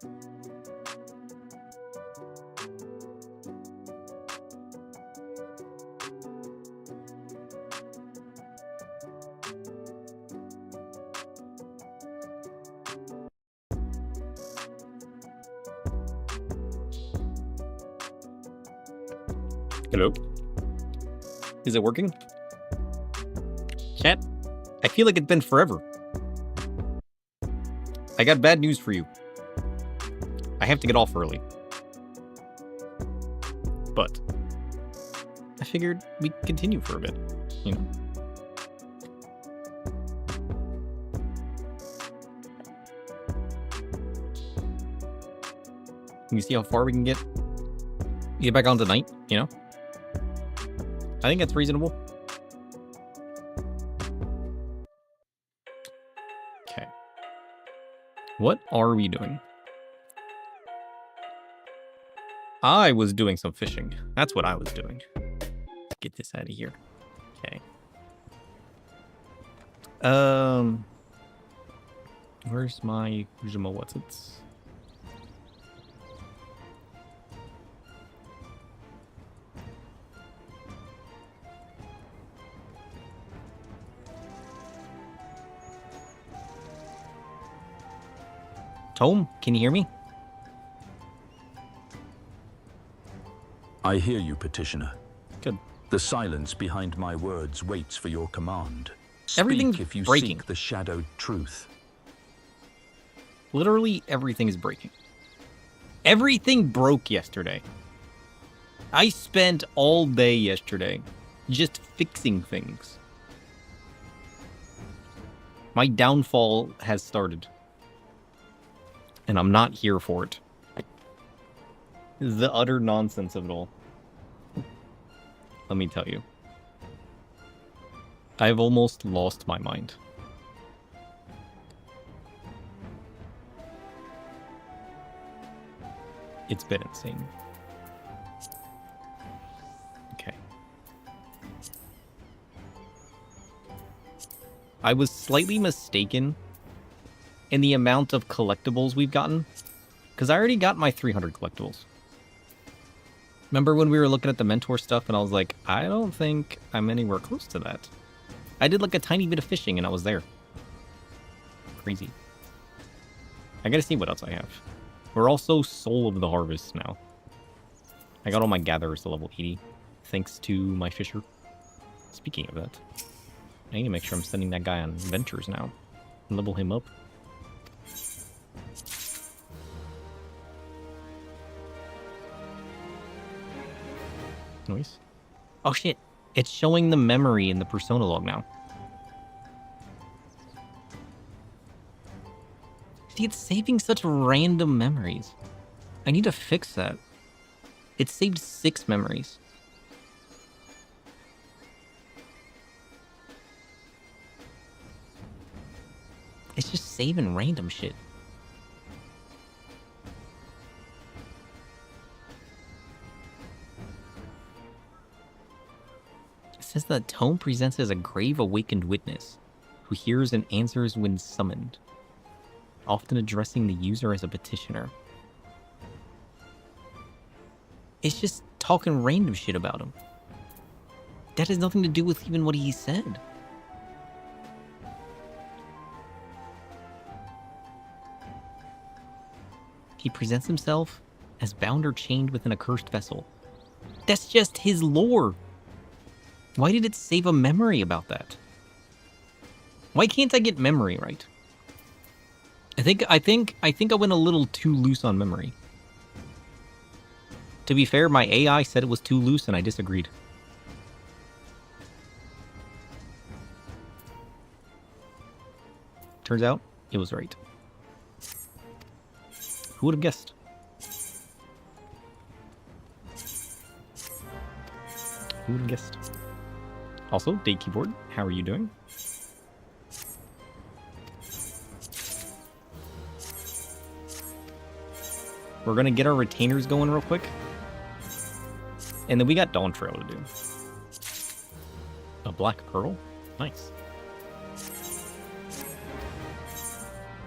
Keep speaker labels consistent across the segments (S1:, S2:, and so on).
S1: Hello? Is it working? Chat? I feel like it's been forever. I got bad news for you. I have to get off early. But I figured we'd continue for a bit, you know? You see how far we can get back on tonight, you know? I think that's reasonable. Okay. What are we doing? I was doing some fishing. That's what I was doing. Let's get this out of here. Okay. Where's my what's it? Tome, can you hear me?
S2: I hear you, petitioner.
S1: Good.
S2: The silence behind my words waits for your command. Speak
S1: Everything's
S2: if you
S1: breaking.
S2: seek the shadowed truth.
S1: Literally everything is breaking. Everything broke yesterday. I spent all day yesterday just fixing things. My downfall has started. And I'm not here for it. The utter nonsense of it all. Let me tell you. I've almost lost my mind. It's been insane. Okay. I was slightly mistaken in the amount of collectibles we've gotten, because I already got my 300 collectibles. Remember when we were looking at the mentor stuff and I was like, I don't think I'm anywhere close to that. I did like a tiny bit of fishing and I was there. Crazy. I gotta see what else I have. We're also Soul of the Harvest now. I got all my gatherers to level 80, thanks to my fisher. Speaking of that, I need to make sure I'm sending that guy on adventures now. And level him up. Noise. Oh shit! It's showing the memory in the persona log now. See, it's saving such random memories. I need to fix that. It saved 6 memories. It's just saving random shit. It says that Tome presents as a grave awakened witness who hears and answers when summoned, often addressing the user as a petitioner. It's just talking random shit about him. That has nothing to do with even what he said. He presents himself as bound or chained within a cursed vessel. That's just his lore. Why did it save a memory about that? Why can't I get memory right? I think I went a little too loose on memory. To be fair, my AI said it was too loose and I disagreed. Turns out, it was right. Who would have guessed? Who would have guessed? Also, Day Keyboard, how are you doing? We're gonna get our retainers going real quick. And then we got Dawntrail to do. A black pearl? Nice.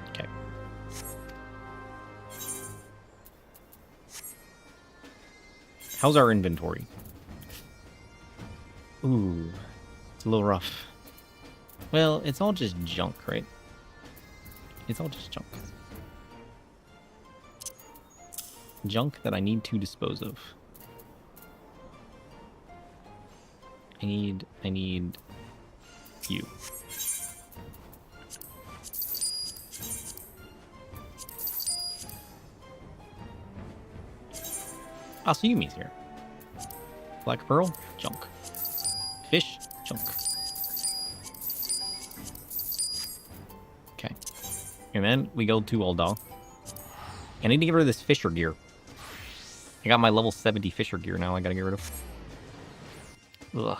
S1: Okay. How's our inventory? Ooh, it's a little rough. Well, it's all just junk, right? It's all just junk. Junk that I need to dispose of. I need you. Ah, so Yumi's here. Black pearl, junk. Fish, junk. Okay. And then we go to Ul'dah. I need to get rid of this Fisher gear. I got my level 70 Fisher gear now I gotta get rid of. Ugh.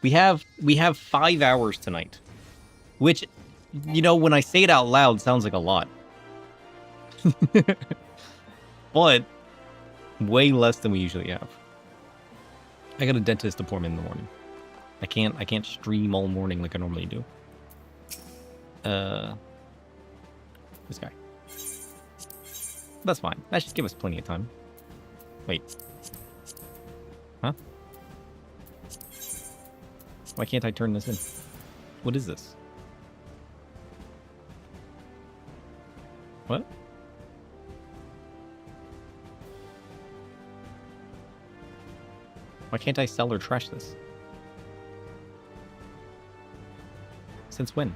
S1: We have 5 hours tonight. Which, you know, when I say it out loud, sounds like a lot. But way less than we usually have. I got a dentist appointment in the morning. I can't stream all morning like I normally do. This guy. That's fine. That should give us plenty of time. Wait. Huh? Why can't I turn this in? What is this? What? Why can't I sell or trash this? Since when?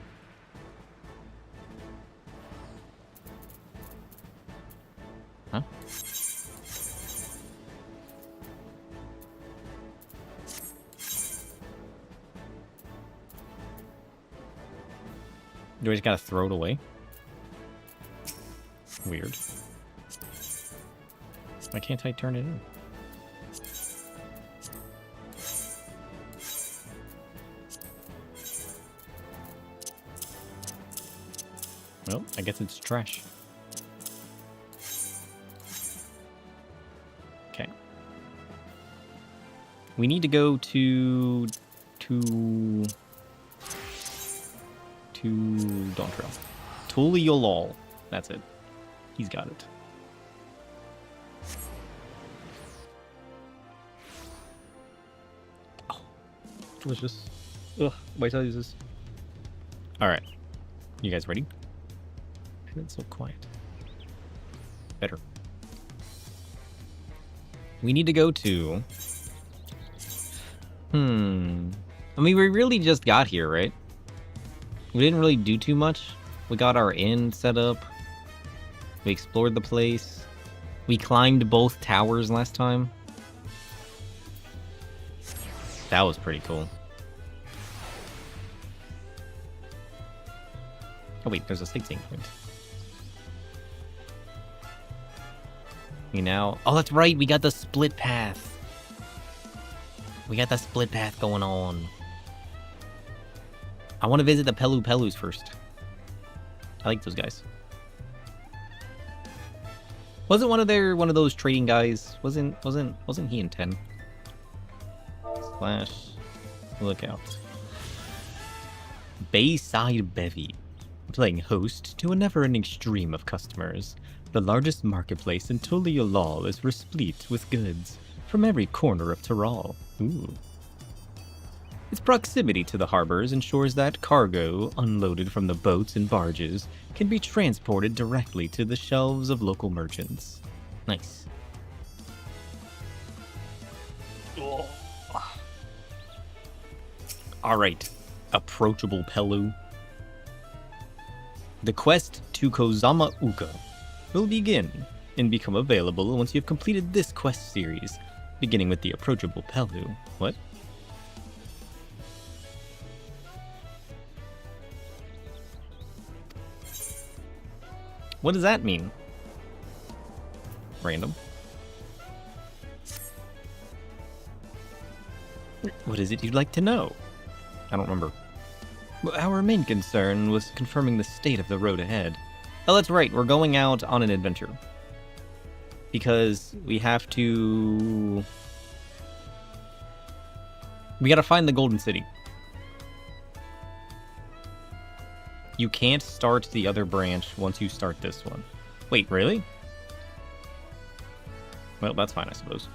S1: Huh? Do I just gotta throw it away? Weird. Why can't I turn it in? Well, I guess it's trash. Okay. We need to go to Dawntrail. Tuliolol. That's it. He's got it. Oh, delicious. Ugh, wait till I use this. Alright. You guys ready? It's so quiet. Better. We need to go to... I mean, we really just got here, right? We didn't really do too much. We got our inn set up. We explored the place. We climbed both towers last time. That was pretty cool. Oh wait, there's a sightseeing point. Oh, that's right, we got the split path. We got the split path going on. I want to visit the Pelu Pelus first. I like those guys. Wasn't one of those trading guys? Wasn't he in 10? Slash lookout. Bayside Bevy. Playing host to a never-ending stream of customers. The largest marketplace in Tuliolol is replete with goods from every corner of Tyrol. Ooh. Its proximity to the harbors ensures that cargo, unloaded from the boats and barges, can be transported directly to the shelves of local merchants. Nice. Oh. Alright. Approachable Pelu. The quest to Kozama Uka will begin and become available once you've completed this quest series, beginning with the approachable Pelu. What? What does that mean? Random. What is it you'd like to know? I don't remember. Our main concern was confirming the state of the road ahead. Oh, that's right. We're going out on an adventure. Because we have to... We gotta find the Golden City. You can't start the other branch once you start this one. Wait, really? Well, that's fine, I suppose.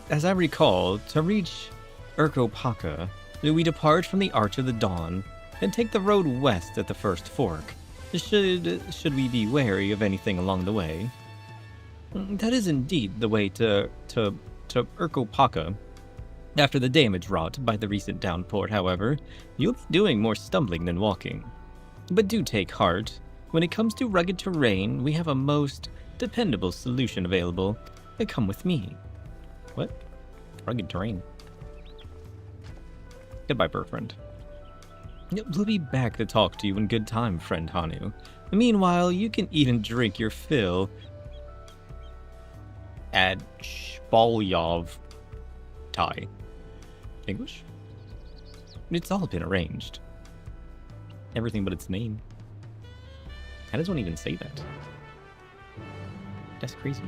S1: As I recall, to reach Urkopaka, we depart from the Arch of the Dawn and take the road west at the first fork. Should we be wary of anything along the way? That is indeed the way to Urkopaka. After the damage wrought by the recent downpour, however, you'll be doing more stumbling than walking. But do take heart. When it comes to rugged terrain, we have a most dependable solution available. Come with me. What? Rugged terrain. Goodbye, Burfriend. We'll be back to talk to you in good time, friend Hanu. Meanwhile, you can eat and drink your fill at Shpolyov Thai. English? It's all been arranged. Everything but its name. How does one even say that? That's crazy.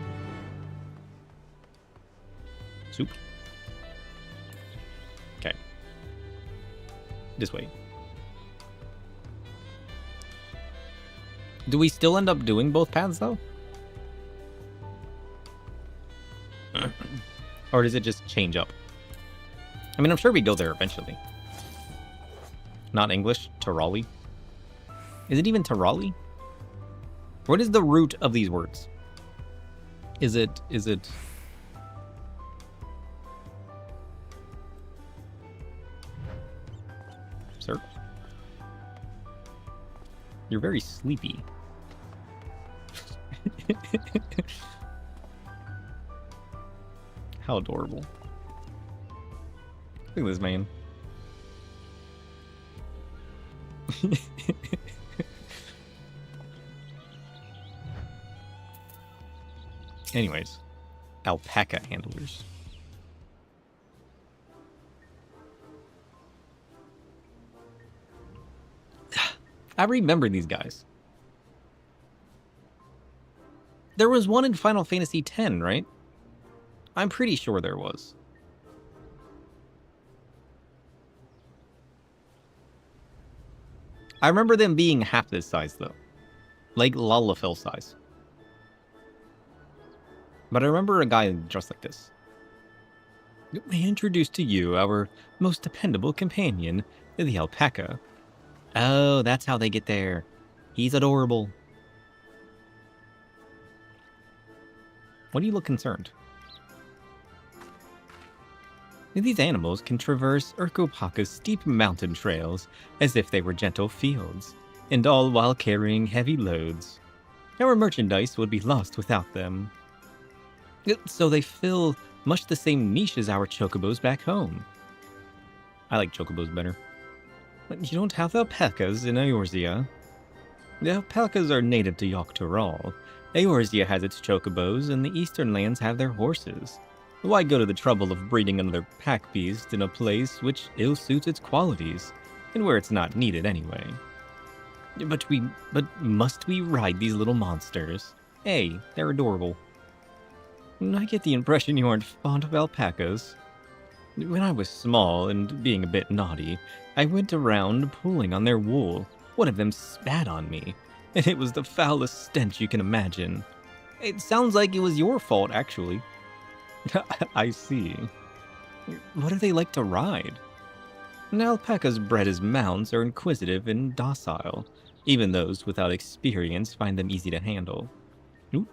S1: Soup? Okay. This way. Do we still end up doing both paths, though? Or does it just change up? I mean, I'm sure we go there eventually. Not English? Tirali? Is it even Tirali? What is the root of these words? Is it... Sir? You're very sleepy. How adorable. Look at this man. Anyways, alpaca handlers. I remember these guys. There was one in Final Fantasy X, right? I'm pretty sure there was. I remember them being half this size, though. Like Lalafell size. But I remember a guy dressed like this. We introduce to you our most dependable companion, the alpaca. Oh, that's how they get there. He's adorable. Why do you look concerned? These animals can traverse Urkopaka's steep mountain trails as if they were gentle fields, and all while carrying heavy loads. Our merchandise would be lost without them. So they fill much the same niche as our chocobos back home. I like chocobos better. You don't have alpacas in Eorzea. The alpacas are native to Yogg-Toggle. Eorzea has its chocobos, and the eastern lands have their horses. Why go to the trouble of breeding another pack beast in a place which ill-suits its qualities, and where it's not needed anyway? But must we ride these little monsters? Hey, they're adorable. I get the impression you aren't fond of alpacas. When I was small and being a bit naughty, I went around pulling on their wool. One of them spat on me, and it was the foulest stench you can imagine. It sounds like it was your fault, actually. I see. What are they like to ride? Alpacas bred as mounts are inquisitive and docile. Even those without experience find them easy to handle. Ooh.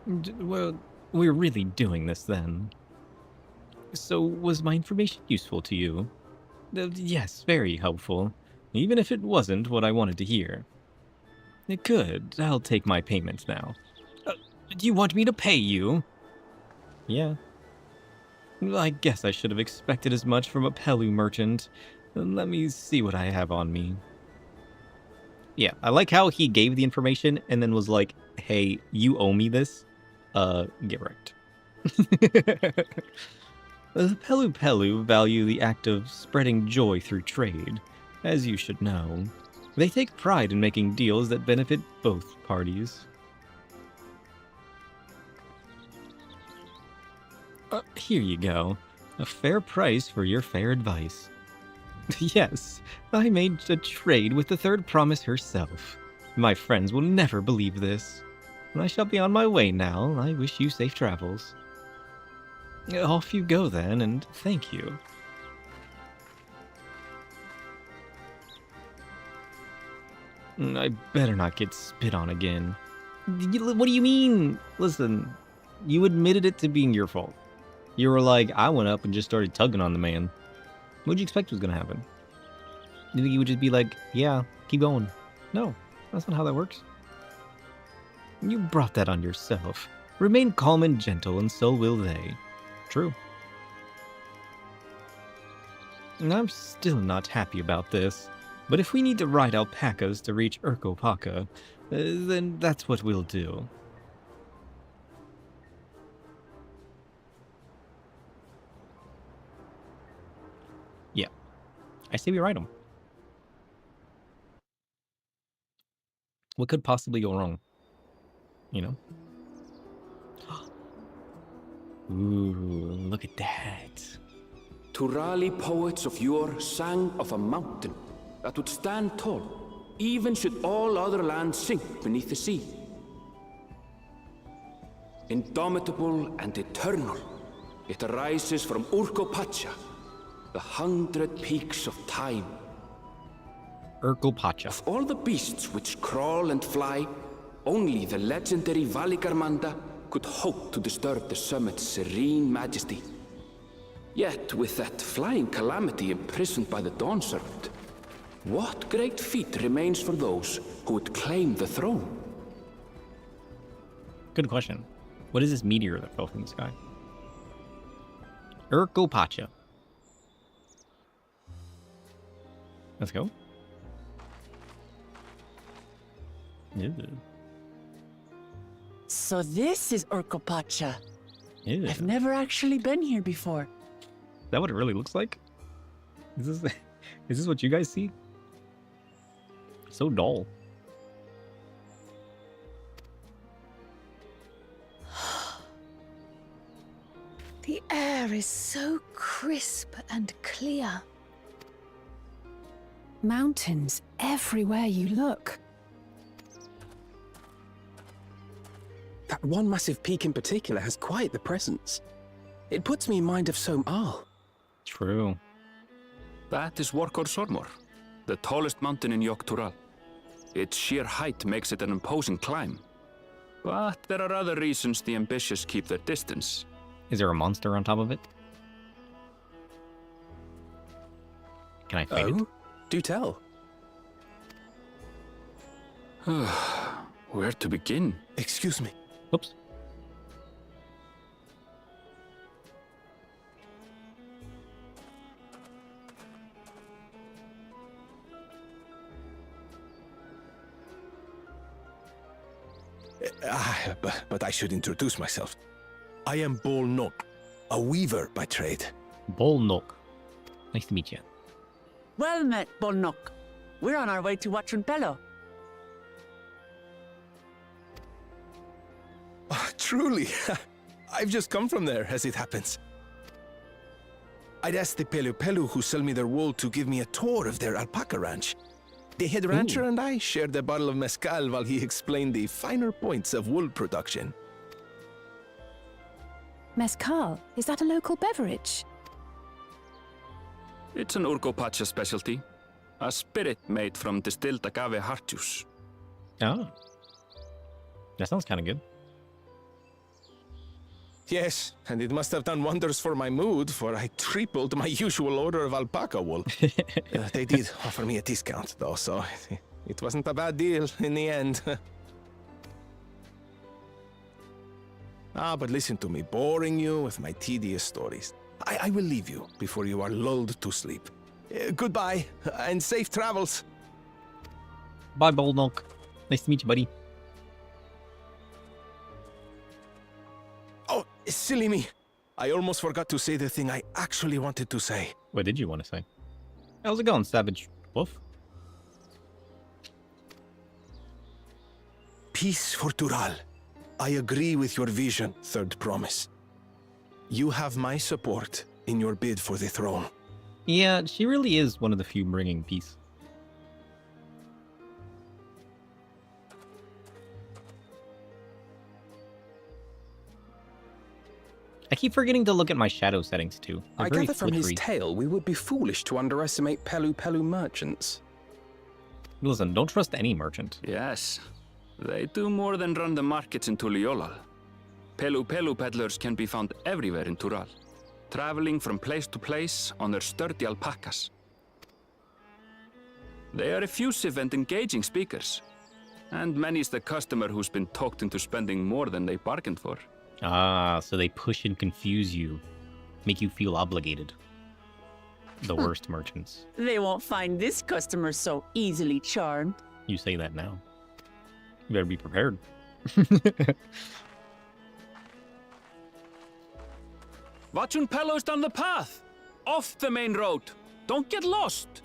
S1: Well, we're really doing this then. So, was my information useful to you? Yes, very helpful. Even if it wasn't what I wanted to hear. Good, I'll take my payment now. Do you want me to pay you? Yeah. I guess I should have expected as much from a Pelu merchant. Let me see what I have on me. Yeah, I like how he gave the information and then was like, hey, you owe me this. Get wrecked. The Pelu value the act of spreading joy through trade, as you should know. They take pride in making deals that benefit both parties. Here you go. A fair price for your fair advice. Yes, I made a trade with the third promise herself. My friends will never believe this. I shall be on my way now. I wish you safe travels. Off you go then, and thank you. I better not get spit on again. What do you mean? Listen, you admitted it to being your fault. You were like, I went up and just started tugging on the man. What'd you expect was gonna happen? You think you would just be like, yeah, keep going? No, that's not how that works. You brought that on yourself. Remain calm and gentle, and so will they. True. And I'm still not happy about this, but if we need to ride alpacas to reach Urkopaka, then that's what we'll do. Yeah, I say we ride them. What could possibly go wrong? You know? Ooh, look at that.
S3: Turali poets of yore sang of a mountain that would stand tall, even should all other lands sink beneath the sea. Indomitable and eternal, it arises from Urkopacha, the 100 peaks of time.
S1: Urkopacha.
S3: Of all the beasts which crawl and fly, only the legendary Valigarmanda could hope to disturb the summit's serene majesty. Yet, with that flying calamity imprisoned by the Dawn Serpent, what great feat remains for those who would claim the throne?
S1: Good question. What is this meteor that fell from the sky? Urkopacha. Let's go. Ew.
S4: So this is Urkopacha.
S1: Ew.
S4: I've never actually been here before.
S1: Is that what it really looks like? Is this what you guys see? So dull.
S5: The air is so crisp and clear. Mountains everywhere you look.
S6: That one massive peak in particular has quite the presence. It puts me in mind of Som-Al.
S1: True.
S3: That is Workor Sormor, the tallest mountain in Yogg-Tural. Its sheer height makes it an imposing climb. But there are other reasons the ambitious keep their distance.
S1: Is there a monster on top of it? Can I fight it?
S6: Do tell.
S3: Where to begin?
S6: Excuse me.
S1: Oops.
S6: But I should introduce myself. I am Bol Nok, a weaver by trade.
S1: Bolnok. Nice to meet you.
S4: Well met, Bolnok. We're on our way to Watranpello.
S6: Truly. I've just come from there, as it happens. I'd asked the Pelu who sell me their wool to give me a tour of their alpaca ranch. The head rancher and I shared a bottle of mezcal while he explained the finer points of wool production.
S5: Mezcal, is that a local beverage?
S3: It's an Urkopacha specialty. A spirit made from distilled agave heart juice.
S1: Oh. That sounds kind of good.
S6: Yes, and it must have done wonders for my mood, for I tripled my usual order of alpaca wool. They did offer me a discount, though, so it wasn't a bad deal in the end. But listen to me, boring you with my tedious stories. I will leave you before you are lulled to sleep. Goodbye, and safe travels.
S1: Bye, Bolnok. Nice to meet you, buddy.
S6: Oh, silly me. I almost forgot to say the thing I actually wanted to say.
S1: What did you want to say? How's it going, Savage Wolf?
S6: Peace for Tural. I agree with your vision, Third Promise. You have my support in your bid for the throne.
S1: Yeah, she really is one of the few bringing peace. I keep forgetting to look at my shadow settings too. They're
S6: I
S1: very
S6: gather from his
S1: flickery.
S6: tale we would be foolish to underestimate Pelu Pelu merchants.
S1: Listen, don't trust any merchant.
S3: Yes, they do more than run the markets in Tuliolal. Pelu Pelu peddlers can be found everywhere in Tural, traveling from place to place on their sturdy alpacas. They are effusive and engaging speakers, and many's the customer who's been talked into spending more than they bargained for.
S1: Ah, so they push and confuse you, make you feel obligated. The worst merchants.
S4: They won't find this customer so easily charmed.
S1: You say that now. You better be prepared.
S3: Watchun Pelo's down the path! Off the main road! Don't get lost!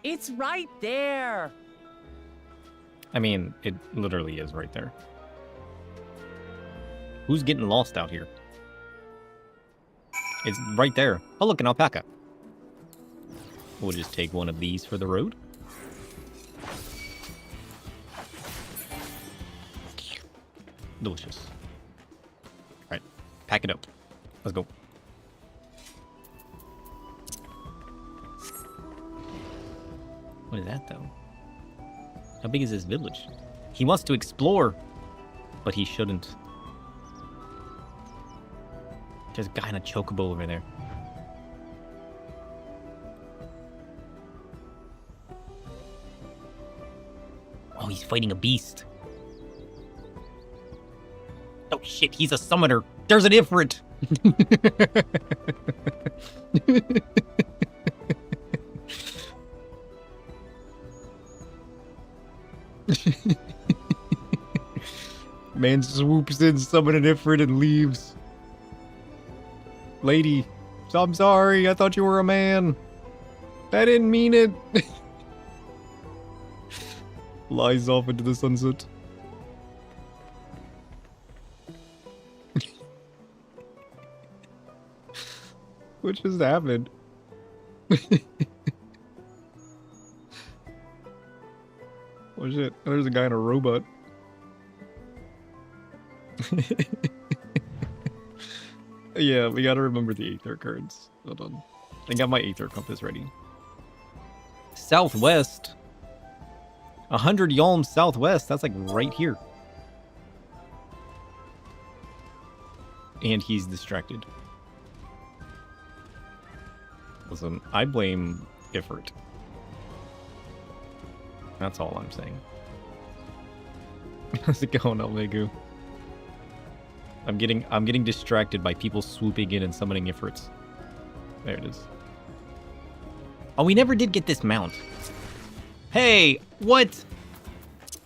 S4: It's right there.
S1: I mean, it literally is right there. Who's getting lost out here? It's right there. Oh, look, an alpaca. We'll just take one of these for the road. Delicious. All right, pack it up. Let's go. What is that, though? How big is this village? He wants to explore, but he shouldn't. There's a guy in a chocobo over there. Oh, he's fighting a beast. Oh shit, he's a summoner. There's an Ifrit. Man swoops in, summon an Ifrit, and leaves. Lady, I'm sorry. I thought you were a man. I didn't mean it. Lies off into the sunset. What just happened? Oh shit, there's a guy in a robot. Yeah, we gotta remember the Aether cards. Hold on. I got my Aether compass ready. Southwest. 100 yalms southwest. That's like right here. And he's distracted. Listen, I blame Ifrit. That's all I'm saying. How's it going, Elmegu? I'm getting distracted by people swooping in and summoning Ifrits. There it is. Oh, we never did get this mount. Hey, what?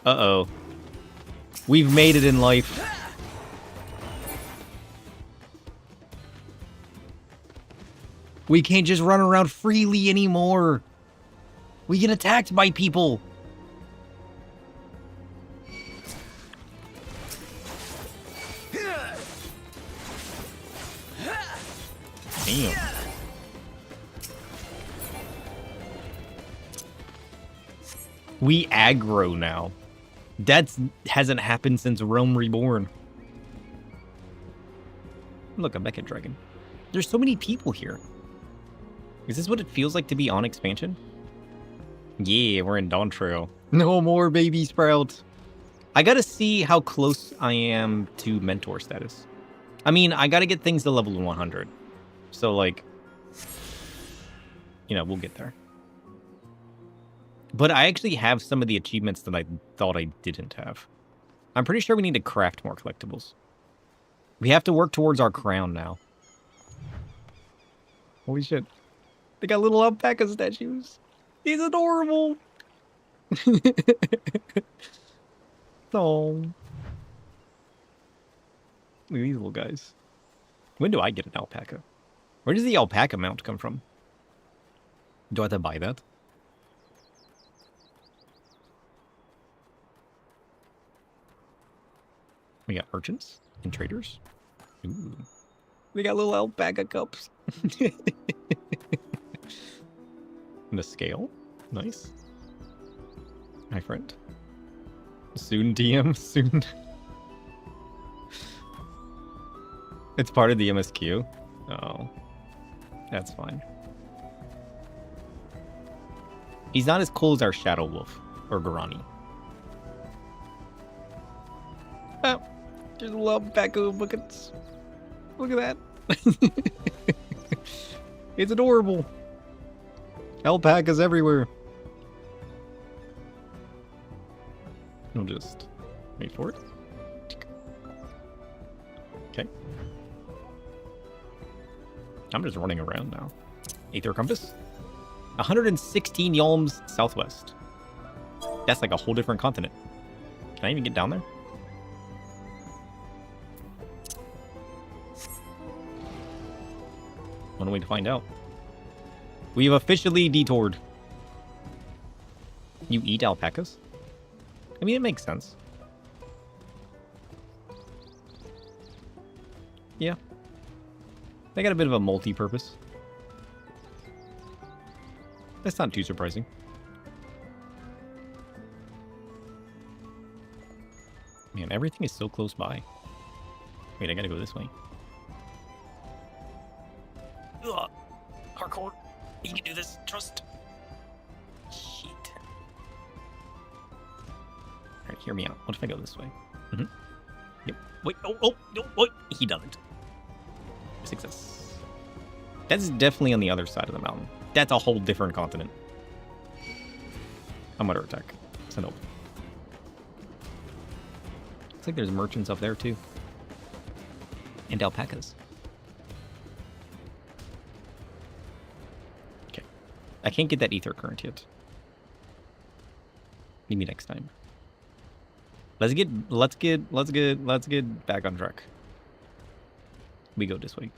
S1: Uh-oh. We've made it in life. We can't just run around freely anymore. We get attacked by people. Damn. We aggro now. That hasn't happened since Rome Reborn. Look, a mecha dragon. There's so many people here. Is this what it feels like to be on expansion? Yeah, we're in Dawntrail. No more baby sprout. I gotta see how close I am to mentor status. I mean, I gotta get things to level 100. So, like, you know, we'll get there. But I actually have some of the achievements that I thought I didn't have. I'm pretty sure we need to craft more collectibles. We have to work towards our crown now. Holy shit. They got little alpaca statues. He's adorable. Oh. Look at these little guys. When do I get an alpaca? Where does the alpaca mount come from? Do I have to buy that? We got merchants and traders. Ooh. We got little alpaca cups. And a scale. Nice. Hi, friend. Soon, DM. Soon. It's part of the MSQ? Oh. That's fine. He's not as cool as our Shadow Wolf or Garani. Oh, just love Baku buckets. Look at that. It's adorable. Alpacas everywhere. We'll just wait for it. Okay. I'm just running around now. Aether compass. 116 yalms southwest. That's like a whole different continent. Can I even get down there? One way to find out. We've officially detoured. You eat alpacas? I mean, it makes sense. Yeah. They got a bit of a multi-purpose. That's not too surprising. Man, everything is so close by. Wait, I gotta go this way. Ugh. Hardcore. You can do this. Trust. Shit. Alright, hear me out. What if I go this way? Mm-hmm. Yep. Wait. Oh, no. What? He doesn't. Success. That's definitely on the other side of the mountain. That's a whole different continent. I'm under attack. So nope. Looks like there's merchants up there too. And alpacas. Okay. I can't get that ether current yet. Maybe next time. Let's get back on track. We go this way.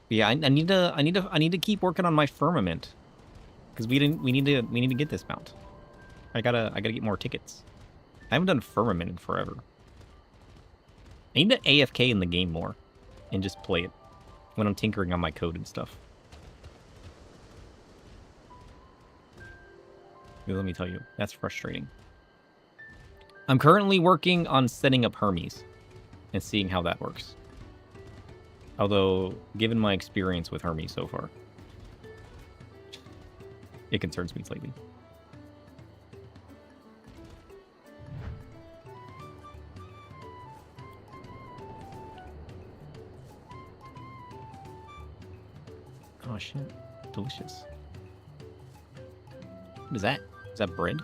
S1: Yeah, I need to keep working on my firmament, because we need to get this mount. I gotta get more tickets. I haven't done firmament in forever. I need to AFK in the game more, and just play it when I'm tinkering on my code and stuff. Let me tell you, that's frustrating. I'm currently working on setting up Hermes and seeing how that works. Although, given my experience with Hermes so far, it concerns me slightly. Oh shit, delicious. What is that? Is that bread?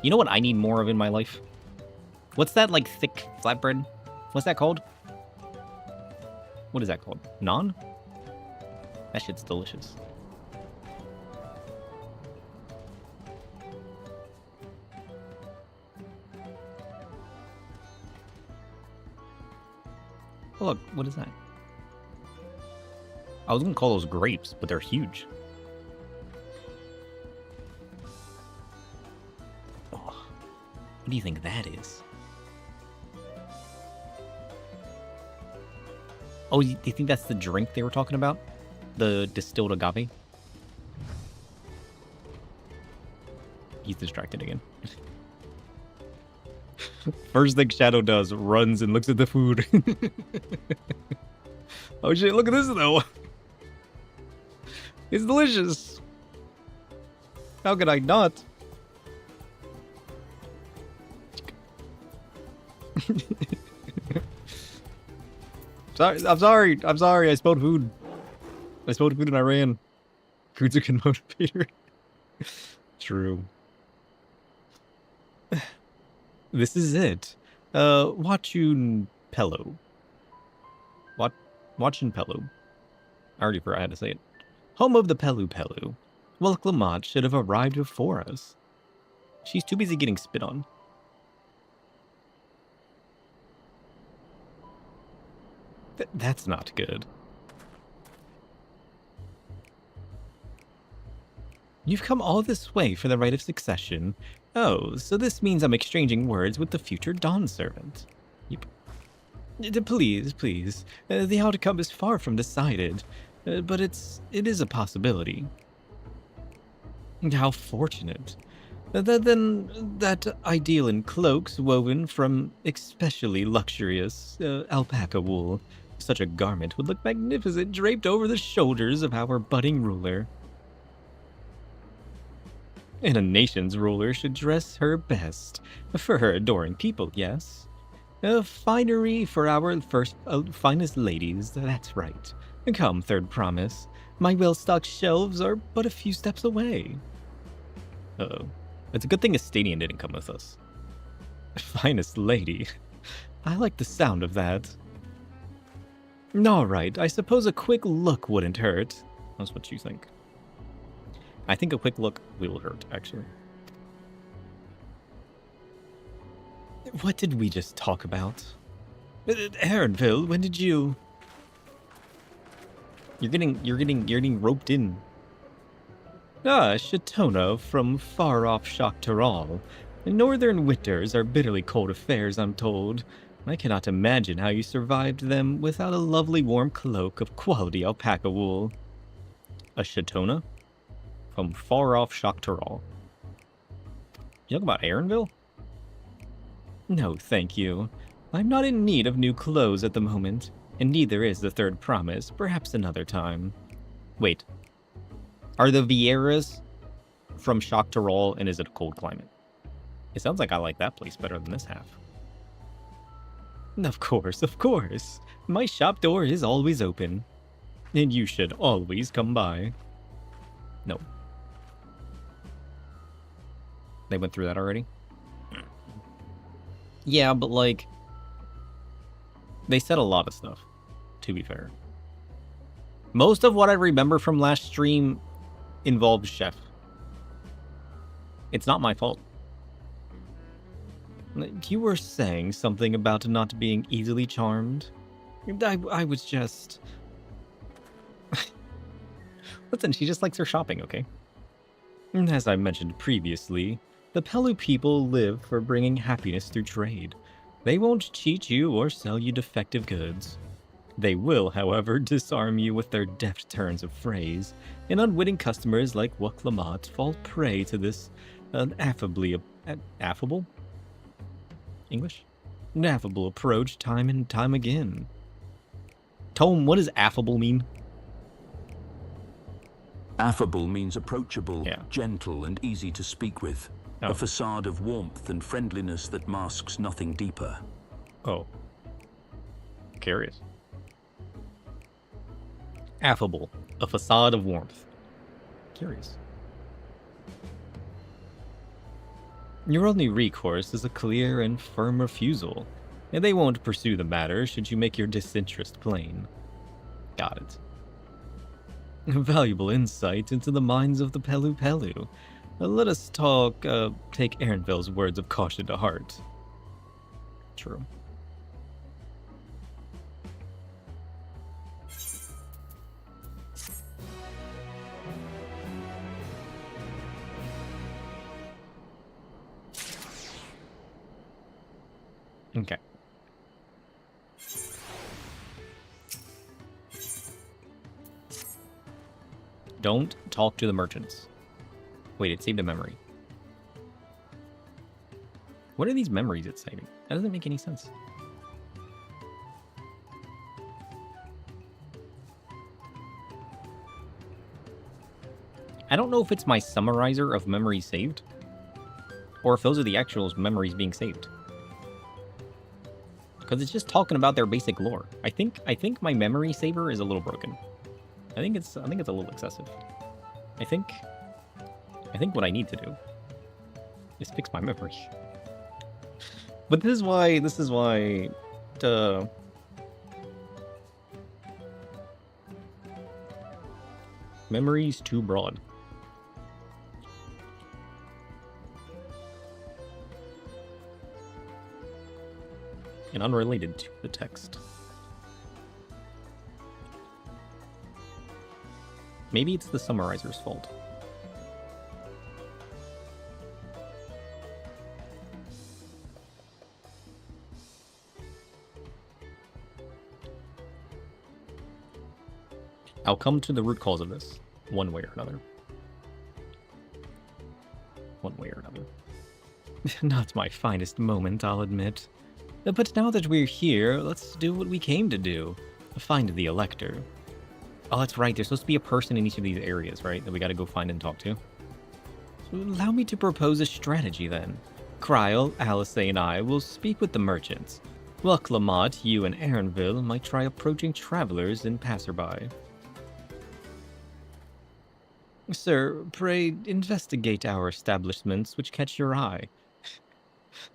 S1: You know what I need more of in my life? What's that, like, thick flatbread? What's that called? What is that called? Naan? That shit's delicious. Oh, look, what is that? I was gonna call those grapes, but they're huge. What do you think that is? Oh, do you think that's the drink they were talking about? The distilled agave? He's distracted again. First thing Shadow does, runs and looks at the food. Oh shit, look at this though. It's delicious. How could I not? I'm sorry. I spelled food. I spelled food and I ran. Food's a good motivator. True. This is it. Watchun Pello. Watchun Pello. I already forgot how to say it. Home of the Pellu. Welclamont should have arrived before us. She's too busy getting spit on. That's not good. You've come all this way for the right of succession. Oh, so this means I'm exchanging words with the future Dawn servant. Yep. Please. The outcome is far from decided, but it is a possibility. How fortunate. Then that ideal in cloaks woven from especially luxurious alpaca wool. Such a garment would look magnificent draped over the shoulders of our budding ruler. And a nation's ruler should dress her best. For her adoring people, yes. Finery for our finest ladies, that's right. Come, third promise. My well-stocked shelves are but a few steps away. Uh-oh. It's a good thing Estadian didn't come with us. Finest lady. I like the sound of that. Alright, I suppose a quick look wouldn't hurt. That's what you think. I think a quick look will hurt, actually. What did we just talk about? Aaronville, when did you... You're getting roped in. Shatona from far-off Shaktaral. Northern winters are bitterly cold affairs, I'm told. I cannot imagine how you survived them without a lovely warm cloak of quality alpaca wool. A Shatona? From far-off Shaktaral. You talk about Aaronville? No, thank you. I'm not in need of new clothes at the moment, and neither is the third promise, perhaps another time. Wait. Are the Vieiras from Shaktaral, and is it a cold climate? It sounds like I like that place better than this half. Of course, of course. My shop door is always open. And you should always come by. No. They went through that already? Yeah, but like... They said a lot of stuff, to be fair. Most of what I remember from last stream involves Chef. It's not my fault. You were saying something about not being easily charmed? I was just... Listen, she just likes her shopping, okay? As I mentioned previously, the Pelu people live for bringing happiness through trade. They won't cheat you or sell you defective goods. They will, however, disarm you with their deft turns of phrase, and unwitting customers like Waklamat fall prey to this affable? English? An affable approach time and time again. Tome, what does affable mean?
S2: Affable means approachable,
S1: Yeah.
S2: gentle, and easy to speak with.
S1: Oh.
S2: A facade of warmth and friendliness that masks nothing deeper.
S1: Oh. Curious. Affable. A facade of warmth. Curious. Your only recourse is a clear and firm refusal, and they won't pursue the matter should you make your disinterest plain. Got it. A valuable insight into the minds of the Pelu Pelu. Let us take Aaronville's words of caution to heart. True. Okay. Don't talk to the merchants. Wait, it saved a memory. What are these memories it's saving? That doesn't make any sense. I don't know if it's my summarizer of memories saved, or if those are the actual memories being saved. Because it's just talking about their basic lore. I think my memory saver is a little broken. I think it's a little excessive. I think what I need to do is fix my memory. But this is why memory's too broad. And unrelated to the text. Maybe it's the summarizer's fault. I'll come to the root cause of this, one way or another. one way or another. Not my finest moment, I'll admit. But now that we're here, let's do what we came to do. Find the Elector. Oh, that's right. There's supposed to be a person in each of these areas, right? That we gotta go find and talk to. So allow me to propose a strategy, then. Kryl, Alice, and I will speak with the merchants. While Clamont, you, and Aaronville might try approaching travelers and passerby. Sir, pray investigate our establishments which catch your eye.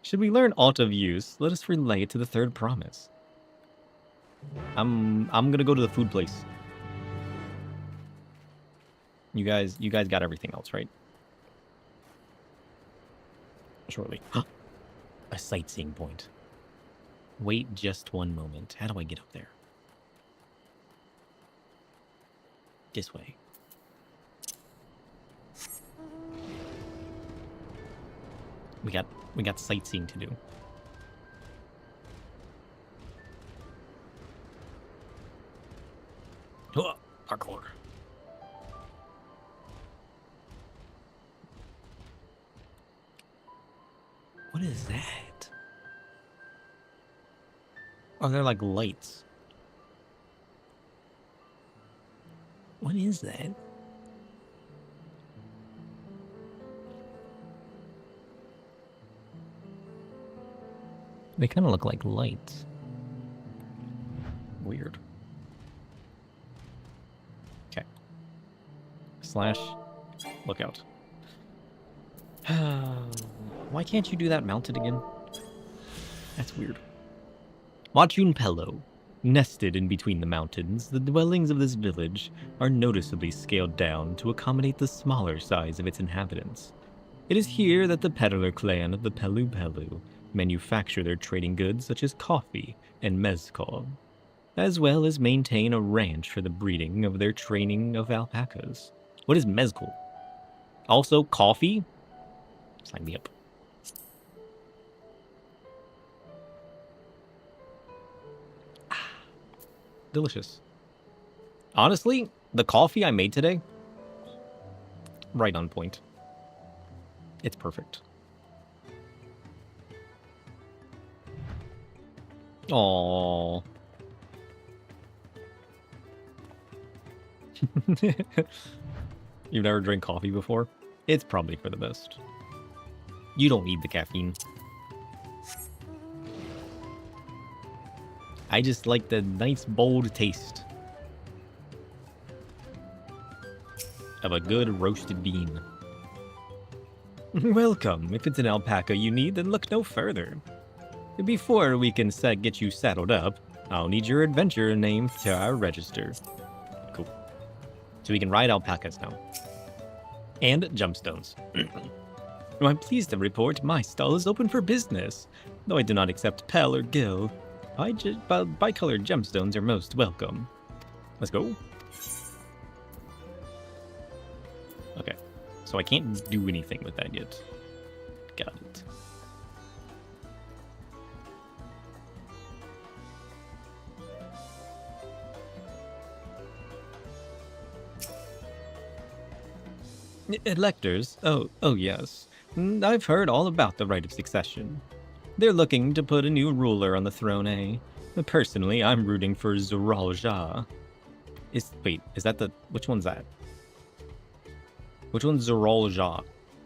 S1: Should we learn aught of use, let us relay it to the third promise. I'm gonna go to the food place. You guys got everything else, right? Surely. A sightseeing point. Wait just one moment. How do I get up there? This way. We got sightseeing to do. Oh, parkour. What is that? Oh, they're like lights. What is that? They kind of look like lights. Weird. Okay. Slash. Lookout. Why can't you do that mounted again? That's weird. Wachunpelo. Nested in between the mountains, the dwellings of this village are noticeably scaled down to accommodate the smaller size of its inhabitants. It is here that the peddler clan of the Pelu Pelu manufacture their trading goods such as coffee and mezcal, as well as maintain a ranch for the breeding of their training of alpacas. What is mezcal? Also coffee? Sign me up. Delicious. Honestly, the coffee I made today, right on point. It's perfect. Aww. You've never drank coffee before? It's probably for the best. You don't need the caffeine. I just like the nice, bold taste of a good roasted bean. Welcome. If it's an alpaca you need, then look no further. Before we can get you saddled up, I'll need your adventure name to our register. Cool. So we can ride alpacas now. And jumpstones. I'm pleased to report my stall is open for business. Though I do not accept Pell or Gil, bicolored gemstones are most welcome. Let's go. Okay. So I can't do anything with that yet. Got it. Electors? Oh yes. I've heard all about the right of succession. They're looking to put a new ruler on the throne, eh? Personally, I'm rooting for Zoral Jah. Wait, is that the... Which one's that? Which one's Zoral Jah?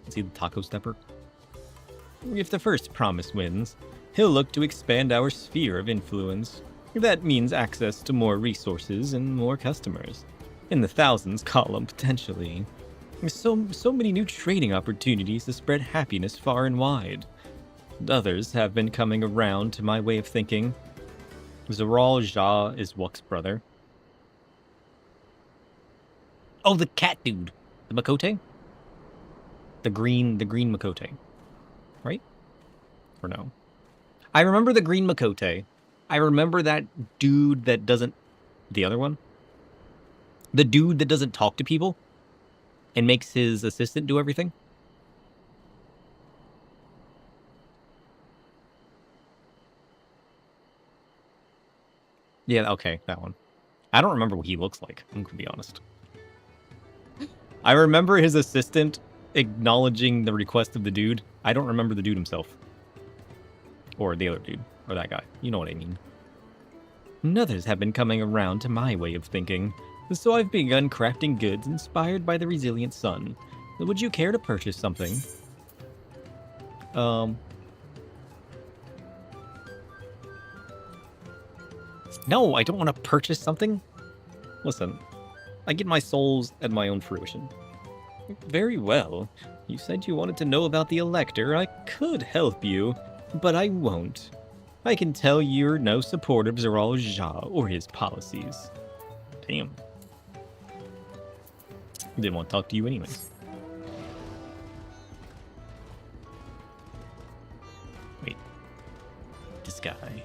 S1: Is he the taco stepper? If the first promise wins, he'll look to expand our sphere of influence. That means access to more resources and more customers. In the thousands column, potentially. So many new trading opportunities to spread happiness far and wide. Others have been coming around to my way of thinking. Zoral Jah is Wuk's brother. Oh, the cat dude. The Makote? The green Makote. Right? Or no? I remember the green Makote. I remember that dude that doesn't... The other one? The dude that doesn't talk to people and makes his assistant do everything? Yeah, okay, that one. I don't remember what he looks like, I'm gonna be honest. I remember his assistant acknowledging the request of the dude. I don't remember the dude himself. Or the other dude. Or that guy. You know what I mean. Others have been coming around to my way of thinking, so I've begun crafting goods inspired by the resilient sun. Would you care to purchase something? No, I don't want to purchase something. Listen, I get my souls at my own fruition. Very well. You said you wanted to know about the Elector. I could help you, but I won't. I can tell you're no supporter of Zeral Jah or his policies. Damn. Didn't want to talk to you anyways. Wait. This guy.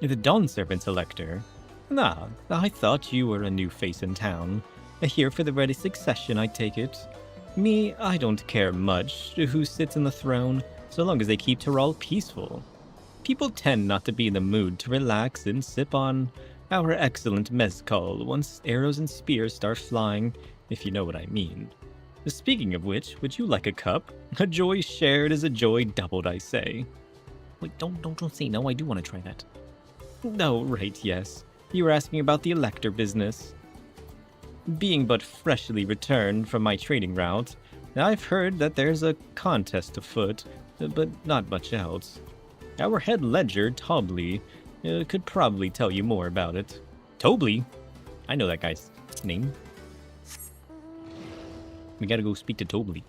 S1: The Dawn Serpent's Elector. Ah, I thought you were a new face in town. Here for the ready succession, I take it. Me, I don't care much who sits in the throne, so long as they keep Tyral peaceful. People tend not to be in the mood to relax and sip on our excellent mezcal once arrows and spears start flying, if you know what I mean. Speaking of which, would you like a cup? A joy shared is a joy doubled, I say. Wait, don't say no, I do want to try that. No, right, yes. You were asking about the Elector business. Being but freshly returned from my trading route, I've heard that there's a contest afoot, but not much else. Our head ledger, Tobley, could probably tell you more about it. Tobley? I know that guy's name. We gotta go speak to Tobley.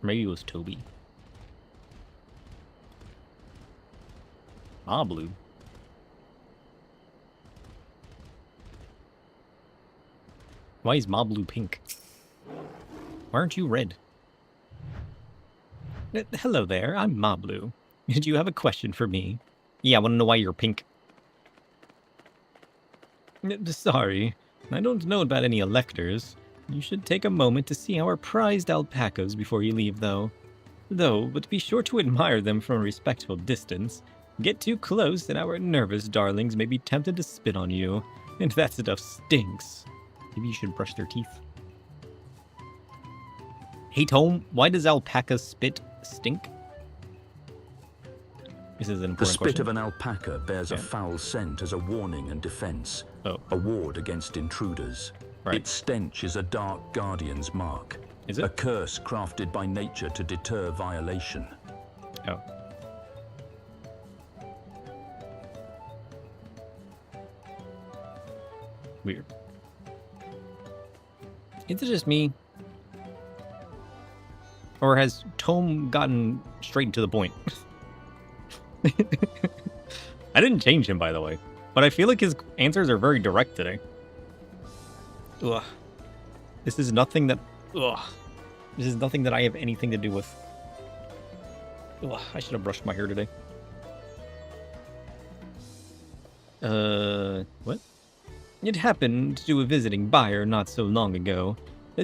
S1: Maybe it was Toby. Blue. Why is Blue pink? Why aren't you red? Hello there, I'm Blue. Did you have a question for me? Yeah, I want to know why you're pink. Sorry, I don't know about any electors. You should take a moment to see our prized alpacas before you leave, though. But be sure to admire them from a respectful distance. Get too close and our nervous darlings may be tempted to spit on you. And that stuff stinks. Maybe you should brush their teeth. Hey Tom, why does alpaca spit stink? This is an important
S2: The spit
S1: question.
S2: of an alpaca bears a foul scent as a warning and defense.
S1: Oh.
S2: A ward against intruders.
S1: Right.
S2: Its stench is a dark guardian's mark.
S1: Is it?
S2: A curse crafted by nature to deter violation.
S1: Oh. Weird. Is it just me? Or has Tome gotten straight to the point? I didn't change him, by the way. But I feel like his answers are very direct today. Ugh. This is nothing that... Ugh. This is nothing that I have anything to do with. Ugh, I should have brushed my hair today. What? It happened to a visiting buyer not so long ago.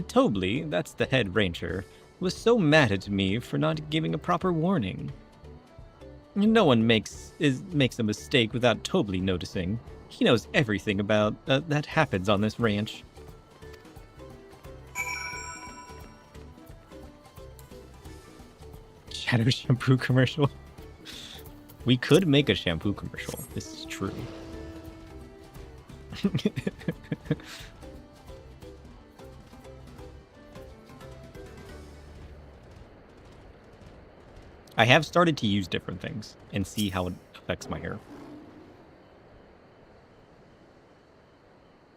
S1: Tobley, that's the head rancher, was so mad at me for not giving a proper warning. No one makes a mistake without Tobley noticing. He knows everything about that happens on this ranch. Shadow shampoo commercial. We could make a shampoo commercial. This is true. I have started to use different things and see how it affects my hair.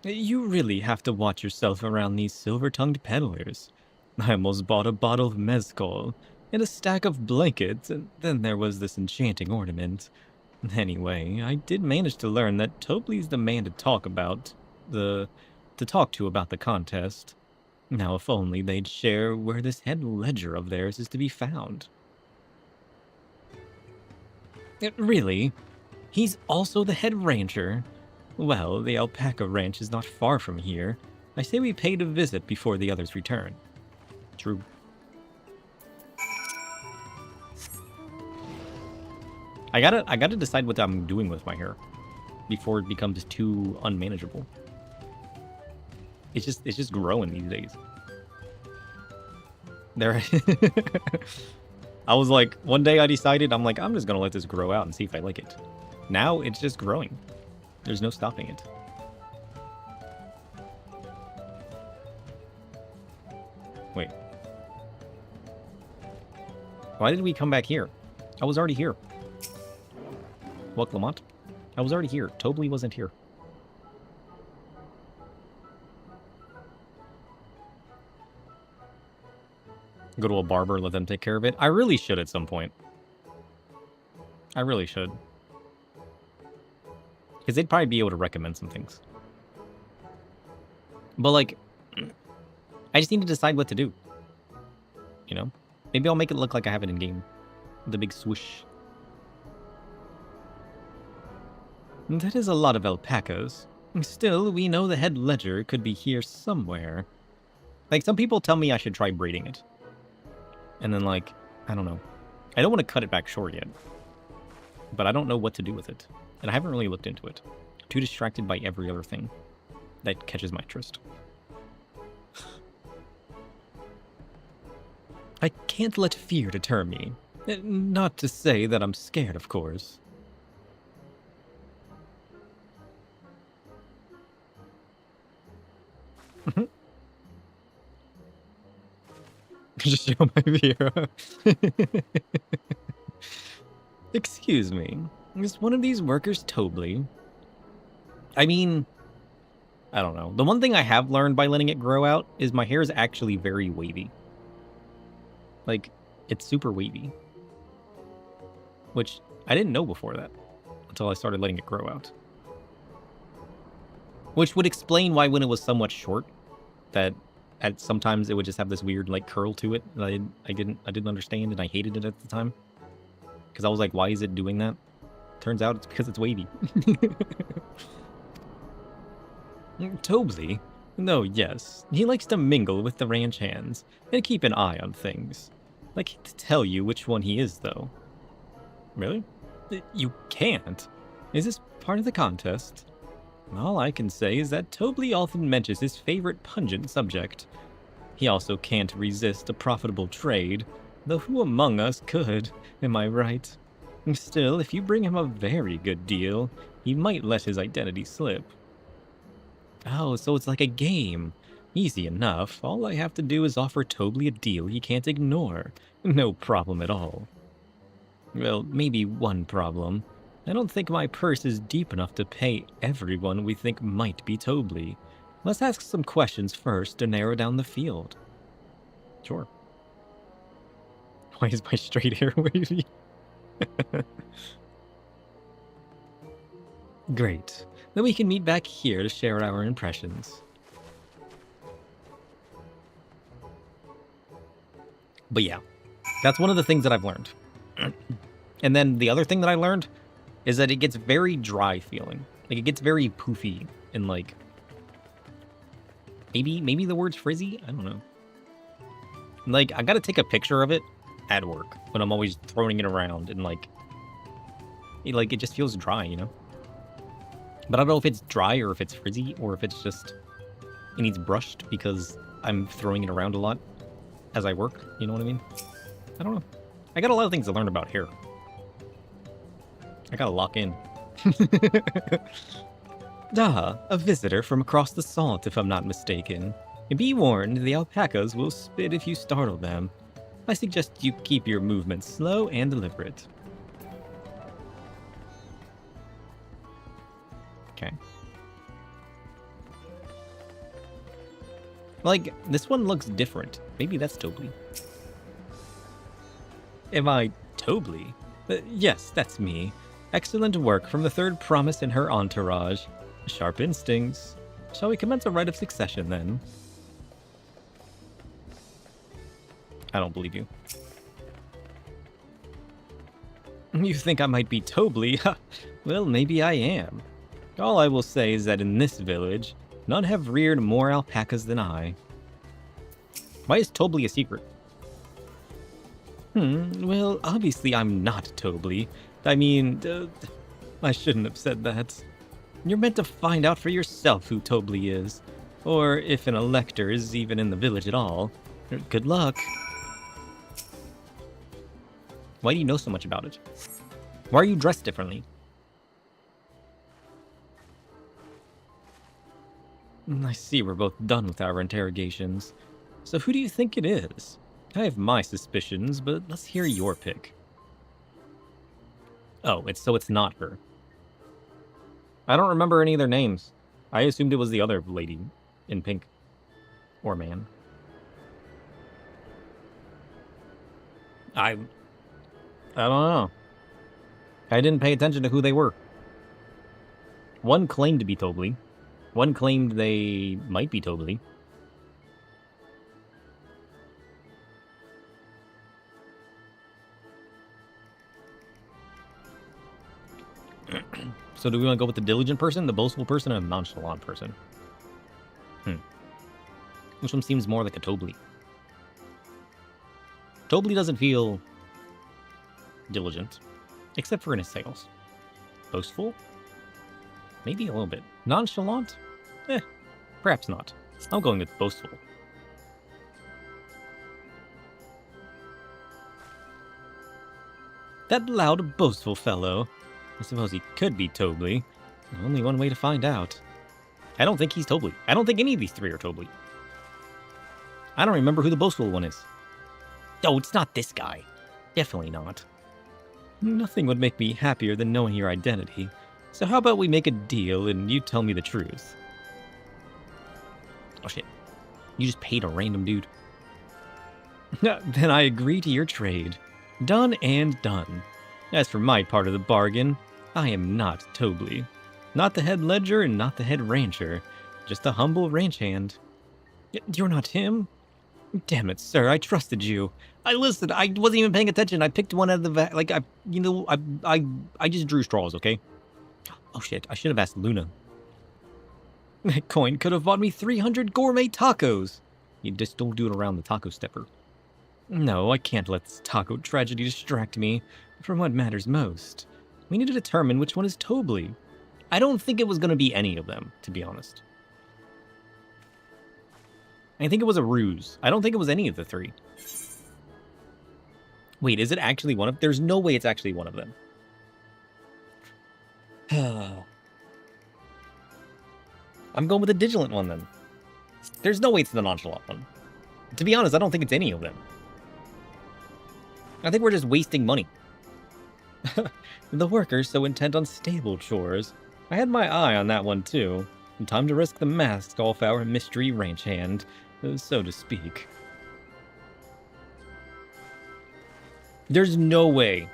S1: You really have to watch yourself around these silver-tongued peddlers. I almost bought a bottle of mezcal and a stack of blankets, and then there was this enchanting ornament. Anyway, I did manage to learn that Tobley's the man to talk to about the contest. Now, if only they'd share where this head ledger of theirs is to be found. Really? He's also the head rancher? Well, the alpaca ranch is not far from here. I say we pay a visit before the others return. True. I gotta decide what I'm doing with my hair before it becomes too unmanageable. It's just growing these days. There. I was like, one day I decided, I'm like, I'm just gonna let this grow out and see if I like it. Now it's just growing. There's no stopping it. Wait. Why did we come back here? I was already here. What, Lamont? I was already here. Tobley wasn't here. Go to a barber, let them take care of it. I really should at some point. I really should. Because they'd probably be able to recommend some things. But, like, I just need to decide what to do. You know? Maybe I'll make it look like I have it in-game. The big swoosh. That is a lot of alpacas. Still, we know the head ledger could be here somewhere. Like, some people tell me I should try braiding it. And then, like, I don't know. I don't want to cut it back short yet. But I don't know what to do with it. And I haven't really looked into it. I'm too distracted by every other thing that catches my interest. I can't let fear deter me. Not to say that I'm scared, of course. Just show my Vera. Excuse me. Is one of these workers Tobley? I mean, I don't know. The one thing I have learned by letting it grow out is my hair is actually very wavy. Like, it's super wavy. Which I didn't know before that until I started letting it grow out. Which would explain why when it was somewhat short, that sometimes it would just have this weird like curl to it that I didn't understand and I hated it at the time. Because I was like, why is it doing that? Turns out it's because it's wavy. Tobley? No, yes. He likes to mingle with the ranch hands and keep an eye on things. I can't tell you which one he is, though. Really? You can't? Is this part of the contest? All I can say is that Tobley often mentions his favorite pungent subject. He also can't resist a profitable trade, though who among us could, am I right? Still, if you bring him a very good deal, he might let his identity slip. Oh, so it's like a game. Easy enough. All I have to do is offer Tobley a deal he can't ignore. No problem at all. Well, maybe one problem. I don't think my purse is deep enough to pay everyone we think might be Tobley. Let's ask some questions first to narrow down the field. Sure. Why is my straight hair wavy? Great. Then we can meet back here to share our impressions. But yeah, that's one of the things that I've learned. And then the other thing that I learned is that it gets very dry feeling. Like, it gets very poofy and, like, maybe the word's frizzy? I don't know. Like, I gotta take a picture of it at work when I'm always throwing it around and, like, it just feels dry, you know? But I don't know if it's dry or if it's frizzy or if it's just, it needs brushed because I'm throwing it around a lot as I work, you know what I mean? I don't know. I got a lot of things to learn about hair. I gotta lock in. A visitor from across the salt, if I'm not mistaken. Be warned, the alpacas will spit if you startle them. I suggest you keep your movements slow and deliberate. Okay. Like, this one looks different. Maybe that's Tobley. Am I Tobley? Yes, that's me. Excellent work from the third promise in her entourage. Sharp instincts. Shall we commence a rite of succession, then? I don't believe you. You think I might be Tobley? Well, maybe I am. All I will say is that in this village, none have reared more alpacas than I. Why is Tobley a secret? Well, obviously I'm not Tobley, I mean, I shouldn't have said that. You're meant to find out for yourself who Tobli is. Or if an elector is even in the village at all. Good luck. Why do you know so much about it? Why are you dressed differently? I see we're both done with our interrogations. So who do you think it is? I have my suspicions, but let's hear your pick. Oh, it's not her. I don't remember any of their names. I assumed it was the other lady in pink. Or man. I don't know. I didn't pay attention to who they were. One claimed to be Tobli. One claimed they might be Tobli. So do we want to go with the diligent person, the boastful person, and a nonchalant person? Which one seems more like a Tobli? Tobli doesn't feel diligent, except for in his sales. Boastful? Maybe a little bit. Nonchalant? Perhaps not. I'm going with boastful. That loud, boastful fellow. I suppose he could be Tobli. Only one way to find out. I don't think he's Tobli. I don't think any of these three are Tobli. I don't remember who the boastful one is. Oh, it's not this guy. Definitely not. Nothing would make me happier than knowing your identity. So how about we make a deal and you tell me the truth? Oh shit. You just paid a random dude. Then I agree to your trade. Done and done. As for my part of the bargain, I am not Tobli. Not the head ledger and not the head rancher. Just a humble ranch hand. You're not him? Damn it, sir, I trusted you. I wasn't even paying attention. I picked one out of the I just drew straws, okay? Oh shit, I should have asked Luna. That coin could have bought me 300 gourmet tacos. You just don't do it around the taco stepper. No, I can't let this taco tragedy distract me from what matters most. We need to determine which one is Tobli. I don't think it was going to be any of them, to be honest. I think it was a ruse. I don't think it was any of the three. Wait, is it actually one of... There's no way it's actually one of them. I'm going with the diligent one, then. There's no way it's the nonchalant one. To be honest, I don't think it's any of them. I think we're just wasting money. The workers so intent on stable chores. I had my eye on that one, too. Time to risk the mask off our mystery ranch hand, so to speak. There's no way.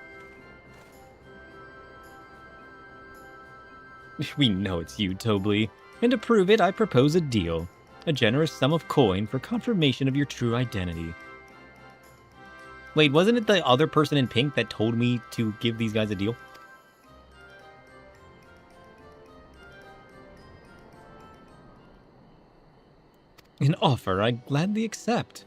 S1: We know it's you, Tobli. And to prove it, I propose a deal. A generous sum of coin for confirmation of your true identity. Wait, wasn't it the other person in pink that told me to give these guys a deal? An offer I gladly accept.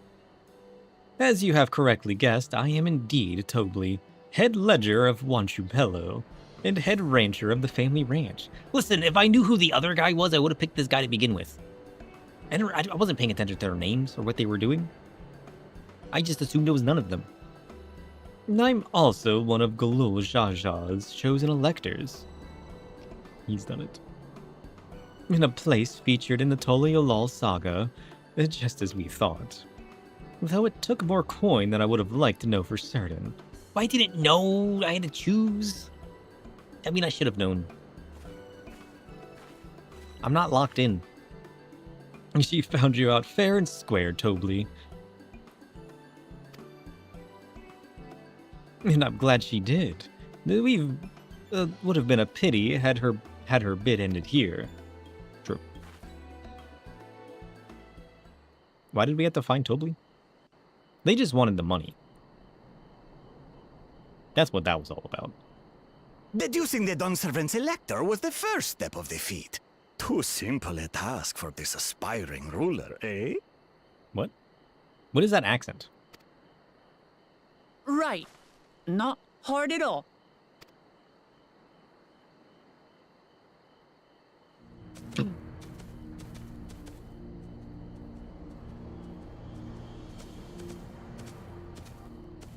S1: As you have correctly guessed, I am indeed Tobli, head ledger of Wanchupello, and head rancher of the family ranch. Listen, if I knew who the other guy was, I would have picked this guy to begin with. I wasn't paying attention to their names or what they were doing. I just assumed it was none of them. I'm also one of Galul Jaja's chosen electors. He's done it. In a place featured in the Toliolol saga, just as we thought. Though it took more coin than I would have liked to know for certain. I didn't know I had to choose. I mean, I should have known. I'm not locked in. She found you out fair and square, Tobli. And I'm glad she did. Would have been a pity had her bid ended here. True. Why did we have to find Tobli? They just wanted the money. That's what that was all about.
S7: Deducing the Dawnservant's elector was the first step of the feat. Too simple a task for this aspiring ruler, eh?
S1: What? What is that accent?
S4: Right. Not hard at all.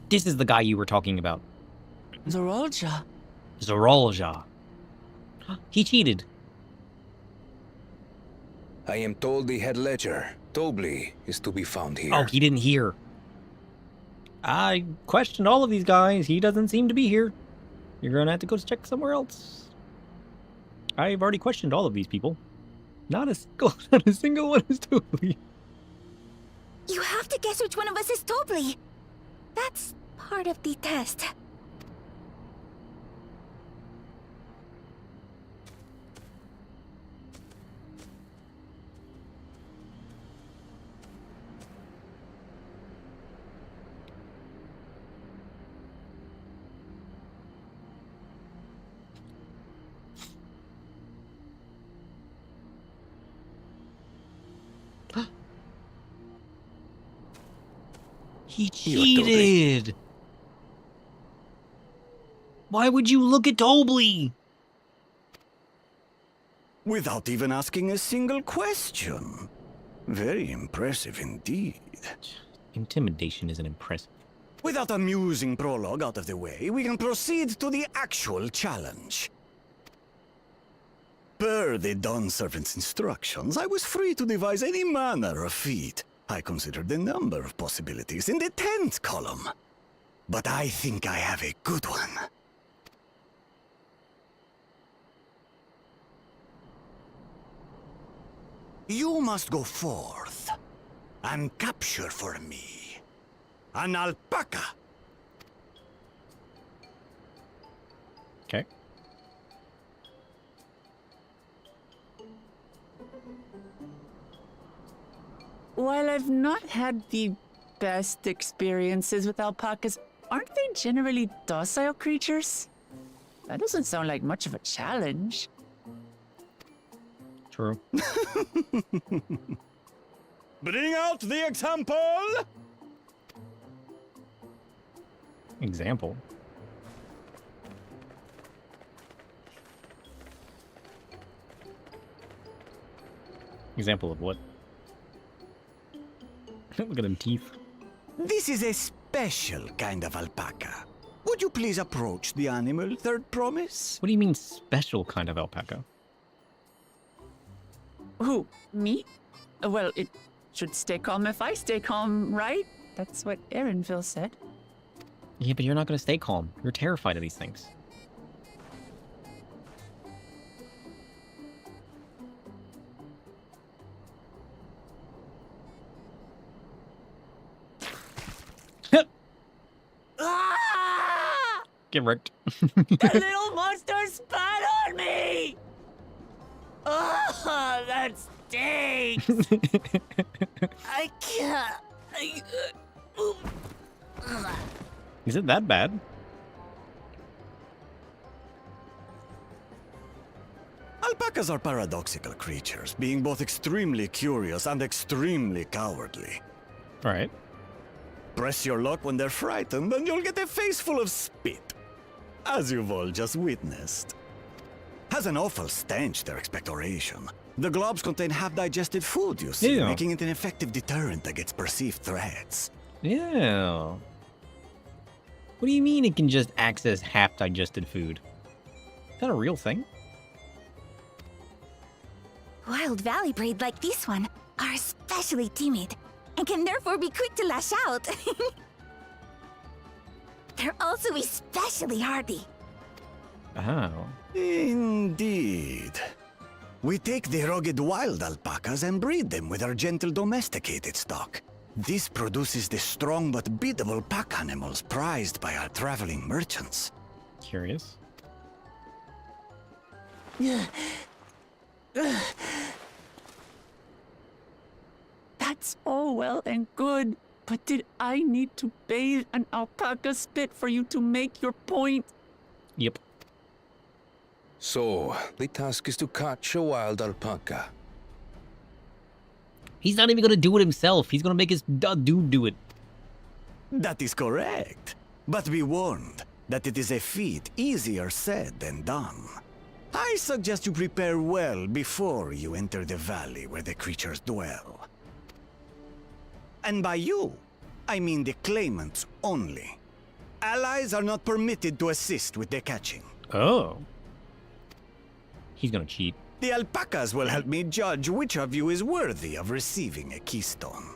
S1: This is the guy you were talking about.
S4: Zorolja.
S1: Zorolja. He cheated.
S6: I am told the head ledger, Tobli, is to be found here.
S1: Oh, he didn't hear. I questioned all of these guys. He doesn't seem to be here. You're gonna have to go check somewhere else. I've already questioned all of these people. Not a single one is Tobli.
S8: You have to guess which one of us is Tobli. That's part of the test.
S1: He cheated. Why would you look at Tobli?
S7: Without even asking a single question. Very impressive indeed.
S1: Intimidation isn't impressive.
S7: With that amusing prologue out of the way, we can proceed to the actual challenge. Per the Dawn Servant's instructions, I was free to devise any manner of feat. I considered the number of possibilities in the 10th column. But I think I have a good one. You must go forth and capture for me an alpaca.
S1: Okay.
S4: While I've not had the best experiences with alpacas, aren't they generally docile creatures? That doesn't sound like much of a challenge.
S1: True.
S7: Bring out the example!
S1: Example. Example of what? Look at them teeth.
S7: This is a special kind of alpaca. Would you please approach the animal, Third Promise?
S1: What do you mean special kind of alpaca?
S4: Who? Me? Well, it should stay calm if I stay calm, right? That's what Erinville said.
S1: Yeah, but you're not gonna stay calm. You're terrified of these things.
S4: Ah!
S1: Get wrecked.
S4: The little monster spat on me! Oh, that stinks! I can't.
S1: Is it that bad?
S7: Alpacas are paradoxical creatures, being both extremely curious and extremely cowardly.
S1: Alright.
S7: Press your luck when they're frightened, and you'll get a face full of spit. As you've all just witnessed. Has an awful stench, their expectoration. The globs contain half-digested food, you see,
S1: Yeah.
S7: making it an effective deterrent against perceived threats.
S1: Yeah. What do you mean it can just access half-digested food? Is that a real thing?
S8: Wild valley braid like this one are especially timid and can therefore be quick to lash out. They're also especially hardy.
S1: Oh.
S7: Indeed. We take the rugged wild alpacas and breed them with our gentle domesticated stock. This produces the strong but biddable pack animals prized by our traveling merchants.
S1: Curious.
S4: That's all well and good, but did I need to bathe an alpaca spit for you to make your point?
S1: Yep.
S6: So, the task is to catch a wild alpaca.
S1: He's not even gonna do it himself. He's gonna make his dude do it.
S7: That is correct. But be warned that it is a feat easier said than done. I suggest you prepare well before you enter the valley where the creatures dwell. And by you, I mean the claimants only. Allies are not permitted to assist with their catching.
S1: Oh. He's gonna cheat.
S7: The alpacas will help me judge which of you is worthy of receiving a keystone.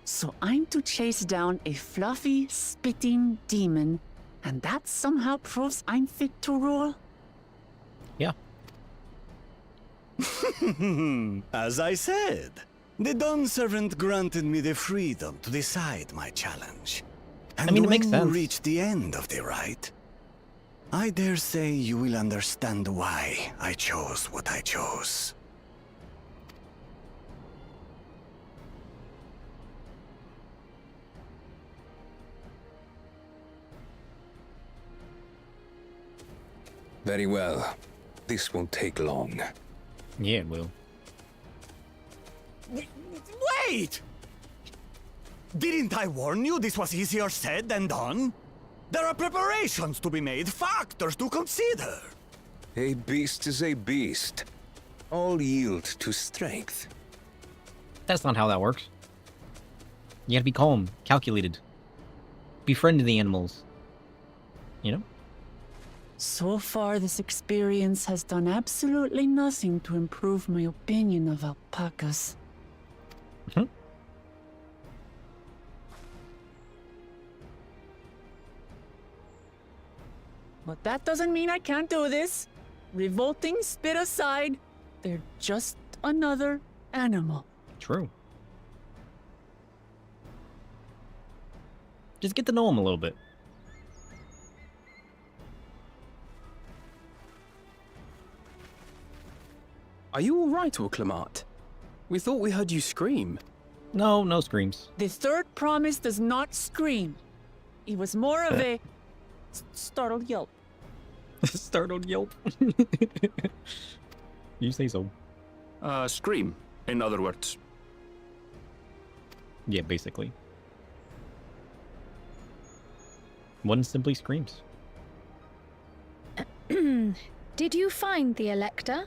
S4: So I'm to chase down a fluffy, spitting demon, and that somehow proves I'm fit to rule?
S1: Yeah.
S7: As I said, the Dawn Servant granted me the freedom to decide my challenge. And
S1: I mean, it
S7: when
S1: makes
S7: you
S1: sense.
S7: reach the end of the ride, I dare say you will understand why I chose what I chose.
S9: Very well. This won't take long.
S1: Yeah, it will.
S7: Wait! Didn't I warn you this was easier said than done? There are preparations to be made, factors to consider.
S9: A beast is a beast. All yield to strength.
S1: That's not how that works. You gotta be calm, calculated. Befriend the animals. You know?
S4: So far, this experience has done absolutely nothing to improve my opinion of alpacas.
S1: Mhm.
S4: But that doesn't mean I can't do this. Revolting spit aside, they're just another animal.
S1: True. Just get to know them a little bit.
S10: Are you all right, Orclamat? We thought we heard you scream.
S1: No, no screams.
S4: The third promise does not scream. It was more of a startled yelp.
S1: Startled yelp. You say so.
S3: Scream, in other words.
S1: Yeah, basically. One simply screams.
S5: Did you find the Elector?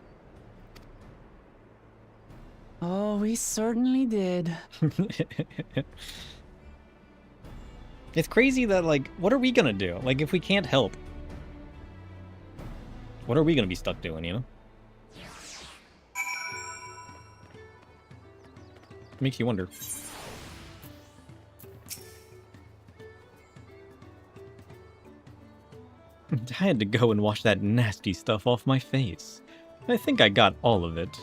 S4: Oh, we certainly did.
S1: It's crazy that, like, what are we gonna do? Like, if we can't help, what are we gonna be stuck doing, you know? Makes you wonder. I had to go and wash that nasty stuff off my face. I think I got all of it.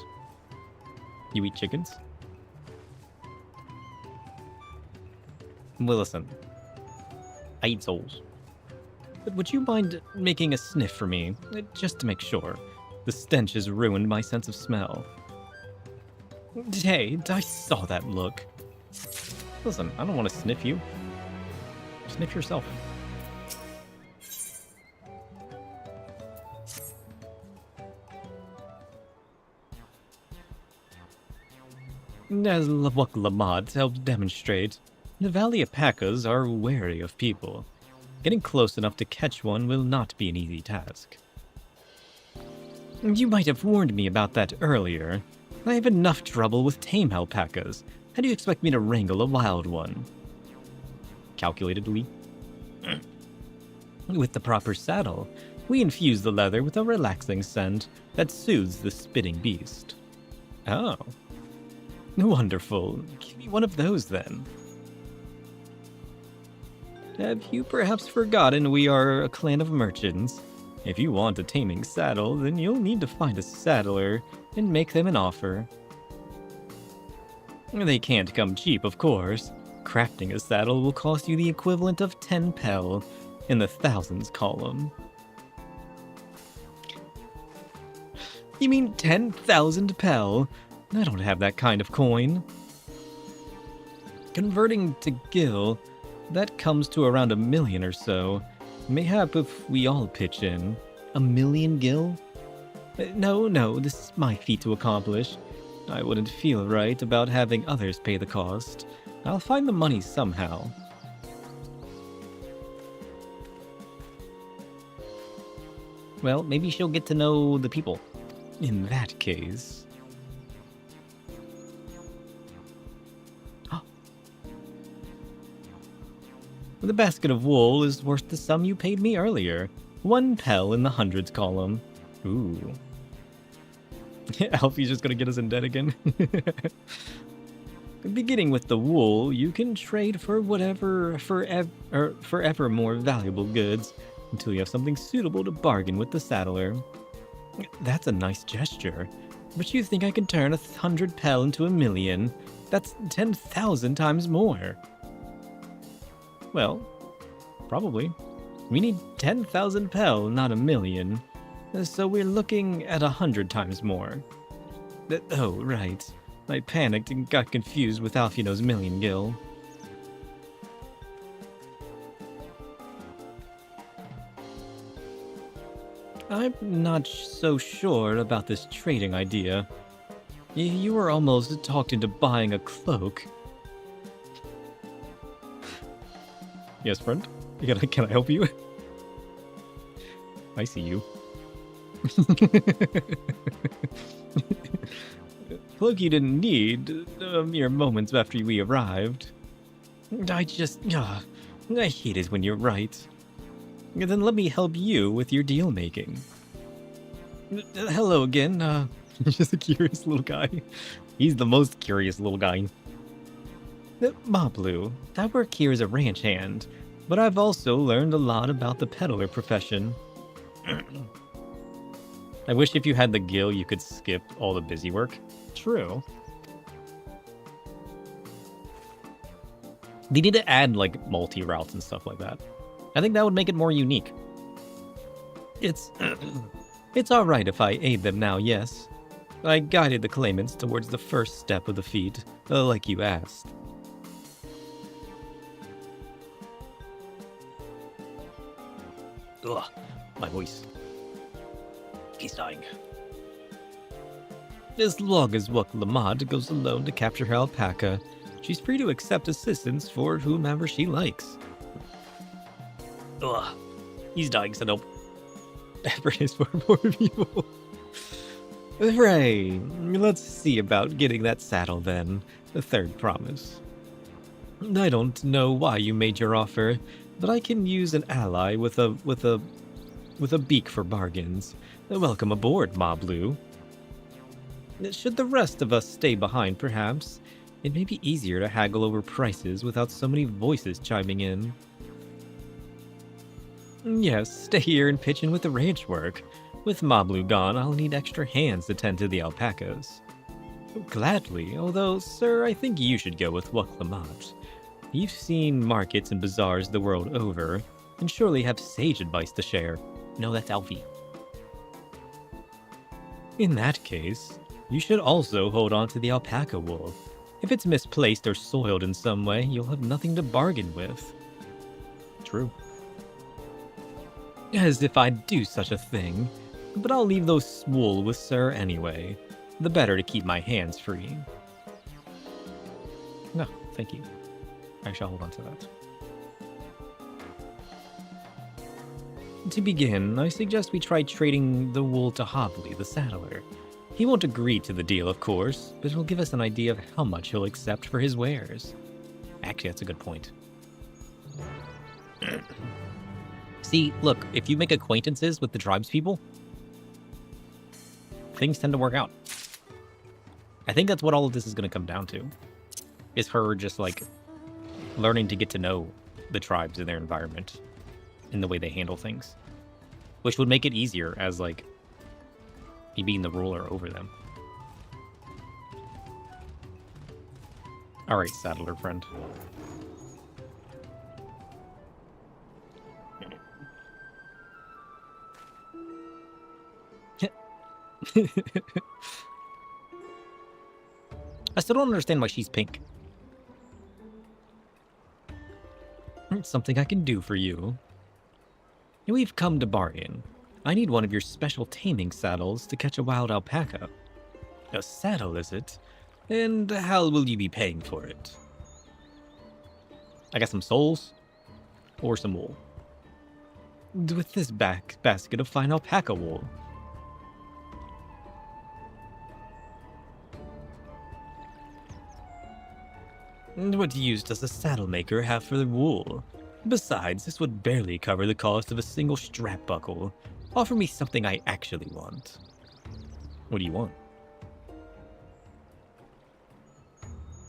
S1: You eat chickens? Well, listen. I eat souls. But would you mind making a sniff for me, just to make sure? The stench has ruined my sense of smell. Hey, I saw that look. Listen, I don't want to sniff you. Sniff yourself. As what Lamad helped demonstrate, the Valley Alpacas are wary of people. Getting close enough to catch one will not be an easy task. You might have warned me about that earlier. I have enough trouble with tame alpacas. How do you expect me to wrangle a wild one? Calculatedly. With the proper saddle, we infuse the leather with a relaxing scent that soothes the spitting beast. Oh. Wonderful. Give me one of those, then. Have you perhaps forgotten we are a clan of merchants? If you want a taming saddle, then you'll need to find a saddler and make them an offer. They can't come cheap, of course. Crafting a saddle will cost you the equivalent of 10 pel in the thousands column. You mean 10,000 pel? I don't have that kind of coin. Converting to gil, that comes to around 1 million or so. Mayhap if we all pitch in. 1 million gil? No, this is my feat to accomplish. I wouldn't feel right about having others pay the cost. I'll find the money somehow. Well, maybe she'll get to know the people. In that case... The basket of wool is worth the sum you paid me earlier. 1 pel in the hundreds column. Ooh. Alfie's just gonna get us in debt again. Beginning with the wool, you can trade for forever more valuable goods until you have something suitable to bargain with the saddler. That's a nice gesture, but you think I can turn 100 pel into 1,000,000? That's 10,000 times more. Well, probably. We need 10,000 pel, not 1,000,000. So we're looking at 100 times more. Oh, right. I panicked and got confused with Alfino's million gill. I'm not so sure about this trading idea. You were almost talked into buying a cloak. Yes, friend? Can I help you? I see you. Cloak you didn't need mere moments after we arrived. I hate it when you're right. Then let me help you with your deal making. Hello again. Just a curious little guy. He's the most curious little guy. Mablu, I work here as a ranch hand, but I've also learned a lot about the peddler profession. I wish if you had the gill, you could skip all the busy work. True. They need to add, like, multi-routes and stuff like that. I think that would make it more unique. It's alright if I aid them now, yes. I guided the claimants towards the first step of the feat, like you asked. Ugh, my voice. He's dying. As long as Wuk Lamad goes alone to capture her alpaca, she's free to accept assistance for whomever she likes. Ugh, he's dying, so nope. Effort is for more people. Hooray! Let's see about getting that saddle then. The third promise. I don't know why you made your offer, but I can use an ally with a beak for bargains. Welcome aboard, Mablu. Should the rest of us stay behind, perhaps, it may be easier to haggle over prices without so many voices chiming in. Yes, stay here and pitch in with the ranch work. With Mablu gone, I'll need extra hands to tend to the alpacas. Gladly, although, sir, I think you should go with Wuk Lamad. You've seen markets and bazaars the world over, and surely have sage advice to share. No, that's Alfie. In that case, you should also hold on to the alpaca wool. If it's misplaced or soiled in some way, you'll have nothing to bargain with. True. As if I'd do such a thing, but I'll leave those wool with Sir anyway. The better to keep my hands free. No, thank you. I shall hold on to that. To begin, I suggest we try trading the wool to Hobley, the saddler. He won't agree to the deal, of course, but it'll give us an idea of how much he'll accept for his wares. Actually, that's a good point. See, look, if you make acquaintances with the tribespeople, things tend to work out. I think that's what all of this is going to come down to. Is her just, like, learning to get to know the tribes in their environment and the way they handle things. Which would make it easier as, like, me being the ruler over them. Alright, saddler friend. I still don't understand why she's pink. It's something I can do for you. We've come to bargain. I need one of your special taming saddles to catch a wild alpaca. A saddle, is it? And how will you be paying for it? I got some souls? Or some wool? With this basket of fine alpaca wool. What use does a saddle maker have for the wool? Besides, this would barely cover the cost of a single strap buckle. Offer me something I actually want. What do you want?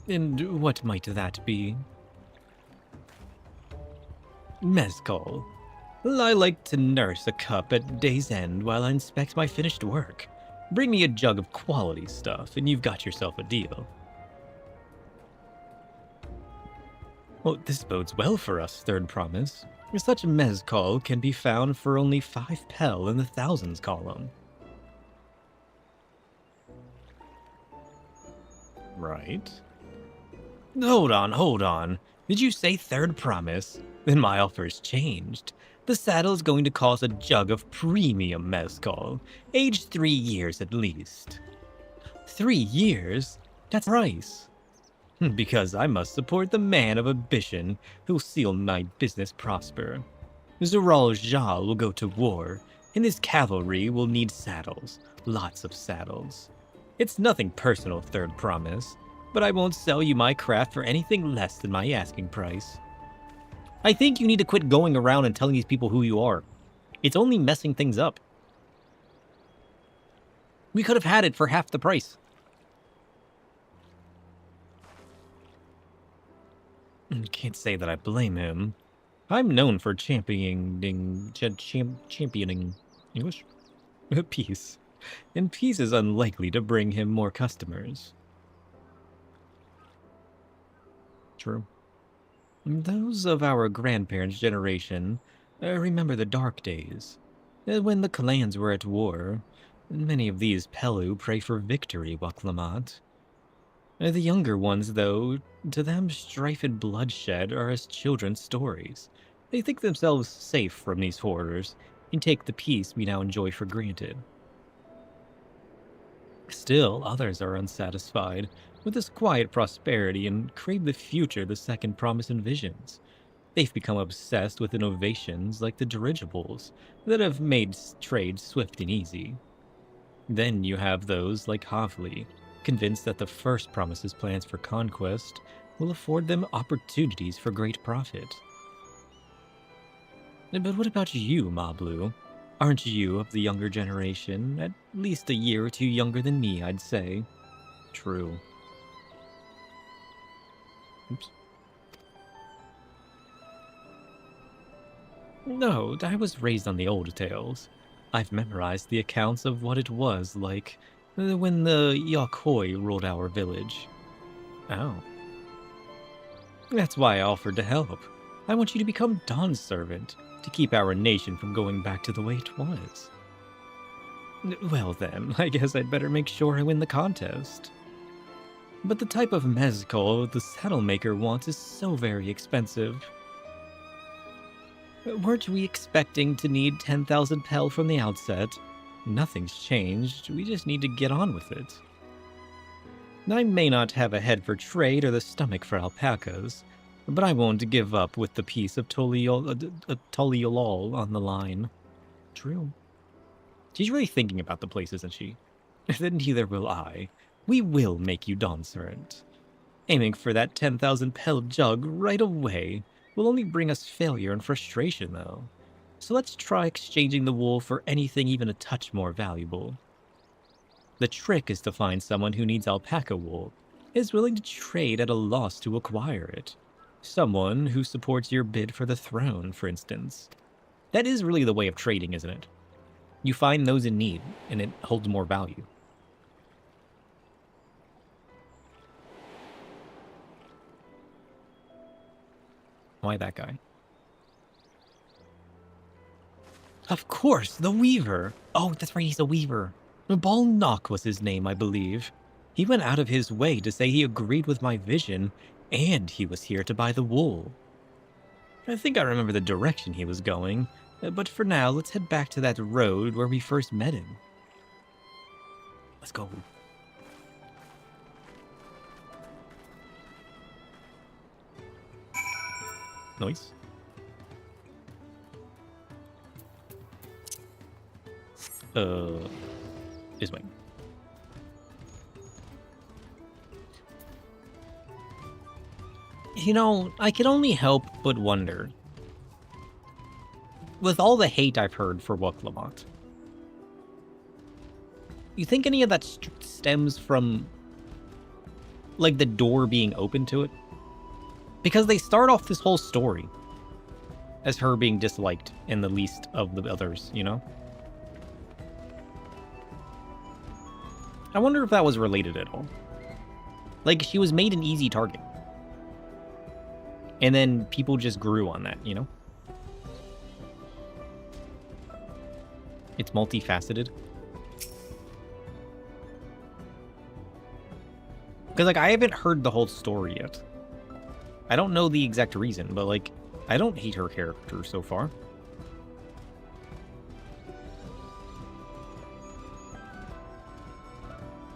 S1: And what might that be? Mezcal. I like to nurse a cup at day's end while I inspect my finished work. Bring me a jug of quality stuff, and you've got yourself a deal. Well, this bodes well for us, Third Promise. Such mezcal can be found for only 5 pel in the thousands column. Right. Hold on. Did you say Third Promise? Then my offer's changed. The saddle is going to cost a jug of premium mezcal, aged 3 years at least. 3 years? That's price. Because I must support the man of ambition who'll see my business prosper. Zoral Jal will go to war, and his cavalry will need saddles, lots of saddles. It's nothing personal, Third Promise, but I won't sell you my craft for anything less than my asking price. I think you need to quit going around and telling these people who you are. It's only messing things up. We could have had it for half the price. Can't say that I blame him. I'm known for championing English? Peace. And peace is unlikely to bring him more customers. True. Those of our grandparents' generation remember the dark days, when the clans were at war. Many of these Pelu pray for victory, Waklamat. The younger ones, though, to them strife and bloodshed are as children's stories. They think themselves safe from these horrors, and take the peace we now enjoy for granted. Still, others are unsatisfied with this quiet prosperity and crave the future the Second Promise envisions. They've become obsessed with innovations like the dirigibles that have made trade swift and easy. Then you have those like Havli, convinced that the First Promise's plans for conquest will afford them opportunities for great profit. But what about you, Mablu? Aren't you of the younger generation? At least a year or two younger than me, I'd say. True. Oops. No, I was raised on the old tales. I've memorized the accounts of what it was like when the Yakoi ruled our village. Oh. That's why I offered to help. I want you to become Dawn's servant, to keep our nation from going back to the way it was. Well then, I guess I'd better make sure I win the contest. But the type of mezcal the saddle maker wants is so very expensive. Weren't we expecting to need 10,000 pel from the outset? Nothing's changed, we just need to get on with it. I may not have a head for trade or the stomach for alpacas, but I won't give up with the piece of Toliolol on the line. True. She's really thinking about the place, isn't she? Then neither will I. We will make you Dawn's servant. Aiming for that 10,000 pel jug right away will only bring us failure and frustration, though. So let's try exchanging the wool for anything even a touch more valuable. The trick is to find someone who needs alpaca wool, is willing to trade at a loss to acquire it. Someone who supports your bid for the throne, for instance. That is really the way of trading, isn't it? You find those in need, and it holds more value. Why that guy? Of course, the Weaver! Oh, that's right, he's a Weaver. Bal Nock was his name, I believe. He went out of his way to say he agreed with my vision, and he was here to buy the wool. I think I remember the direction he was going, but for now, let's head back to that road where we first met him. Let's go. Nice. This way. You know, I can only help but wonder. with all the hate I've heard for Wuklamont, you think any of that stems from, like, the door being open to it? Because they start off this whole story as her being disliked and the least of the others, you know? I wonder if that was related at all. Like, she was made an easy target. And then people just grew on that, you know? It's multifaceted. Because, like, I haven't heard the whole story yet. I don't know the exact reason, but, like, I don't hate her character so far.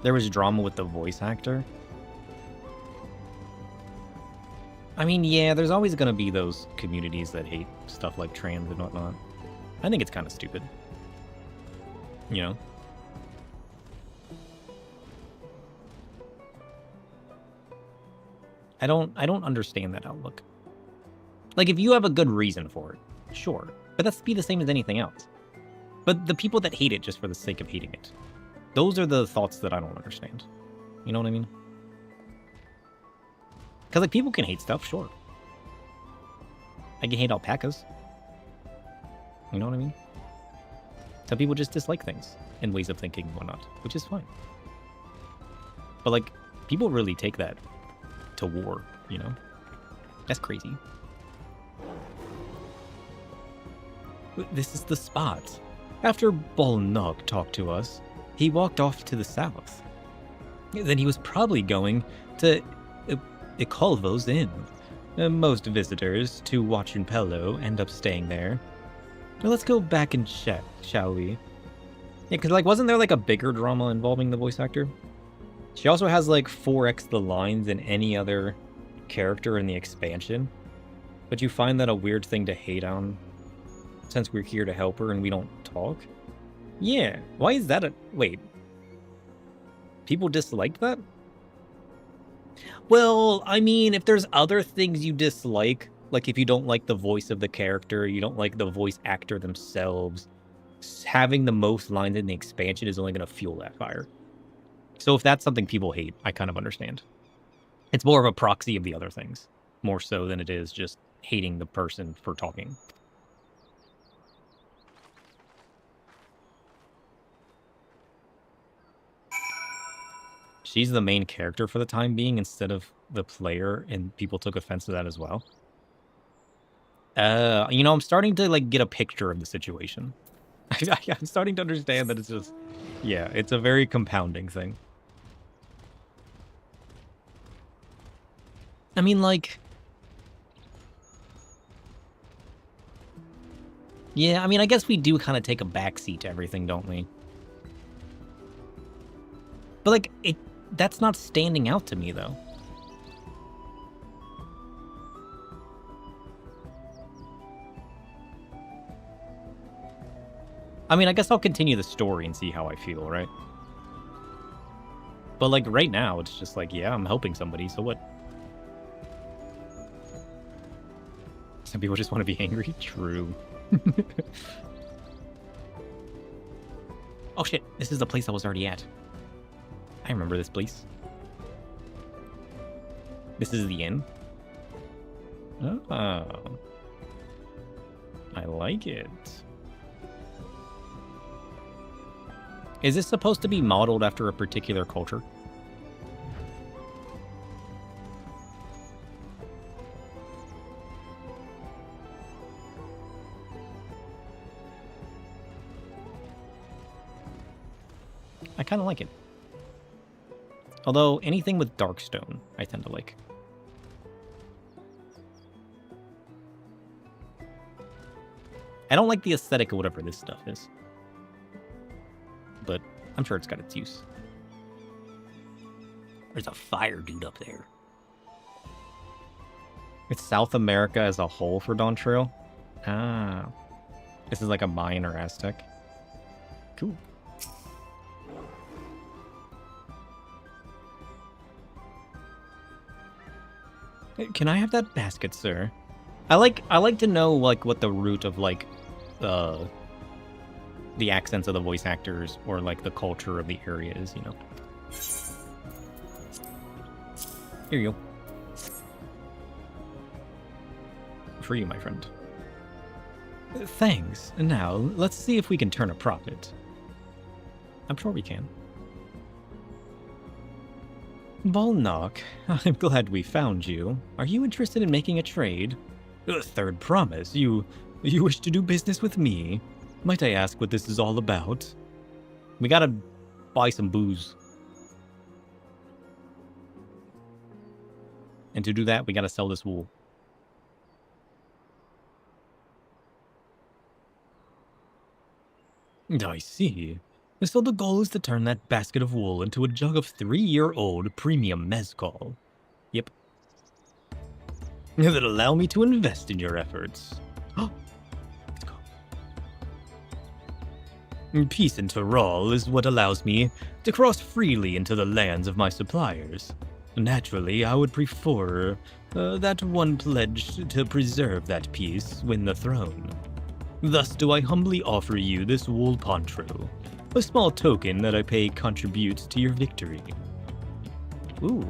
S1: There was drama with the voice actor. I mean, yeah, there's always going to be those communities that hate stuff like trans and whatnot. I think it's kind of stupid. You know? I don't understand that outlook. Like, if you have a good reason for it, sure. But that's be the same as anything else. But the people that hate it just for the sake of hating it, those are the thoughts that I don't understand. You know what I mean? Because, like, people can hate stuff, sure. I can hate alpacas. You know what I mean? Some people just dislike things and ways of thinking and whatnot, which is fine. But, like, people really take that to war, you know? That's crazy. This is the spot. After Bolnog talked to us, he walked off to the south. Then he was probably going to Icolvo's Inn. Most visitors to Wachinpelo end up staying there. Well, let's go back and check, shall we? Yeah, because, like, wasn't there, like, a bigger drama involving the voice actor? She also has, like, 4x the lines than any other character in the expansion. But you find that a weird thing to hate on, since we're here to help her and we don't talk? Yeah, why is that a... Wait. People dislike that? Well, I mean, if there's other things you dislike, like if you don't like the voice of the character, you don't like the voice actor themselves, having the most lines in the expansion is only going to fuel that fire. So if that's something people hate, I kind of understand. It's more of a proxy of the other things, more so than it is just hating the person for talking. She's the main character for the time being instead of the player, and people took offense to that as well. You know, I'm starting to, like, get a picture of the situation. I'm starting to understand that it's just... Yeah, it's a very compounding thing. I mean, like... Yeah, I mean, I guess we do kind of take a backseat to everything, don't we? But, like, that's not standing out to me, though. I mean, I guess I'll continue the story and see how I feel, right? But, like, right now, it's just like, yeah, I'm helping somebody, so what? Some people just want to be angry? True. Oh, shit. This is the place I was already at. I remember this place. This is the inn. Oh. I like it. Is this supposed to be modeled after a particular culture? I kind of like it. Although, anything with dark stone, I tend to like. I don't like the aesthetic of whatever this stuff is. But I'm sure it's got its use. There's a fire dude up there. It's South America as a whole for Dawntrail. Ah. This is like a Mayan or Aztec. Cool. Can I have that basket, sir? I like to know, like, what the root of, like, the accents of the voice actors or like the culture of the areas, you know. Here you go. For you, my friend. Thanks. Now, let's see if we can turn a profit. I'm sure we can. Balnock, I'm glad we found you. Are you interested in making a trade? Third promise. You wish to do business with me? Might I ask what this is all about? We gotta buy some booze. And to do that, we gotta sell this wool. I see. So the goal is to turn that basket of wool into a jug of 3-year-old premium mezcal. Yep. That'll allow me to invest in your efforts. Let's go. Peace in Tyrol is what allows me to cross freely into the lands of my suppliers. Naturally, I would prefer that one pledged to preserve that peace win the throne. Thus do I humbly offer you this wool poncho, a small token that I pay contributes to your victory. Ooh.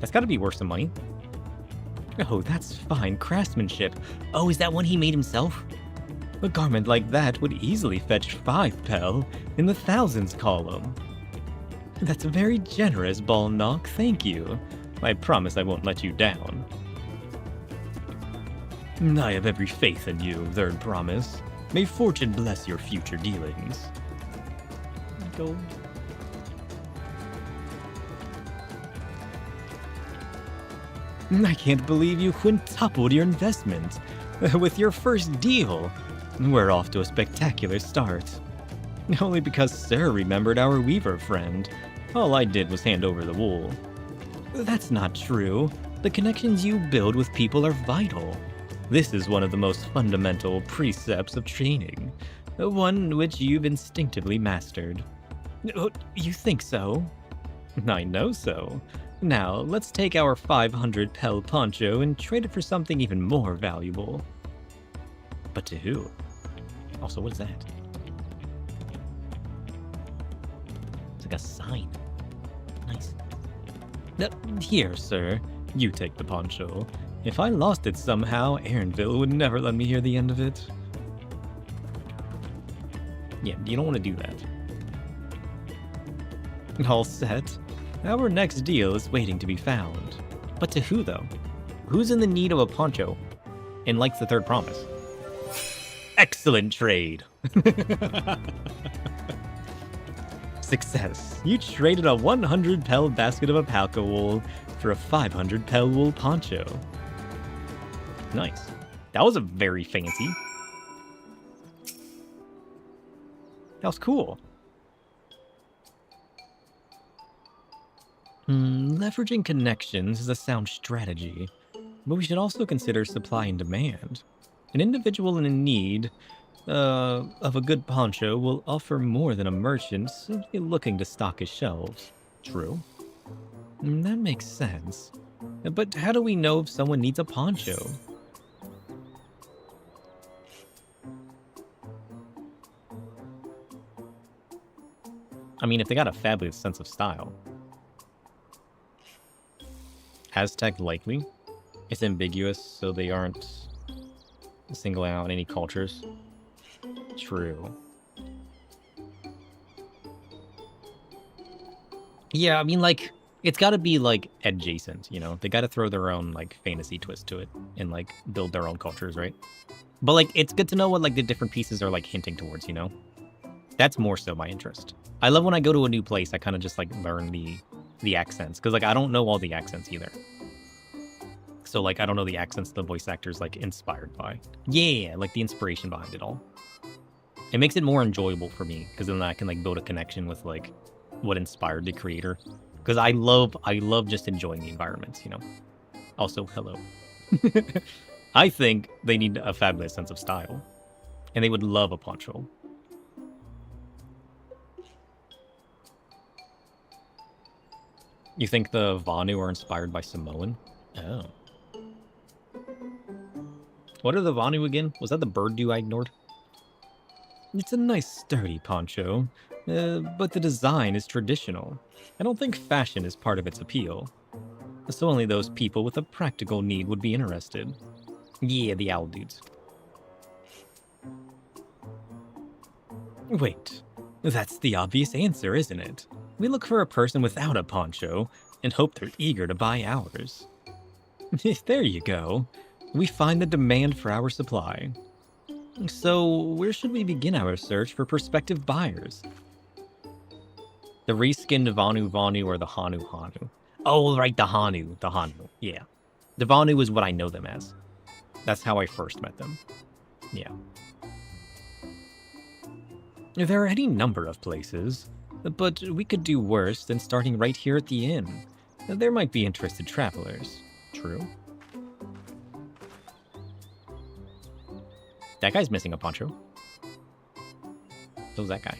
S1: That's gotta be worth some money. Oh, that's fine craftsmanship. Oh, is that one he made himself? A garment like that would easily fetch 5 pel in the thousands column. That's very generous, Balnock, thank you. I promise I won't let you down. I have every faith in you, Third Promise. May fortune bless your future dealings. Gold. I can't believe you quintupled your investment. With your first deal, we're off to a spectacular start. Only because Sarah remembered our weaver friend. All I did was hand over the wool. That's not true. The connections you build with people are vital. This is one of the most fundamental precepts of training, one which you've instinctively mastered. You think so? I know so. Now, let's take our 500 pel poncho and trade it for something even more valuable. But to who? Also, what is that? It's like a sign. Nice. Here, sir. You take the poncho. If I lost it somehow, Aaronville would never let me hear the end of it. Yeah, you don't want to do that. All set. Our next deal is waiting to be found. But to who, though? Who's in the need of a poncho and likes the Third Promise? Excellent trade! Success. You traded a 100 pel basket of alpaca wool for a 500 pel wool poncho. Nice. That was a very fancy. That was cool. Leveraging connections is a sound strategy, but we should also consider supply and demand. An individual in need of a good poncho will offer more than a merchant simply looking to stock his shelves. True. That makes sense. But how do we know if someone needs a poncho? I mean, if they got a fabulous sense of style. Aztec likely. It's ambiguous, so they aren't singling out any cultures. True. Yeah, I mean, like, it's gotta be, like, adjacent, you know? They gotta throw their own, like, fantasy twist to it and, like, build their own cultures, right? But, like, it's good to know what, like, the different pieces are, like, hinting towards, you know? That's more so my interest. I love when I go to a new place, I kind of just, like, learn the accents. Because, like, I don't know all the accents either. So, like, I don't know the accents the voice actor's, like, inspired by. Yeah, like, the inspiration behind it all. It makes it more enjoyable for me. Because then I can, like, build a connection with, like, what inspired the creator. Because I love just enjoying the environments, you know? Also, hello. I think they need a fabulous sense of style. And they would love a poncho. You think the Vanu are inspired by Samoan? Oh. What are the Vanu again? Was that the bird dew I ignored? It's a nice sturdy poncho, but the design is traditional. I don't think fashion is part of its appeal. So only those people with a practical need would be interested. Yeah, the owl dudes. Wait, that's the obvious answer, isn't it? We look for a person without a poncho and hope they're eager to buy ours. There you go. We find the demand for our supply. So, where should we begin our search for prospective buyers? The reskinned Vanu Vanu or the Hanu Hanu? Oh, right, the Hanu. The Hanu, yeah. The Vanu is what I know them as. That's how I first met them. Yeah. There are any number of places, but we could do worse than starting right here at the inn. There might be interested travelers. True. That guy's missing a poncho. So's that guy.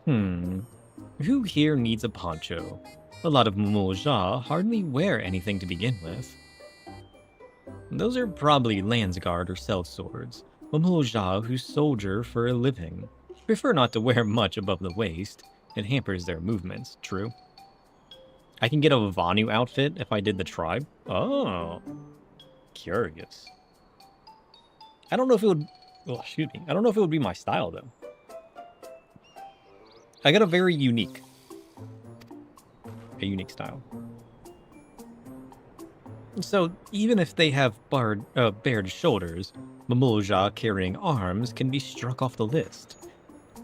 S1: Who here needs a poncho? A lot of Moja hardly wear anything to begin with. Those are probably Landsguard or sellswords. Moja who soldier for a living. Prefer not to wear much above the waist. It hampers their movements, true. I can get a Vanu outfit if I did the tribe? Oh. Curious. I don't know if it would... Oh, excuse me. I don't know if it would be my style, though. I got a very unique style. So, even if they have bared shoulders, Mamulja carrying arms can be struck off the list.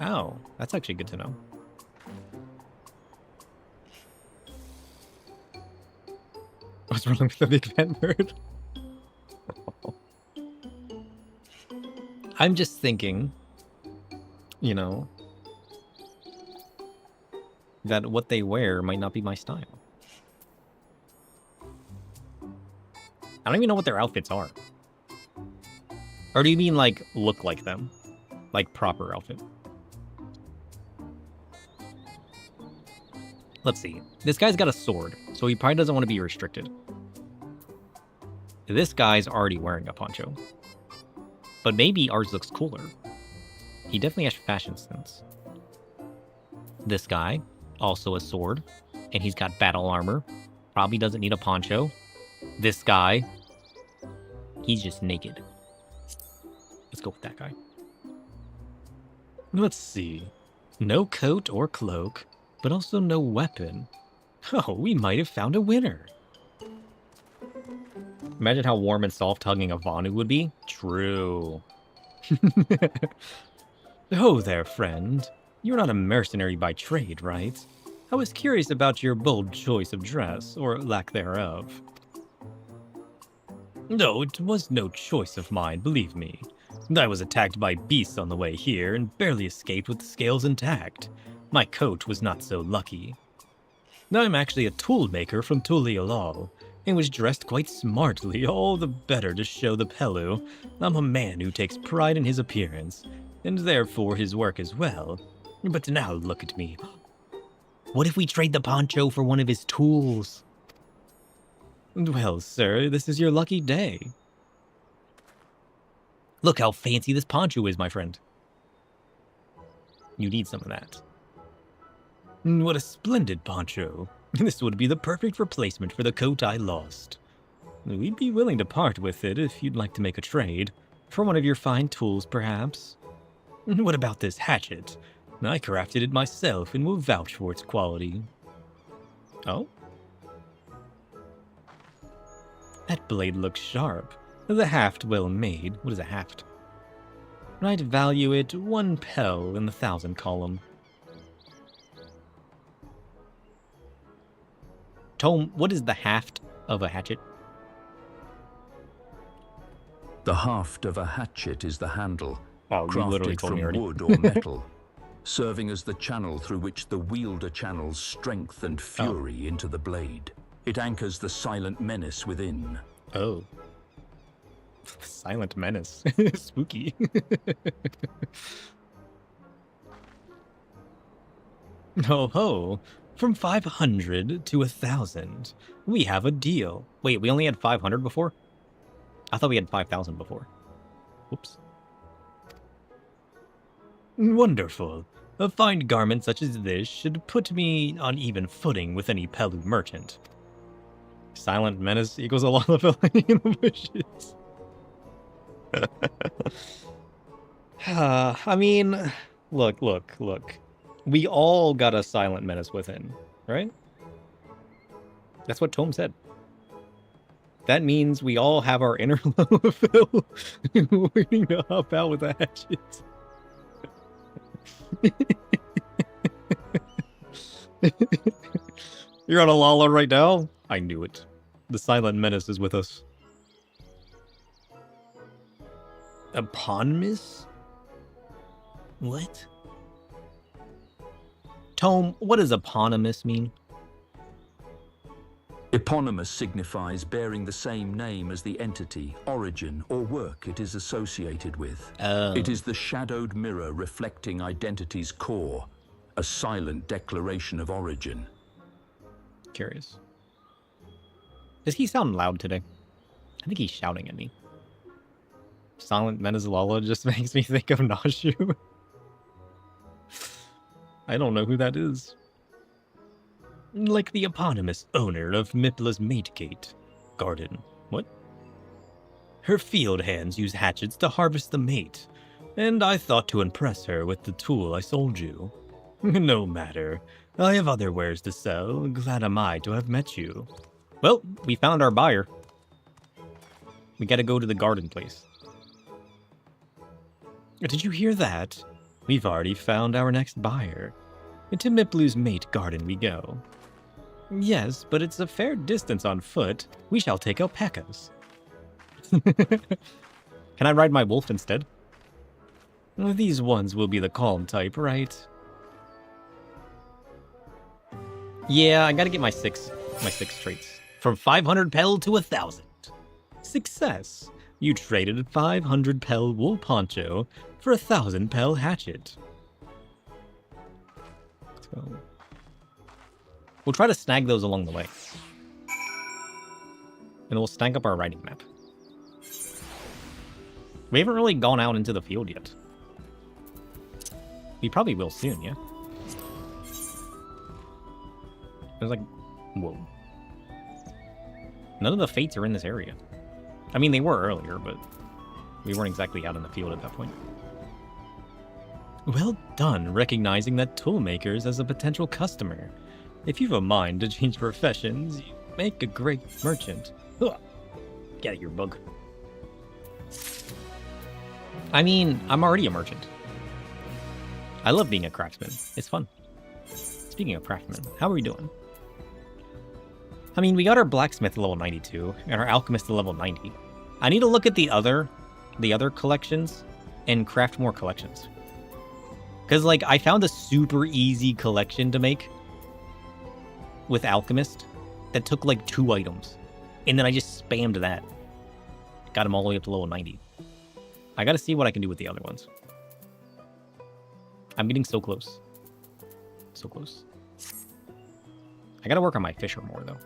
S1: Oh, that's actually good to know. What's wrong with the big fat bird? I'm just thinking, you know, that what they wear might not be my style. I don't even know what their outfits are. Or do you mean, like, look like them? Like, proper outfit? Let's see. This guy's got a sword, so he probably doesn't want to be restricted. This guy's already wearing a poncho. But maybe ours looks cooler. He definitely has fashion sense. This guy, also a sword, and he's got battle armor. Probably doesn't need a poncho. This guy, he's just naked. Let's go with that guy. Let's see. No coat or cloak, but also no weapon. Oh, we might have found a winner. Imagine how warm and soft hugging a Vanu would be. True. Oh there, friend. You're not a mercenary by trade, right? I was curious about your bold choice of dress, or lack thereof. No, it was no choice of mine, believe me. I was attacked by beasts on the way here, and barely escaped with the scales intact. My coat was not so lucky. I'm actually a tool maker from Tuliolol, and was dressed quite smartly, all the better to show the Pelu I'm a man who takes pride in his appearance, and therefore his work as well. But now look at me. What if we trade the poncho for one of his tools? Well, sir, this is your lucky day. Look how fancy this poncho is, my friend. You need some of that. What a splendid poncho. This would be the perfect replacement for the coat I lost. We'd be willing to part with it if you'd like to make a trade. For one of your fine tools, perhaps. What about this hatchet? I crafted it myself and will vouch for its quality. Oh? That blade looks sharp. The haft well made. What is a haft? I'd value it 1 pel in the 1,000 column. Tome, what is the haft of a hatchet?
S2: The haft of a hatchet is the handle,
S1: Oh, you literally
S2: crafted
S1: told me
S2: from
S1: already.
S2: wood or metal, serving as the channel through which the wielder channels strength and fury into the blade. It anchors the silent menace within.
S1: Oh. Silent menace. Spooky. Ho ho. From 500 to 1,000. We have a deal. Wait, we only had 500 before? I thought we had 5,000 before. Whoops. Wonderful. A fine garment such as this should put me on even footing with any Pelu merchant. Silent menace equals a lot of filling in the bushes. I mean, look. We all got a silent menace within, right? That's what Tome said. That means we all have our inner Phil waiting to hop out with a hatchet. You're on a Lala right now? I knew it. The silent menace is with us. Eponymous? What? Tome, what does eponymous mean?
S2: Eponymous signifies bearing the same name as the entity, origin, or work it is associated with. It is the shadowed mirror reflecting identity's core, a silent declaration of origin.
S1: Curious. Does he sound loud today? I think he's shouting at me. Silent Menezalala just makes me think of Nashu. I don't know who that is. Like the eponymous owner of Mipla's Mategate Garden. What? Her field hands use hatchets to harvest the mate, and I thought to impress her with the tool I sold you. No matter. I have other wares to sell. Glad am I to have met you. Well, we found our buyer. We gotta go to the garden place. Did you hear that? We've already found our next buyer. Into Miplu's mate garden we go. Yes, but it's a fair distance on foot. We shall take alpacas. Can I ride my wolf instead? These ones will be the calm type, right? Yeah, I gotta get my six traits. From 500 pel to 1,000. Success. You traded 500 pel wool poncho for 1,000 pel hatchet. Let's go. We'll try to snag those along the way. And we'll snag up our riding map. We haven't really gone out into the field yet. We probably will soon, yeah? There's like... Whoa. None of the fates are in this area. I mean, they were earlier, but we weren't exactly out in the field at that point. Well done, recognizing that toolmakers as a potential customer. If you've a mind to change professions, you make a great merchant. Ugh. Get out of here, bug. I mean, I'm already a merchant. I love being a craftsman. It's fun. Speaking of craftsmen, how are we doing? I mean, we got our blacksmith at level 92 and our alchemist at level 90. I need to look at the other collections and craft more collections. Because, like, I found a super easy collection to make with alchemist that took, like, 2 items. And then I just spammed that. Got him all the way up to level 90. I gotta see what I can do with the other ones. I'm getting so close. So close. I gotta work on my fisher more, though.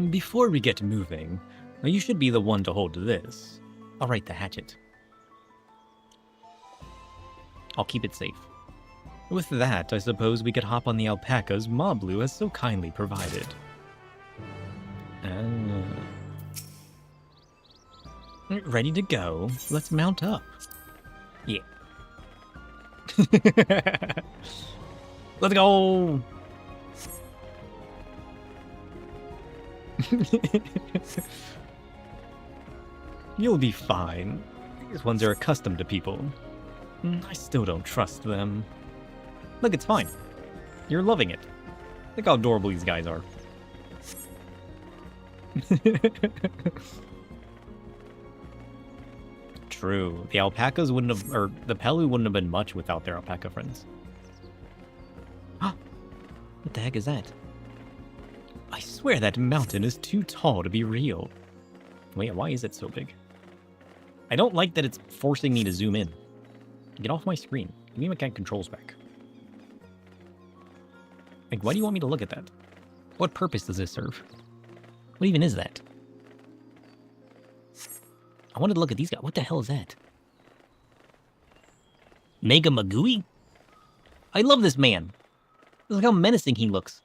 S1: Before we get moving, you should be the one to hold this. I'll write the hatchet. I'll keep it safe. With that, I suppose we could hop on the alpacas Moblu has so kindly provided. Ready to go. Let's mount up. Yeah. Let's go! You'll be fine. These ones are accustomed to people. I still don't trust them. Look, it's fine. You're loving it. Look how adorable these guys are. True. The alpacas wouldn't have, or the Pelu wouldn't have been much without their alpaca friends. What the heck is that? I swear that mountain is too tall to be real. Wait, why is it so big? I don't like that it's forcing me to zoom in. Get off my screen. Give me my controls back. Like, why do you want me to look at that? What purpose does this serve? What even is that? I wanted to look at these guys. What the hell is that? Mega Magui? I love this man. Look how menacing he looks.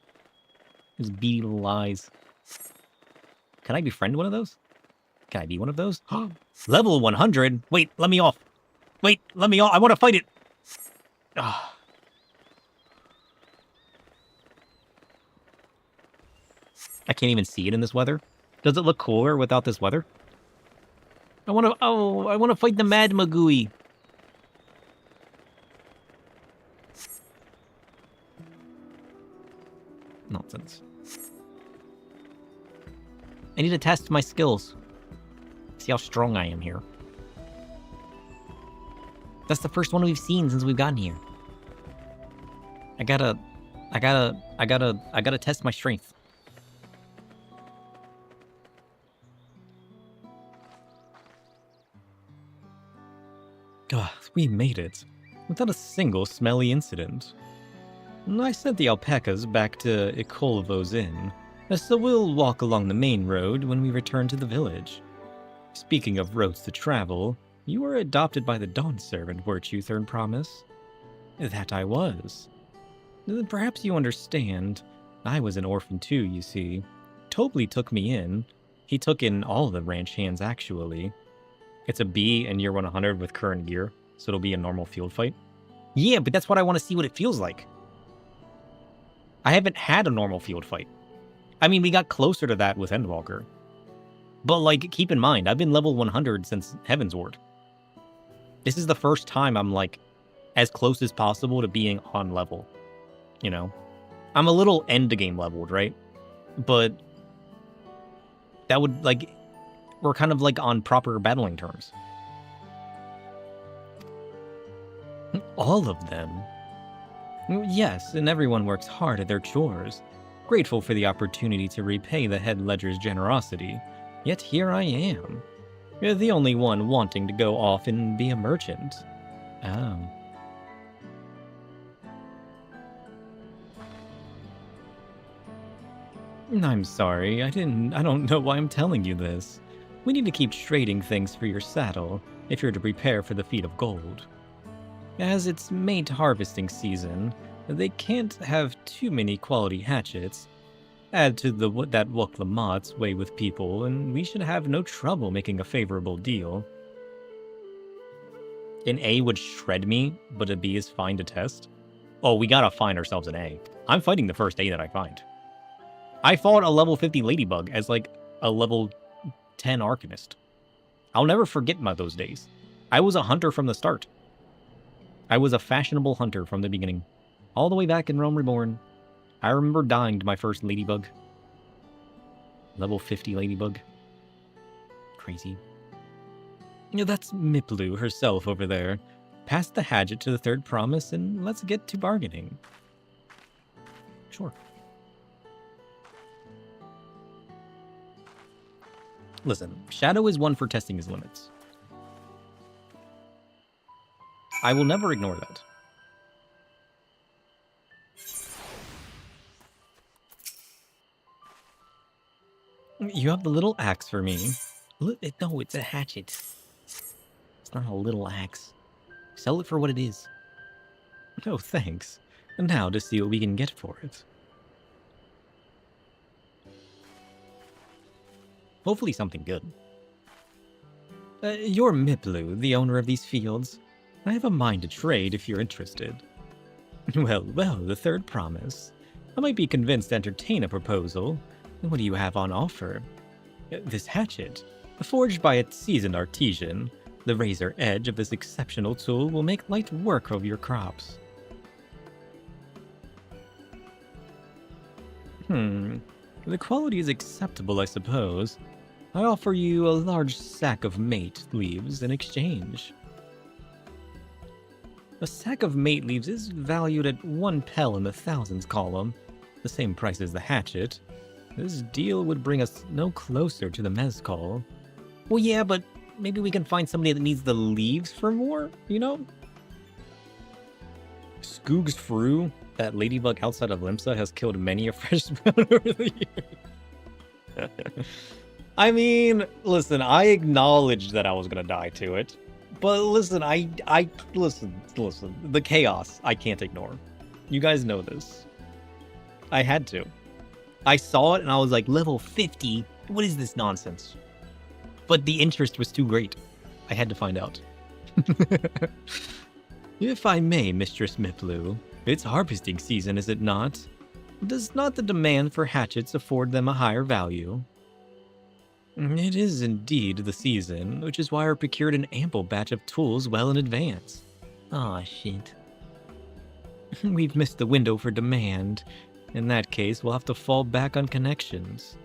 S1: His beady little eyes. Can I befriend one of those? Can I be one of those? Level 100? Wait, let me off. Wait, let me off. I want to fight it. Ah. I can't even see it in this weather. Does it look cooler without this weather? I want to fight the Mad Magui. Nonsense. I need to test my skills. See how strong I am here. That's the first one we've seen since we've gotten here. I gotta test my strength. God, we made it. Without a single smelly incident. I sent the alpacas back to Ikolvo's inn, so we'll walk along the main road when we return to the village. Speaking of roads to travel, you were adopted by the Dawn servant, weren't you, Third Promise? That I was. Perhaps you understand. I was an orphan too, you see. Tobley took me in. He took in all the ranch hands, actually. It's a B in year 100 with current gear, so it'll be a normal field fight. Yeah, but that's what I want to see what it feels like. I haven't had a normal field fight. I mean, we got closer to that with Endwalker. But, like, keep in mind, I've been level 100 since Heavensward. This is the first time I'm, like, as close as possible to being on level. You know? I'm a little end-game leveled, right? But that would, like, we're kind of, like, on proper battling terms. All of them? Yes, and everyone works hard at their chores, grateful for the opportunity to repay the head ledger's generosity. Yet here I am, the only one wanting to go off and be a merchant. Oh. I'm sorry, I don't know why I'm telling you this. We need to keep trading things for your saddle, if you're to prepare for the feat of gold. As it's mate harvesting season, they can't have too many quality hatchets. Add to that Woklamat's way with people, and we should have no trouble making a favorable deal. An A would shred me, but a B is fine to test? Oh, we gotta find ourselves an A. I'm fighting the first A that I find. I fought a level 50 Ladybug as like a level 10 Arcanist. I'll never forget those days. I was a hunter from the start. I was a fashionable hunter from the beginning. All the way back in Realm Reborn. I remember dying to my first Ladybug. Level 50 Ladybug. Crazy. Yeah, that's Miplu herself over there. Pass the hatchet to the Third Promise and let's get to bargaining. Sure. Listen, Shadow is one for testing his limits. I will never ignore that. You have the little axe for me. No, it's a hatchet. It's not a little axe. Sell it for what it is. Oh, thanks. And now to see what we can get for it. Hopefully something good. You're Miplu, the owner of these fields. I have a mind to trade if you're interested. Well, the Third Promise. I might be convinced to entertain a proposal. What do you have on offer? This hatchet, forged by a seasoned artisan. The razor edge of this exceptional tool will make light work of your crops. The quality is acceptable, I suppose. I offer you a large sack of mate leaves in exchange. A sack of mate leaves is valued at 1 pel in the thousands column, the same price as the hatchet. This deal would bring us no closer to the mezcal. Well, yeah, but maybe we can find somebody that needs the leaves for more, you know? Skoog's Fru, that ladybug outside of Limsa, has killed many a fresh spawn over the years. I mean, listen, I acknowledged that I was gonna die to it. But listen, listen, the chaos I can't ignore. You guys know this. I had to. I saw it and I was like, level 50? What is this nonsense? But the interest was too great. I had to find out. If I may, Mistress Miplu, it's harvesting season, is it not? Does not the demand for hatchets afford them a higher value? It is indeed the season, which is why I procured an ample batch of tools well in advance. Aw, shit. We've missed the window for demand. In that case, we'll have to fall back on connections.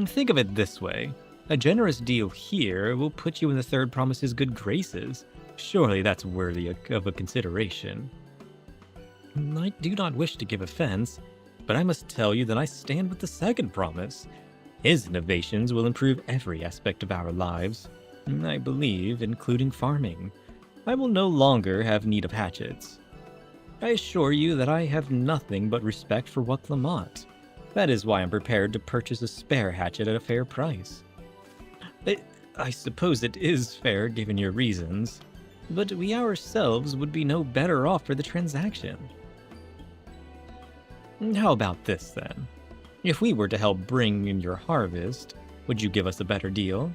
S1: Think of it this way. A generous deal here will put you in the third promise's good graces. Surely that's worthy of a consideration. I do not wish to give offense, but I must tell you that I stand with the second promise. His innovations will improve every aspect of our lives, I believe, including farming. I will no longer have need of hatchets. I assure you that I have nothing but respect for what Lamont. That is why I'm prepared to purchase a spare hatchet at a fair price. I suppose it is fair given your reasons, but we ourselves would be no better off for the transaction. How about this, then? If we were to help bring in your harvest, would you give us a better deal?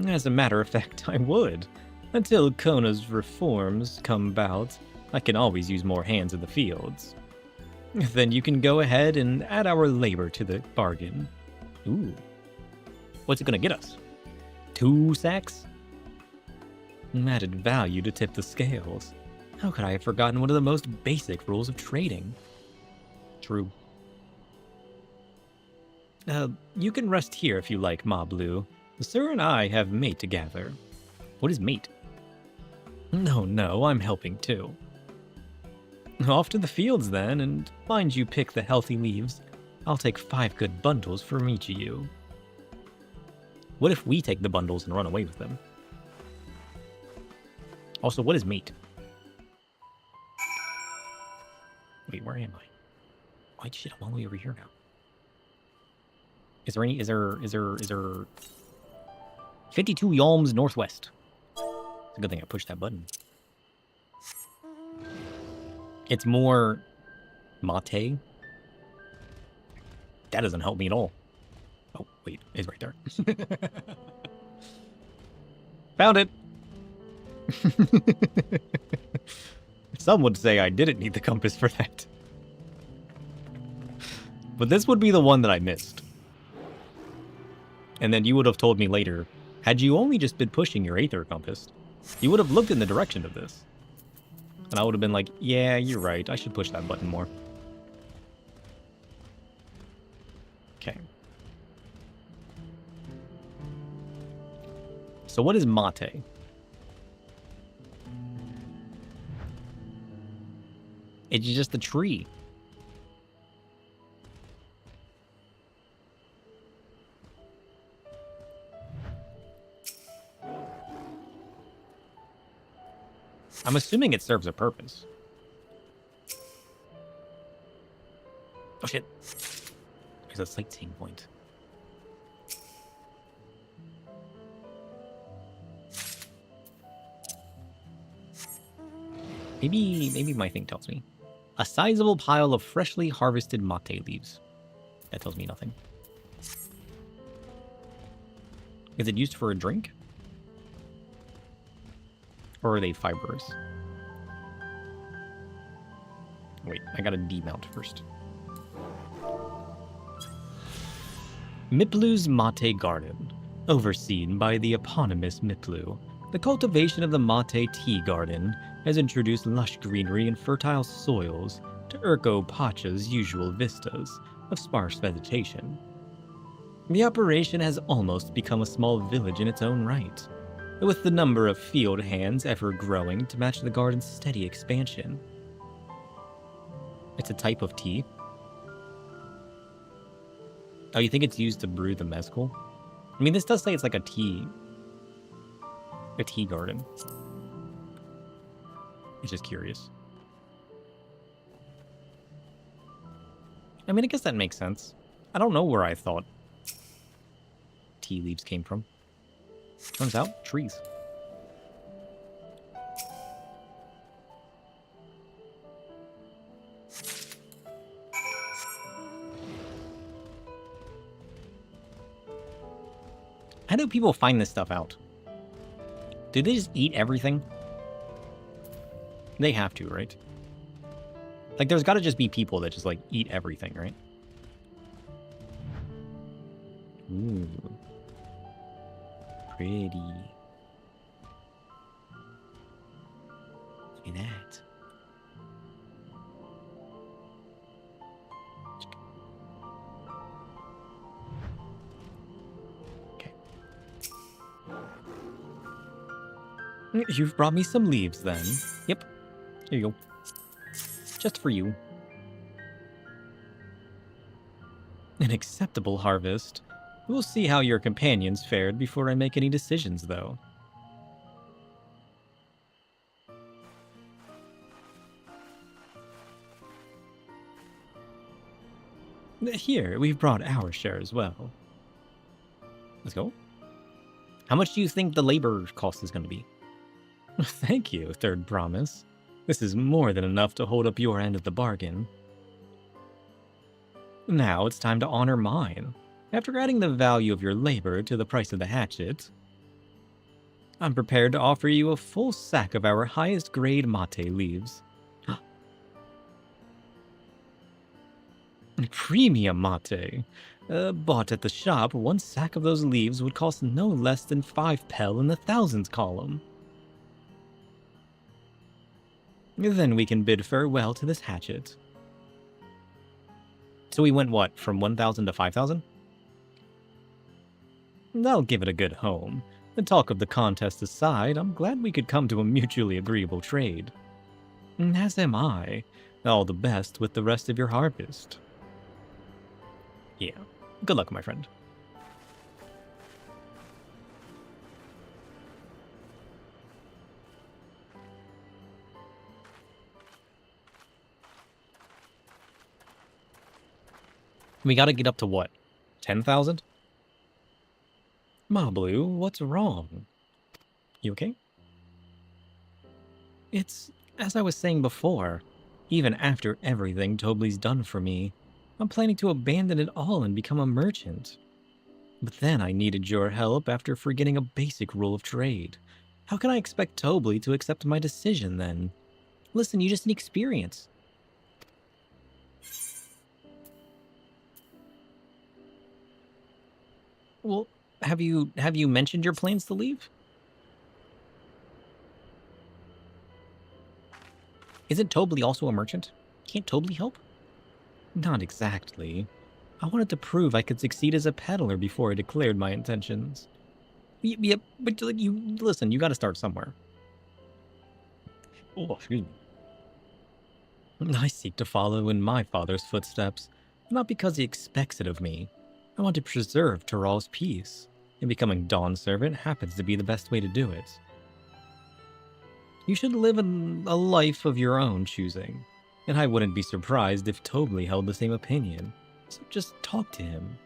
S1: As a matter of fact, I would. Until Kona's reforms come about, I can always use more hands in the fields. Then you can go ahead and add our labor to the bargain. Ooh. What's it gonna get us? 2 sacks? Added value to tip the scales. How could I have forgotten one of the most basic rules of trading? True. You can rest here if you like, Ma Blue. The sir and I have mate to gather. What is mate? No, I'm helping too. Off to the fields then, and mind you pick the healthy leaves. I'll take 5 good bundles from each of you. What if we take the bundles and run away with them? Also, what is mate? Wait, where am I? Why shit, I'm all the way over here now. Is there 52 yalms northwest. It's a good thing I pushed that button. It's more mate. That doesn't help me at all. Oh, wait, it's right there. Found it. Some would say I didn't need the compass for that. But this would be the one that I missed. And then you would have told me later, had you only just been pushing your Aether compass, you would have looked in the direction of this. And I would have been like, yeah, you're right, I should push that button more. Okay. So what is mate? It's just a tree. I'm assuming it serves a purpose. Oh shit. There's a sightseeing point. Maybe my thing tells me. A sizable pile of freshly harvested mate leaves. That tells me nothing. Is it used for a drink? Or are they fibrous? Wait, I gotta demount first. Miplu's Mate Garden. Overseen by the eponymous Miplu, the cultivation of the Mate Tea Garden has introduced lush greenery and fertile soils to Urko Pacha's usual vistas of sparse vegetation. The operation has almost become a small village in its own right, with the number of field hands ever growing to match the garden's steady expansion. It's a type of tea. Oh, you think it's used to brew the mezcal? I mean, this does say it's like a tea garden. It's just curious. I mean, I guess that makes sense. I don't know where I thought tea leaves came from. Turns out, trees. How do people find this stuff out? Do they just eat everything? They have to, right? Like, there's got to just be people that just, like, eat everything, right? Ooh. Pretty. Look at that. Okay. You've brought me some leaves, then. Yep. Here you go. Just for you. An acceptable harvest. We'll see how your companions fared before I make any decisions, though. Here, we've brought our share as well. Let's go. How much do you think the labor cost is going to be? Thank you, Third Promise. This is more than enough to hold up your end of the bargain. Now it's time to honor mine. After adding the value of your labor to the price of the hatchet, I'm prepared to offer you a full sack of our highest grade mate leaves. Premium mate. Bought at the shop, one sack of those leaves would cost no less than 5 pel in the thousands column. Then we can bid farewell to this hatchet. So we went, what, from 1,000 to 5,000? I'll give it a good home. The talk of the contest aside, I'm glad we could come to a mutually agreeable trade. As am I. All the best with the rest of your harvest. Yeah. Good luck, my friend. We gotta get up to what? 10,000? Mablu, what's wrong? You okay? It's as I was saying before. Even after everything Tobli's done for me, I'm planning to abandon it all and become a merchant. But then I needed your help after forgetting a basic rule of trade. How can I expect Tobli to accept my decision then? Listen, you just need experience. Well, have you mentioned your plans to leave? Isn't Tobli also a merchant? Can't Tobli help? Not exactly. I wanted to prove I could succeed as a peddler before I declared my intentions. Yeah, but you listen, you gotta start somewhere. Oh, excuse me. I seek to follow in my father's footsteps, not because he expects it of me. I want to preserve Tural's peace, and becoming Dawn Servant happens to be the best way to do it. You should live a life of your own choosing, and I wouldn't be surprised if Tobli held the same opinion. So just talk to him.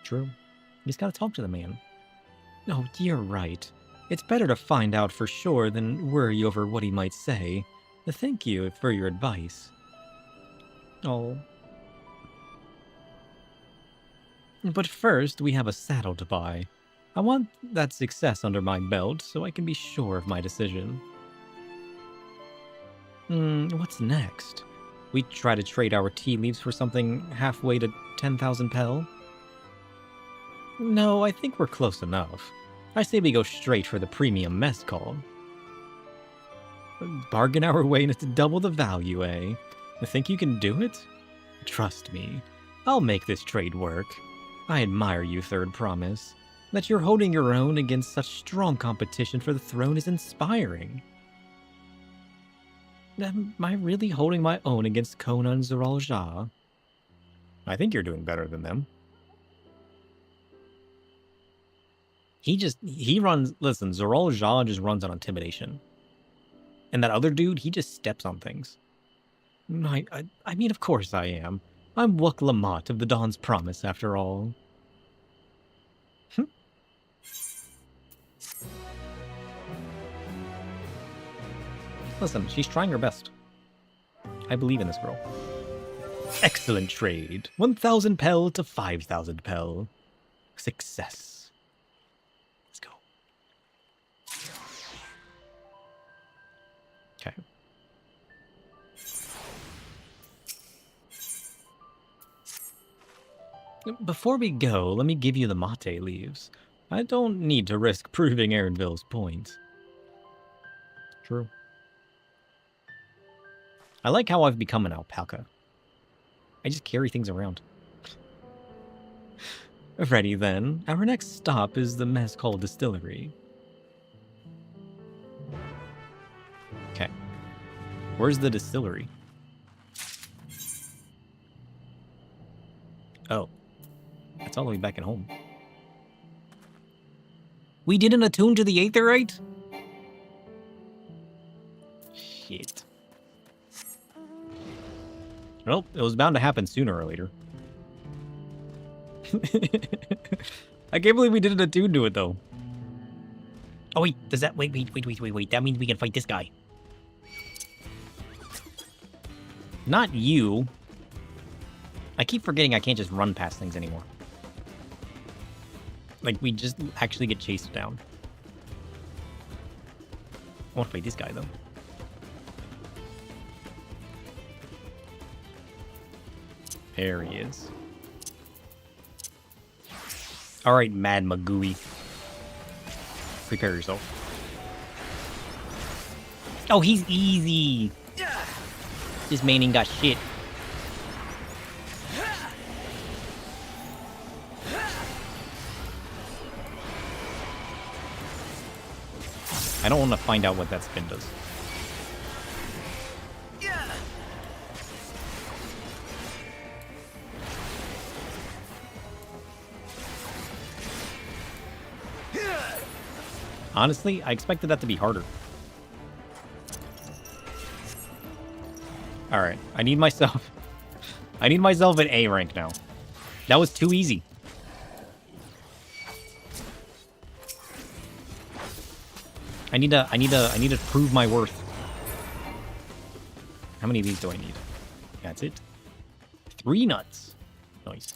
S1: True. You just gotta talk to the man. Oh, you're right. It's better to find out for sure than worry over what he might say. Thank you for your advice. Oh. But first, we have a saddle to buy. I want that success under my belt so I can be sure of my decision. What's next? We try to trade our tea leaves for something halfway to 10,000 pel? No, I think we're close enough. I say we go straight for the premium mezcal. Bargain our way into double the value, eh? Think you can do it? Trust me, I'll make this trade work. I admire you, Third Promise. That you're holding your own against such strong competition for the throne is inspiring. Am I really holding my own against Kona and Zoral Jah? I think you're doing better than them. He runs, listen, Zoral Jah just runs on intimidation. And that other dude, he just steps on things. I mean, of course I am. I'm Wuk Lamont of the Dawn's Promise, after all. Listen, she's trying her best. I believe in this girl. Excellent trade. 1,000 pel to 5,000 pel. Success. Let's go. Okay. Before we go, let me give you the mate leaves. I don't need to risk proving Aaronville's point. True. I like how I've become an alpaca. I just carry things around. Ready then. Our next stop is the Mezcal Distillery. Okay. Where's the distillery? Oh. It's all the way back at home. We didn't attune to the Aetherite? Shit. Well, it was bound to happen sooner or later. I can't believe we didn't attune to it, though. Oh, wait. Does that... Wait. That means we can fight this guy. Not you. I keep forgetting I can't just run past things anymore. Like, we just actually get chased down. I want to fight this guy, though. There he is. Alright, Mad Magooey. Prepare yourself. Oh, he's easy! This man ain't got shit. I don't want to find out what that spin does. Honestly, I expected that to be harder. Alright, I need myself an A rank now. That was too easy. I need to prove my worth. How many of these do I need? That's it. 3 nuts. Nice.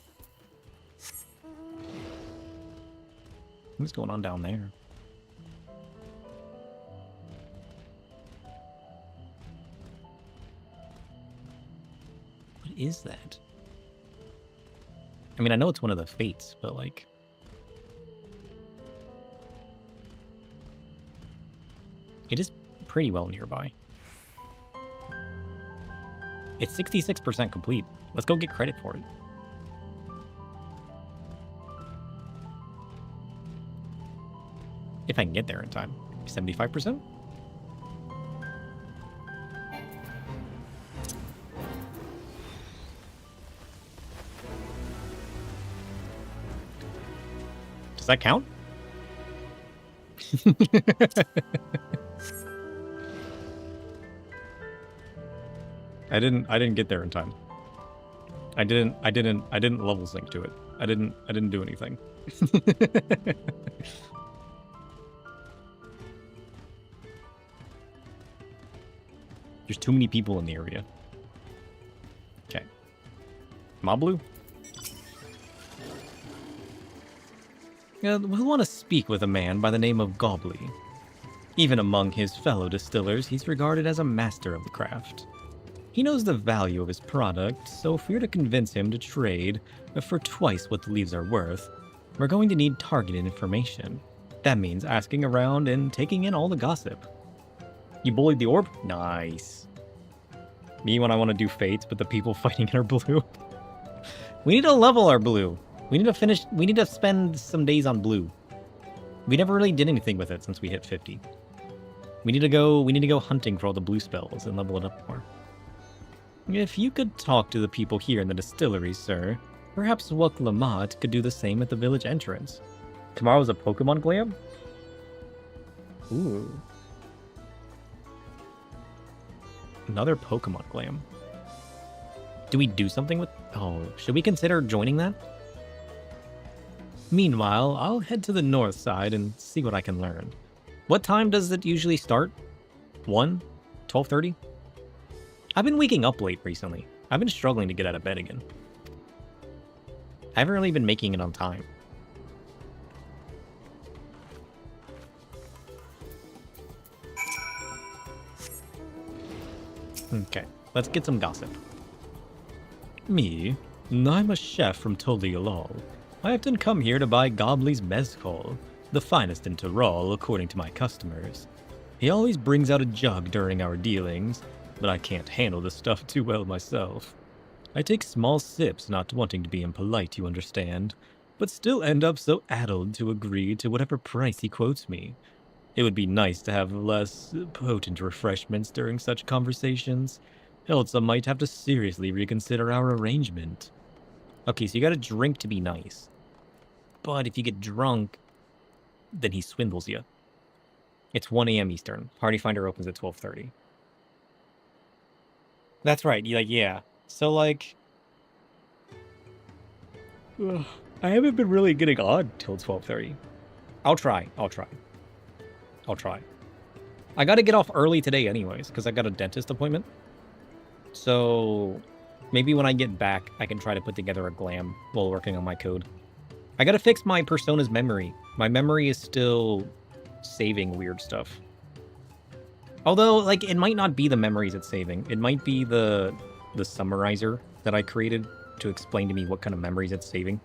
S1: What's going on down there? What is that? I mean, I know it's one of the fates, but like... It is pretty well nearby. It's 66% complete. Let's go get credit for it. If I can get there in time. 75%? Does that count? I didn't get there in time. I didn't level sync to it. I didn't do anything. There's too many people in the area. Okay. Moblu? We'll want to speak with a man by the name of Gobbly. Even among his fellow distillers, he's regarded as a master of the craft. He knows the value of his product, so if we're to convince him to trade for twice what the leaves are worth, we're going to need targeted information. That means asking around and taking in all the gossip. You bullied the orb? Nice. Me when I want to do fates, but the people fighting it are blue. We need to level our blue. We need to spend some days on blue. We never really did anything with it since we hit 50. We need to go hunting for all the blue spells and level it up more. If you could talk to the people here in the distillery, sir, perhaps Wuk Lamont could do the same at the village entrance. Tomorrow's a Pokemon Glam? Ooh. Another Pokemon Glam. Do we do something with... Oh, should we consider joining that? Meanwhile, I'll head to the north side and see what I can learn. What time does it usually start? 1? 12:30? I've been waking up late recently. I've been struggling to get out of bed again. I haven't really been making it on time. Okay, let's get some gossip. Me? I'm a chef from Tolialol. I often come here to buy Gobley's mezcal, the finest in Tyrol according to my customers. He always brings out a jug during our dealings, but I can't handle the stuff too well myself. I take small sips, not wanting to be impolite, you understand, but still end up so addled to agree to whatever price he quotes me. It would be nice to have less potent refreshments during such conversations, else I might have to seriously reconsider our arrangement. Okay, so you gotta drink to be nice. But if you get drunk, then he swindles you. It's 1 a.m. Eastern. Party Finder opens at 12:30. That's right, yeah. So, like... Ugh, I haven't been really getting on till 12:30. I'll try. I gotta get off early today anyways, because I got a dentist appointment. So... maybe when I get back, I can try to put together a glam while working on my code. I gotta fix my Persona's memory. My memory is still saving weird stuff. Although, like, it might not be the memories it's saving. It might be the summarizer that I created to explain to me what kind of memories it's saving.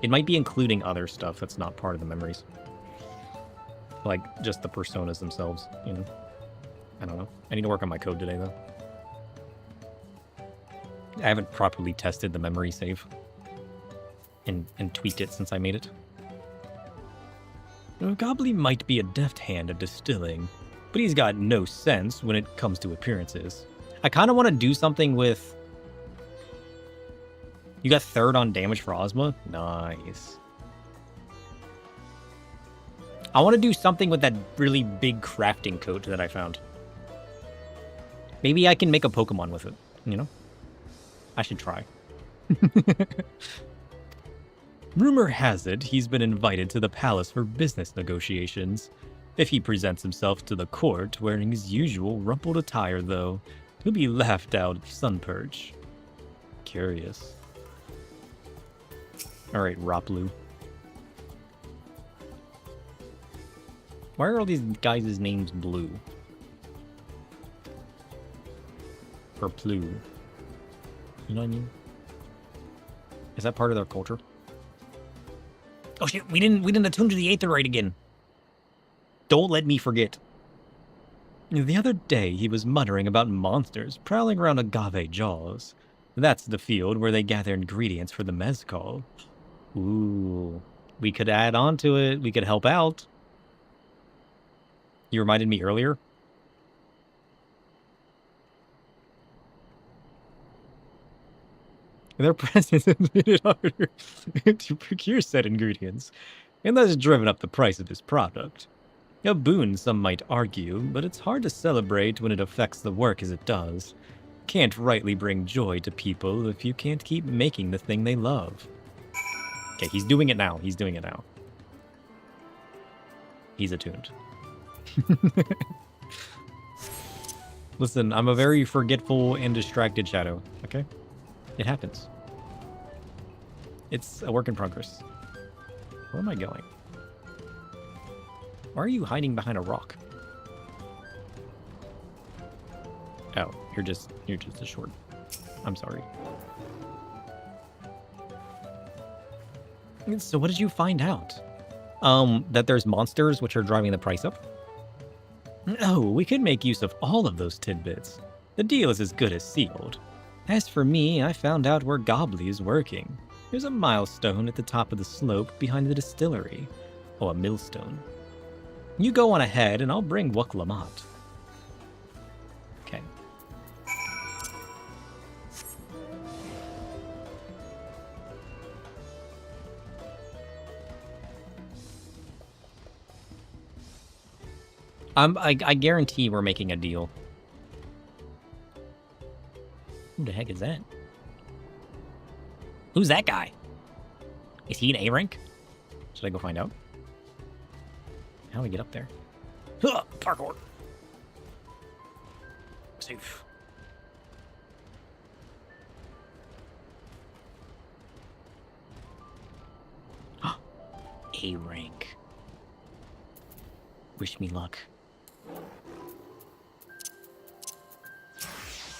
S1: It might be including other stuff that's not part of the memories. Like, just the personas themselves, you know? I don't know. I need to work on my code today, though. I haven't properly tested the memory save and tweaked it since I made it. Gobley might be a deft hand at distilling, but he's got no sense when it comes to appearances. I kind of want to do something with... You got 3rd on damage for Ozma? Nice. I want to do something with that really big crafting coat that I found. Maybe I can make a Pokemon with it, you know? I should try. Rumor has it he's been invited to the palace for business negotiations. If he presents himself to the court wearing his usual rumpled attire, though, he'll be laughed out of Sunperch. Curious. Alright, Roplu. Why are all these guys' names blue? Or Plu? You know what I mean? Is that part of their culture? Oh shit, we didn't attune to the Aetherite again. Don't let me forget. The other day he was muttering about monsters prowling around agave jaws. That's the field where they gather ingredients for the mezcal. Ooh, we could add on to it. We could help out. You reminded me earlier. Their presence has made it harder to procure said ingredients, and that's driven up the price of his product. A boon, some might argue, but it's hard to celebrate when it affects the work as it does. Can't rightly bring joy to people if you can't keep making the thing they love. Okay, he's doing it now. He's doing it now. He's attuned. Listen, I'm a very forgetful and distracted shadow, okay? It happens. It's a work in progress. Where am I going? Why are you hiding behind a rock? Oh, you're just a short. I'm sorry. So what did you find out? That there's monsters which are driving the price up? Oh, we could make use of all of those tidbits. The deal is as good as sealed. As for me, I found out where Gobley is working. There's a milestone at the top of the slope behind the distillery. Oh, a millstone. You go on ahead and I'll bring Wuk Lamont. Okay. I guarantee we're making a deal. Who the heck is that? Who's that guy? Is he an A rank? Should I go find out? How do we get up there? Huh, parkour. Safe. A rank. Wish me luck.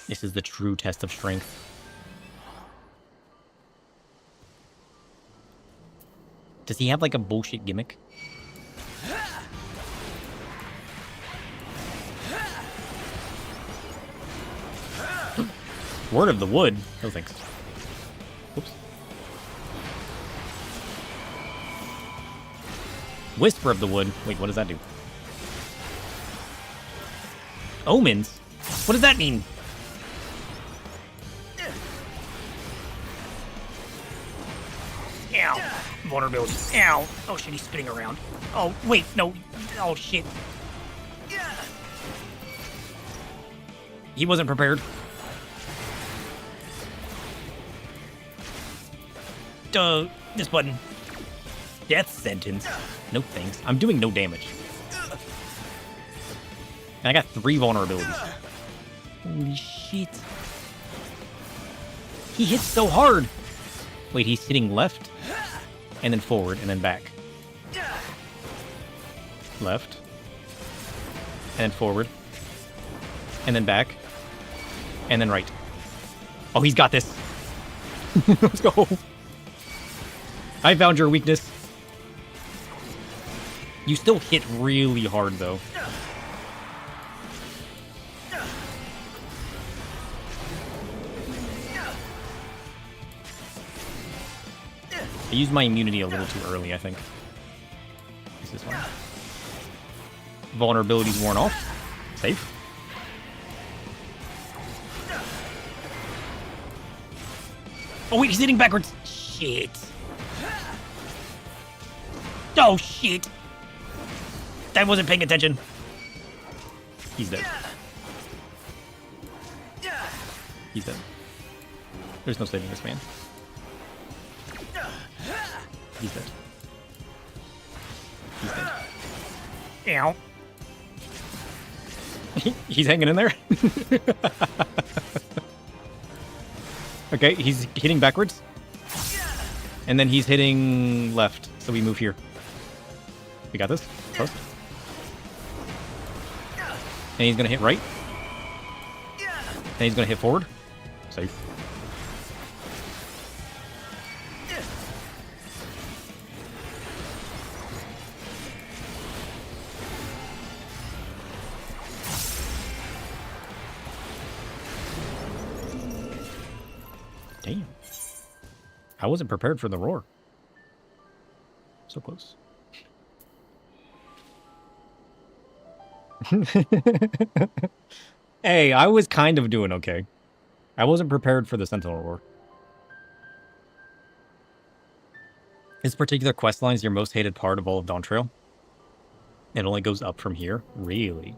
S1: This is the true test of strength. Does he have like a bullshit gimmick? Word of the Wood? No thanks. Oops. Whisper of the Wood. Wait, what does that do? Omens? What does that mean? Ow. Vulnerability. Ow. Oh shit, he's spinning around. Oh, wait, no. Oh shit. He wasn't prepared. This button. Death sentence. No thanks. I'm doing no damage. And I got 3 vulnerabilities. Holy shit. He hits so hard. Wait, he's hitting left, and then forward, and then back. Left, and then forward, and then back, and then right. Oh, he's got this. Let's go. I found your weakness. You still hit really hard, though. I used my immunity a little too early, I think. Is this one? Vulnerability's worn off. Safe. Oh wait, he's hitting backwards. Shit. Oh shit. I wasn't paying attention. He's dead. He's dead. There's no saving this man. He's dead. He's dead. Ow. He's hanging in there. Okay, he's hitting backwards. And then he's hitting left. So we move here. We got this. Close. And he's going to hit right. And he's going to hit forward. Safe. Damn. I wasn't prepared for the roar. So close. Hey, I was kind of doing okay. I wasn't prepared for the Sentinel roar. This particular questline is your most hated part of all of Dawntrail. It only goes up from here? Really?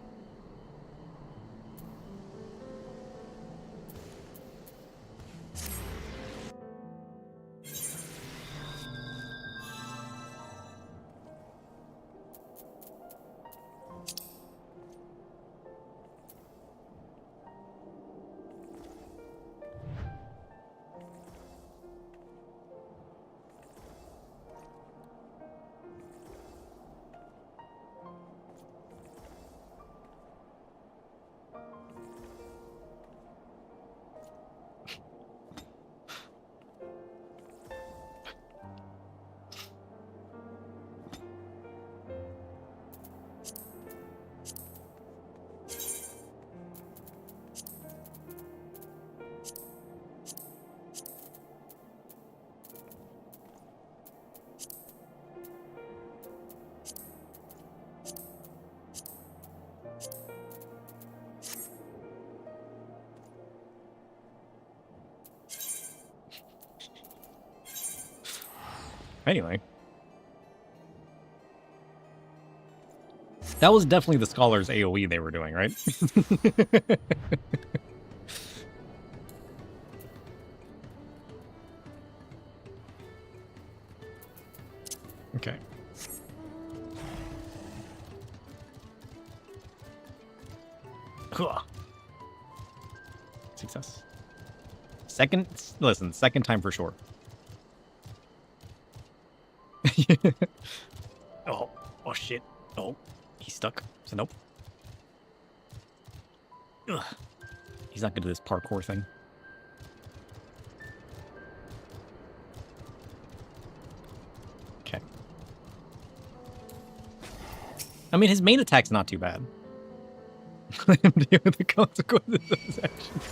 S1: Anyway. That was definitely the Scholar's AoE they were doing, right? Success. Second time for sure. Oh shit. Oh, he's stuck. So nope. Ugh. He's not good at this parkour thing. Okay. I mean, his main attack's not too bad. Let him deal with the consequences of his actions.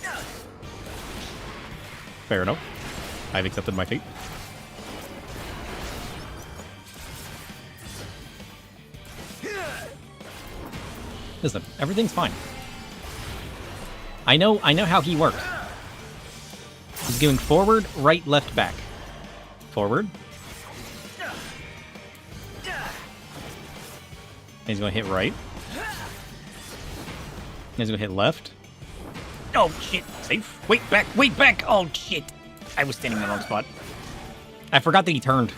S1: Fair enough. I've accepted my fate. Listen, everything's fine. I know how he works. He's going forward, right, left, back. Forward. And he's going to hit right. And he's going to hit left. Oh, shit. Safe. Wait, back. Wait, back. Oh, shit. I was standing in the wrong spot. I forgot that he turned.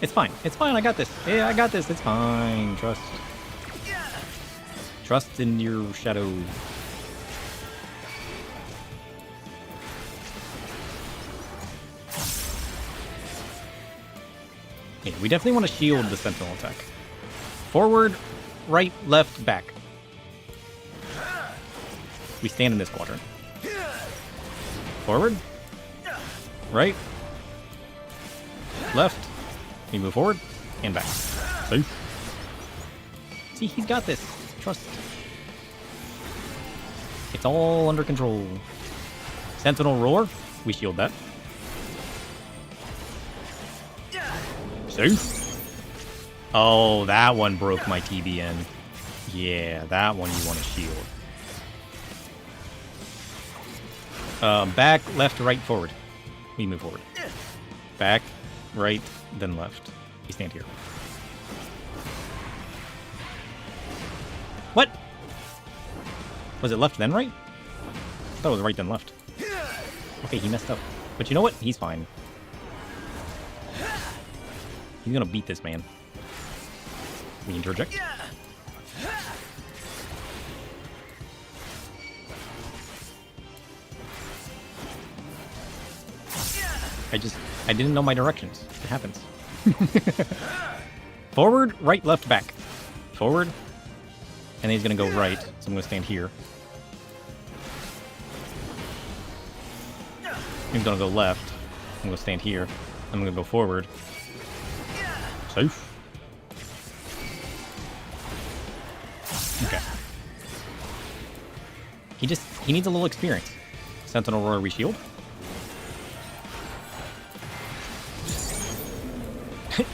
S1: It's fine. It's fine. I got this. Yeah, I got this. It's fine. Trust. Trust in your shadow. Yeah, we definitely want to shield the sentinel attack. Forward, right, left, back. We stand in this quadrant. Forward, right, left. We move forward and back. Safe. See, he's got this. Trust. It's all under control. Sentinel roar. We shield that. Safe. Oh, that one broke my TBN. Yeah, that one you want to shield. Back, left, right, forward. We move forward. Back, right, then left. We stand here. What? Was it left then right? I thought it was right then left. Okay, he messed up. But you know what? He's fine. He's gonna beat this man. We interject. I didn't know my directions. It happens. Forward, right, left, back. Forward. And then he's gonna go right, so I'm gonna stand here. He's gonna go left. I'm gonna stand here. I'm gonna go forward. Safe. Okay. He needs a little experience. Sentinel Roar, we shield.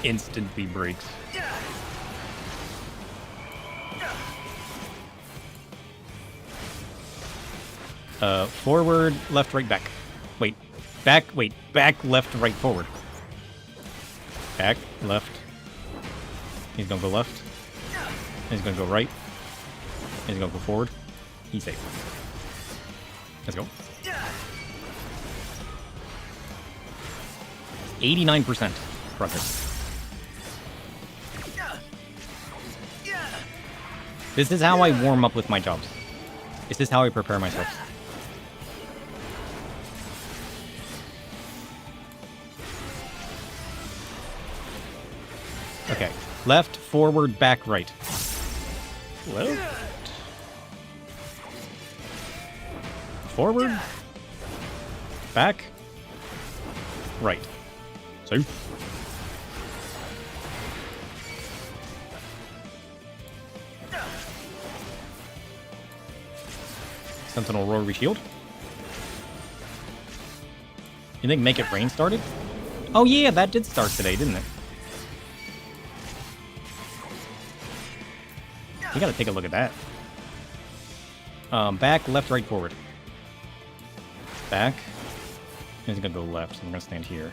S1: Instantly breaks. Forward, left, right, back. Wait. Back, left, right, forward. Back, left. He's gonna go left. He's gonna go right. He's gonna go forward. He's safe. Let's go. 89% progress. This is how I warm up with my jobs. This is how I prepare myself. Okay. Left, forward, back, right. Left. Forward. Back. Right. Safe. Sentinel Roar, we shield. You think Make It Rain started? Oh yeah, that did start today, didn't it? You gotta take a look at that. Back, left, right, forward. Back. He's gonna go left, so I'm gonna stand here.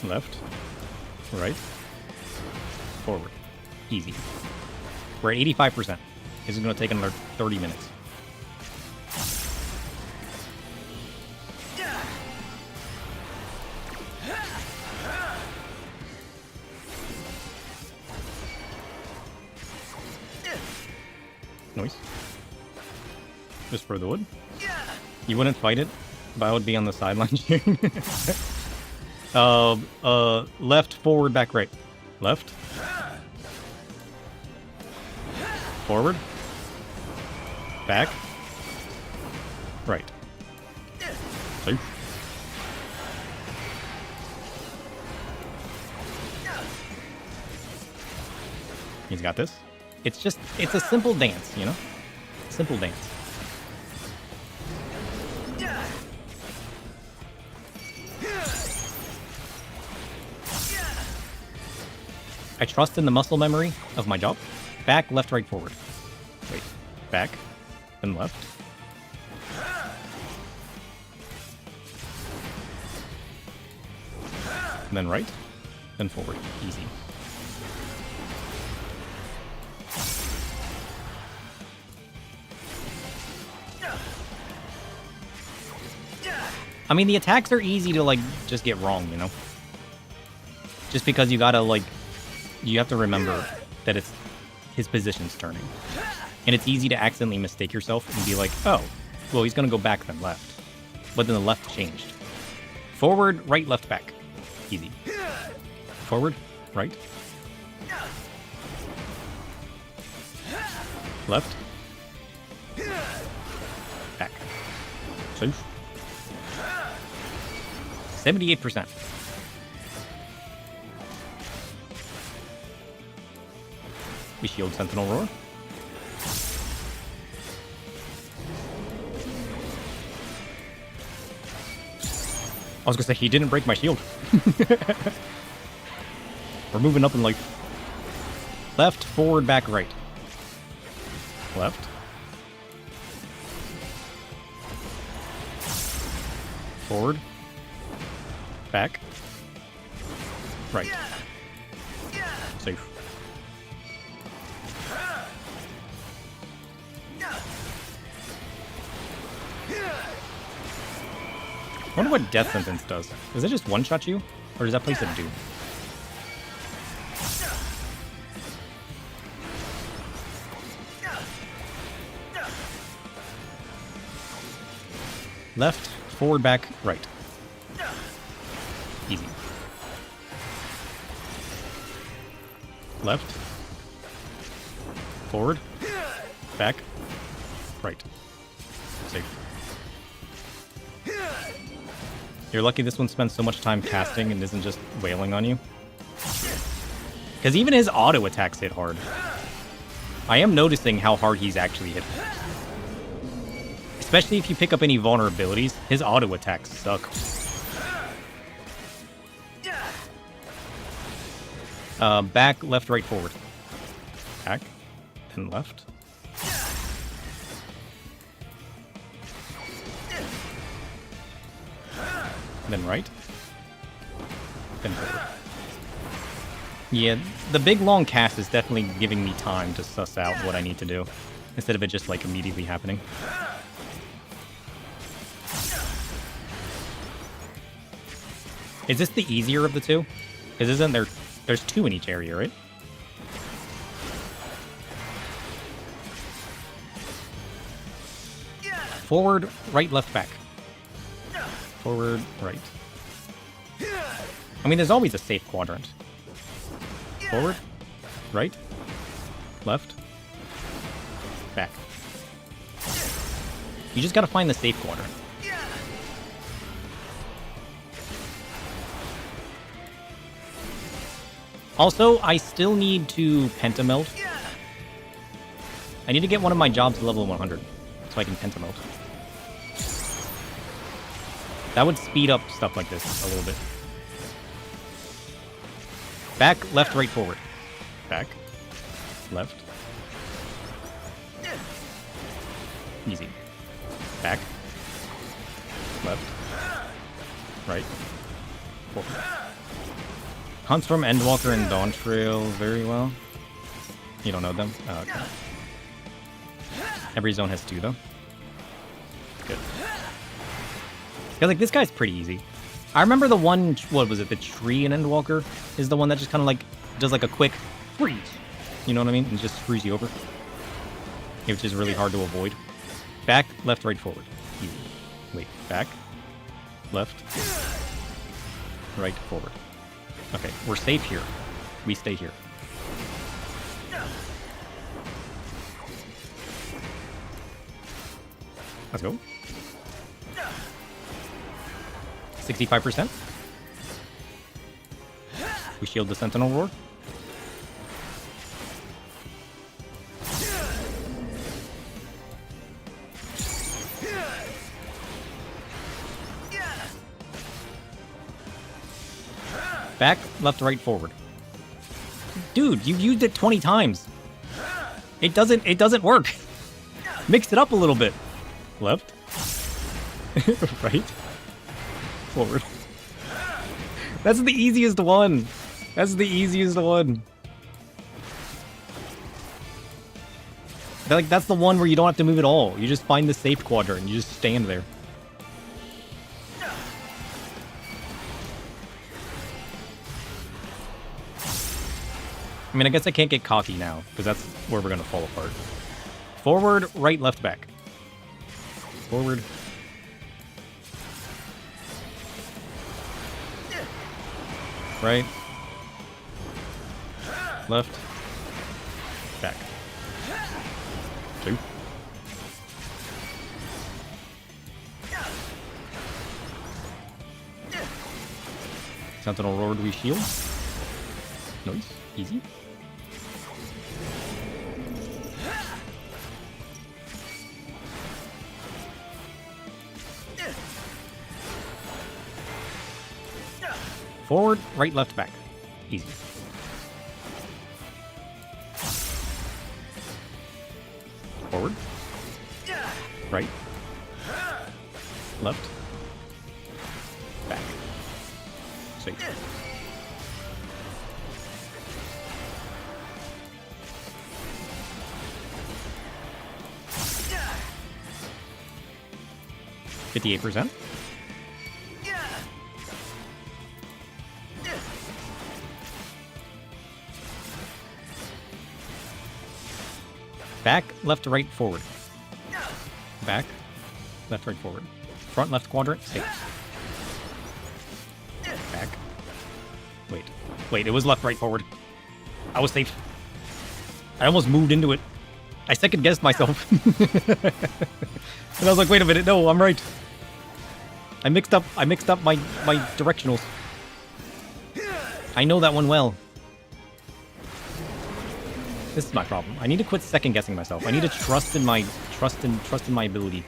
S1: Left. Right. Forward. Easy. We're at 85%. This is gonna take another 30 minutes. Nice. Just for the wood. You wouldn't fight it, but I would be on the sideline cheering. Left, forward, back, right. Left. Forward. Back. Right. Safe. He's got this. It's a simple dance, you know? Simple dance. I trust in the muscle memory of my job. Back, left, right, forward. Wait. Back, then left. And then right, then forward. Easy. I mean, the attacks are easy to, like, just get wrong, you know? Just because you gotta, like, you have to remember that it's his position's turning. And it's easy to accidentally mistake yourself and be like, oh, well, he's gonna go back then left. But then the left changed. Forward, right, left, back. Easy. Forward, right. Left. Back. Safe. 78%. We shield Sentinel Roar. I was gonna say, he didn't break my shield. We're moving up in life. Left, forward, back, right. Left. Forward. Back. Right. Safe. I wonder what Death Sentence does. Does it just one-shot you? Or does that place a doom? Left, forward, back, right. Easy. Left. Forward. Back. Right. Safe. You're lucky this one spends so much time casting and isn't just wailing on you. Because even his auto attacks hit hard. I am noticing how hard he's actually hit. Especially if you pick up any vulnerabilities, his auto attacks suck. Back, left, right, forward. Back, then left. Then right. Then forward. Yeah, the big long cast is definitely giving me time to suss out what I need to do, instead of it just like immediately happening. Is this the easier of the two? Because isn't there's two in each area, right? Forward, right, left, back. Forward, right. I mean, there's always a safe quadrant. Forward, right, left, back. You just gotta find the safe quadrant. Also, I still need to pentamelt. I need to get one of my jobs to level 100, so I can pentamelt. That would speed up stuff like this a little bit. Back, left, right, forward. Back, left. Easy. Back, left, right, forward. Hunts from Endwalker and Dawntrail very well. You don't know them? Oh, okay. Every zone has two, though. Good. Yeah, like, this guy's pretty easy. I remember the one, what was it, the tree in Endwalker is the one that just kind of, like, does, like, a quick freeze. You know what I mean? And just screws you over. which is really hard to avoid. Back, left, right, forward. Easy. Wait, back, left, right, forward. Okay, we're safe here. We stay here. Let's go. 65%. We shield the Sentinel Roar. Back, left, right, forward. Dude, you used it 20 times. It doesn't work. Mix it up a little bit. Left. Right. Forward. That's the easiest one. That's the easiest one. Like, that's the one where you don't have to move at all. You just find the safe quadrant and you just stand there. I mean, I guess I can't get cocky now, because that's where we're going to fall apart. Forward, right, left, back. Forward. Right. Left. Back. 2. Sentinel Roar, do we shield? Nice. Easy. Forward, right, left, back. Easy. Forward. Right. Left. Back. Safe. %. Back, left, right, forward. Back, left, right, forward. Front, left quadrant, safe. Back. Wait, it was left, right, forward. I was safe. I almost moved into it. I second guessed myself. And I was like, wait a minute, no, I'm right. I mixed up my directionals. I know that one well. This is my problem. I need to quit second guessing myself. I need to trust in my ability.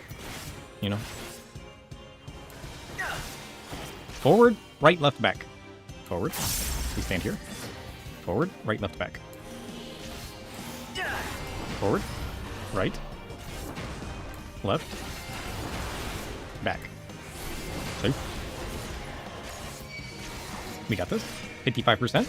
S1: You know? Forward, right, left, back. Forward. We stand here. Forward, right, left, back. Forward, right, left, back. So, we got this. 55%.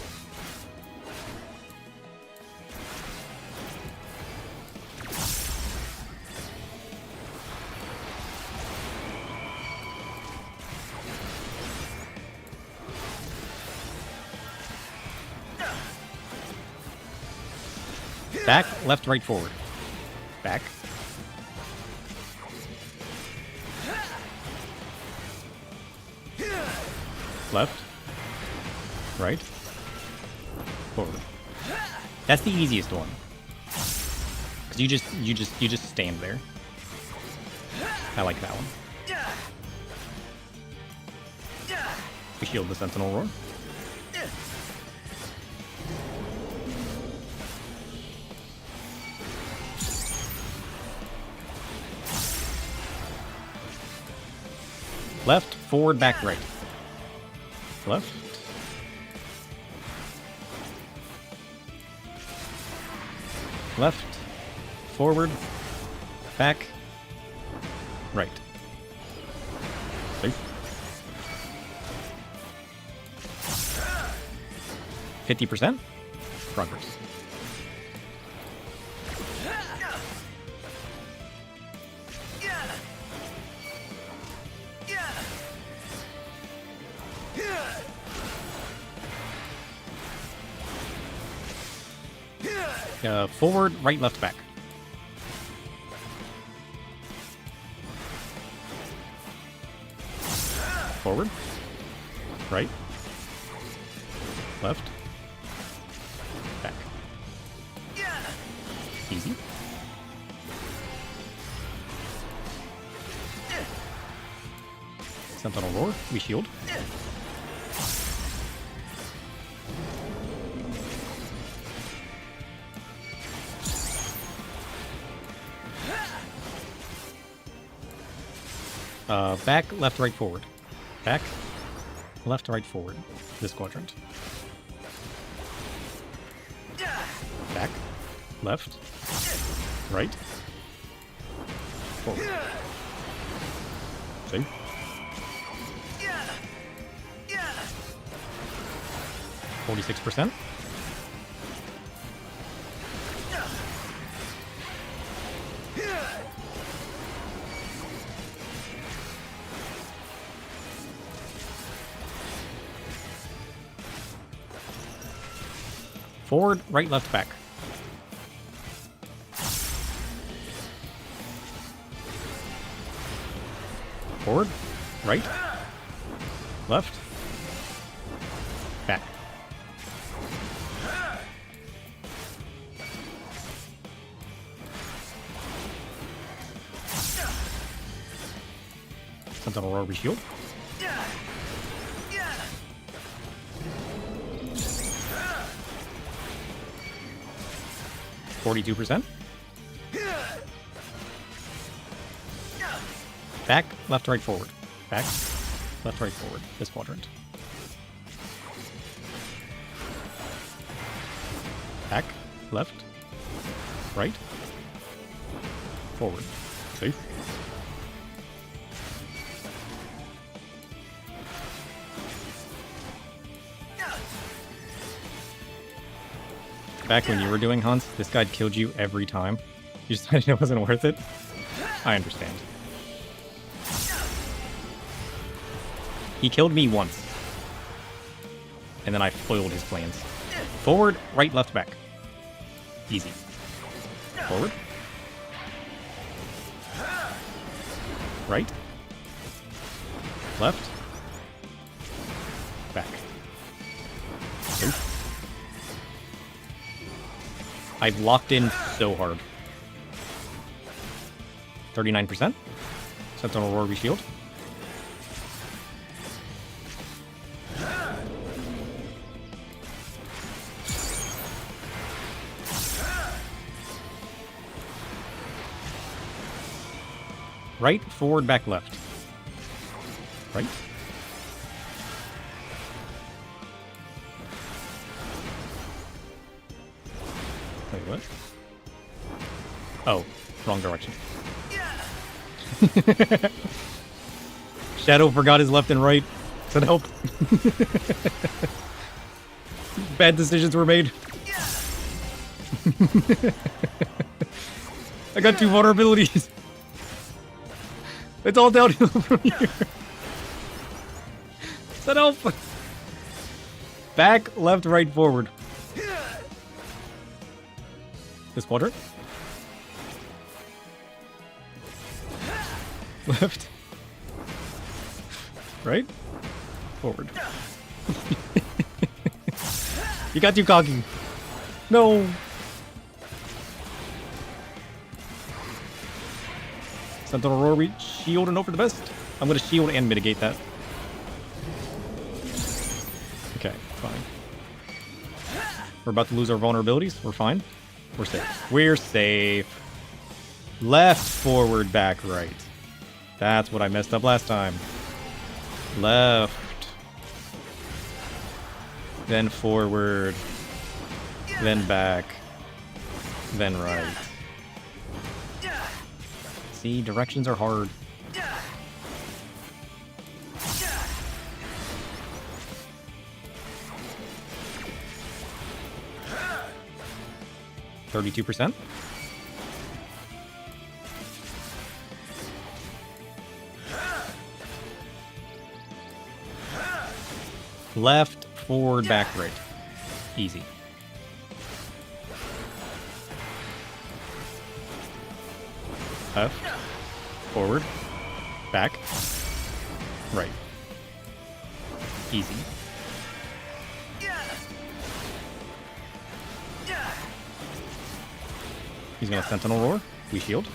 S1: Back, left, right, forward. Back. Left. Right. Forward. That's the easiest one. Cause you just stand there. I like that one. We shield the Sentinel Roar. Left, forward, back, right. Left. Left, forward, back, right. Safe. 50%. Progress. Forward, right, left, back. Forward. Right. Left. Back. Easy. Sentinel roar. We shield. Back, left, right, forward. Back, left, right, forward. This quadrant. Back, left, right, forward. See?
S11: Yeah.
S1: 46%. Forward, right, left, back. Forward, right, left, back. Sentinel roar, reshield. 42%. Back, left, right, forward. Back, left, right, forward. This quadrant. Back, left, right, forward. Safe. Back when you were doing hunts, this guy killed you every time. You decided it wasn't worth it? I understand. He killed me once. And then I foiled his plans. Forward, right, left, back. Easy. Forward. Right. Left. Back. Oof. I've locked in so hard. 39%. Sentinel roar, reshield. Right, forward, back, left. Right. Wait, what? Oh, wrong direction. Shadow forgot his left and right. Does that help? Bad decisions were made. I got 2 vulnerabilities. It's all downhill from here. Does that help? Back, left, right, forward. This quadrant. Left. Right. Forward. You got too cocky. No. Sentinel roar, shield and hope for the best. I'm gonna shield and mitigate that. Okay, fine. We're about to lose our vulnerabilities. We're fine. We're safe. We're safe. Left, forward, back, right. That's what I messed up last time. Left. Then forward. Then back. Then right. See, directions are hard. %. Left, forward, back, right. Easy. Left, forward, back, right. Easy. He's gonna Sentinel Roar. We shield.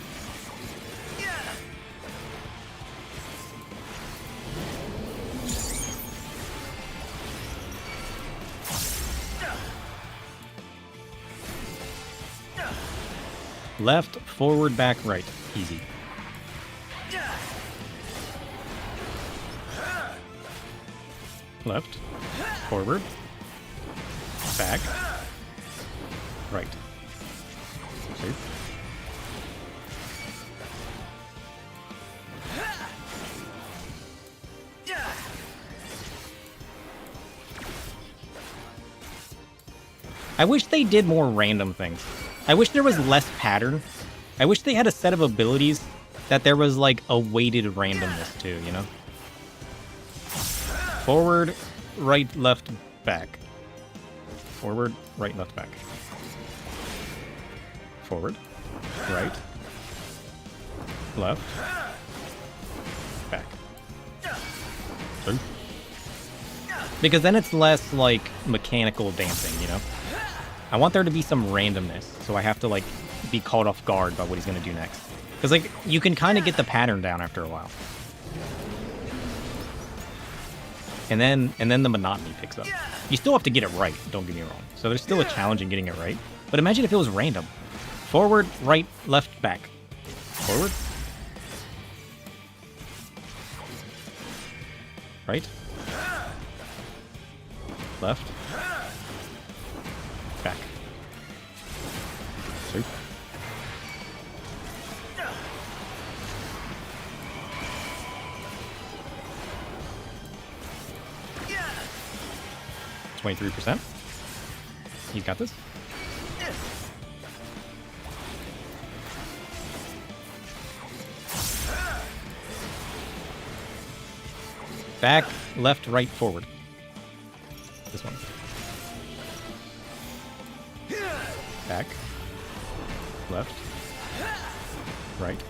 S1: Left, forward, back, right. Easy. Left, forward, back, right. See? I wish they did more random things. I wish there was less pattern. I wish they had a set of abilities that there was like a weighted randomness to, you know? Forward, right, left, back. Forward, right, left, back. Forward, right, left, back. Because then it's less like mechanical dancing, you know? I want there to be some randomness, so I have to like be caught off guard by what he's gonna do next. Because like you can kind of get the pattern down after a while. And then the monotony picks up. You still have to get it right, don't get me wrong. So there's still a challenge in getting it right. But imagine if it was random. Forward, right, left, back. Forward. Right. Left. Back. Soup. Yeah. 23%. You got this. Back, left, right, forward. This one. Back, left, right,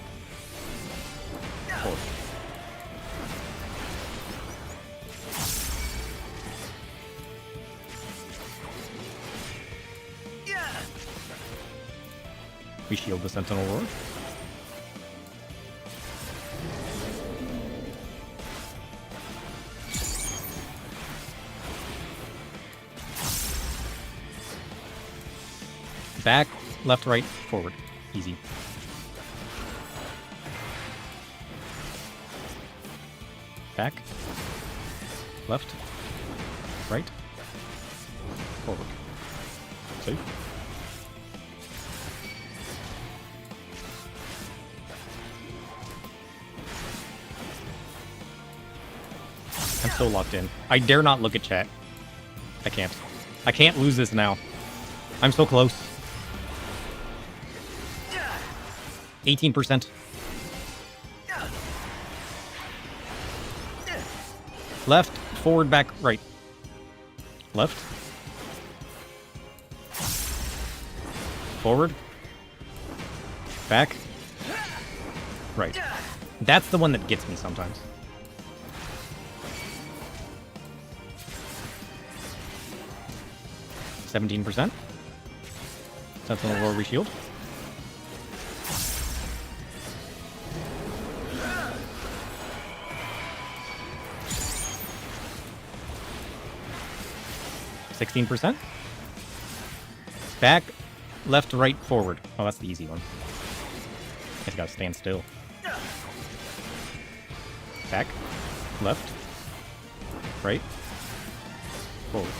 S1: forward. We shield the Sentinel Roar. Back, left, right, forward. Easy. Back, left, right, forward. Safe. I'm so locked in. I dare not look at chat. I can't. I can't lose this now. I'm so close. 18%. Left, forward, back, right. Left. Forward. Back. Right. That's the one that gets me sometimes. %. Sentinel Roar reshield. %. Back, left, right, forward. Oh, that's the easy one. Just gotta stand still. Back, left, right, forward.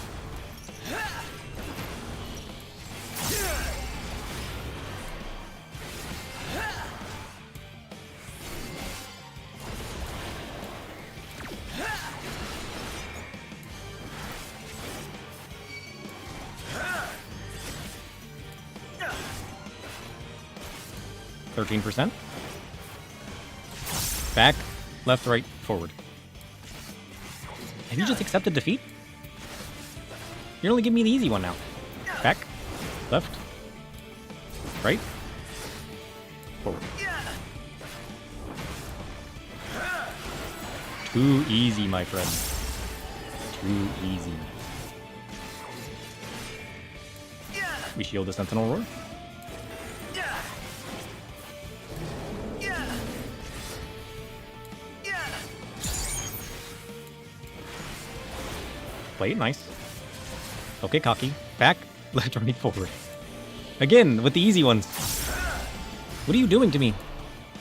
S1: %. Back, left, right, forward. Have you just accepted defeat? You're only giving me the easy one now. Back, left, right, forward. Too easy, my friend. Too easy. We shield the Sentinel Roar. Play it nice. Okay, cocky. Back, left, right, forward. Again, with the easy ones. What are you doing to me?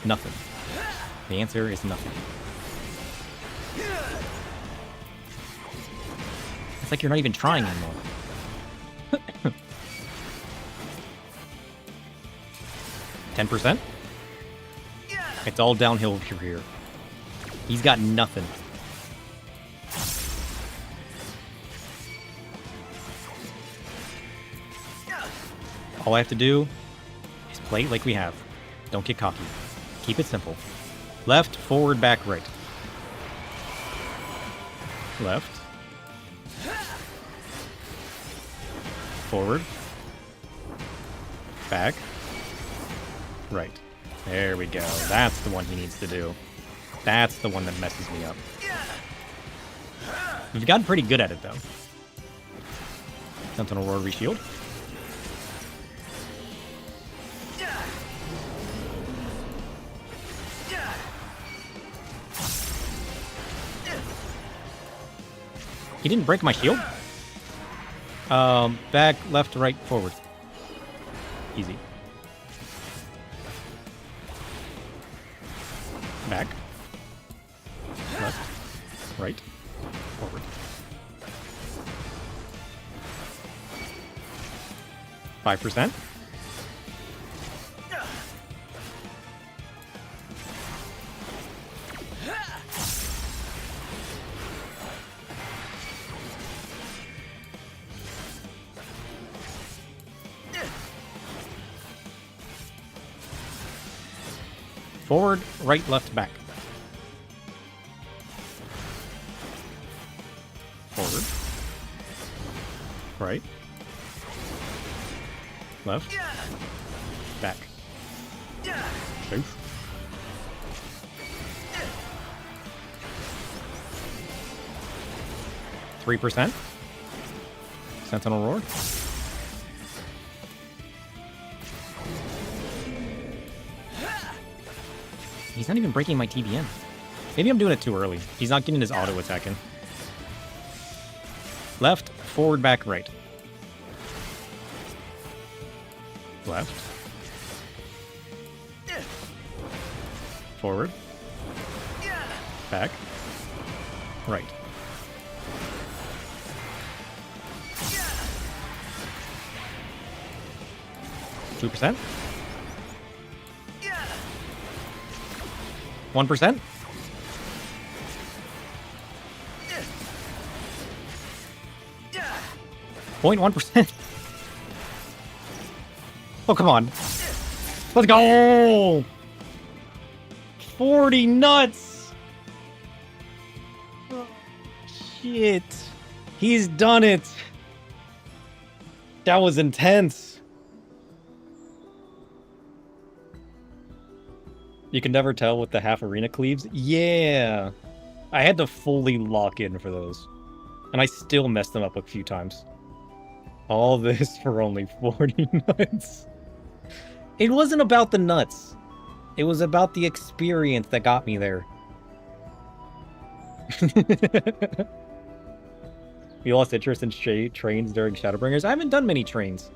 S1: Nothing. The answer is nothing. It's like you're not even trying anymore. 10%? It's all downhill from here. He's got nothing. All I have to do is play it like we have. Don't get cocky. Keep it simple. Left, forward, back, right. Left. Forward. Back. Right. There we go. That's the one he needs to do. That's the one that messes me up. We've gotten pretty good at it, though. Sentinel Roar reshield. He didn't break my shield? Back, left, right, forward. Easy. Back. Left. Right. Forward. 5%. Forward, right, left, back. Forward. Right. Left. Back. Safe. %. Sentinel Roar. He's not even breaking my TBM. Maybe I'm doing it too early. He's not getting his auto attack in. Left, forward, back, right. Left. Forward. Back. Right. %. 1%? .1%? Oh, come on. Let's go! 40 nuts! Oh, shit. He's done it. That was intense. You can never tell with the half arena cleaves? Yeah. I had to fully lock in for those. And I still messed them up a few times. All this for only 40 nuts. It wasn't about the nuts. It was about the experience that got me there. You lost interest in trains during Shadowbringers? I haven't done many trains.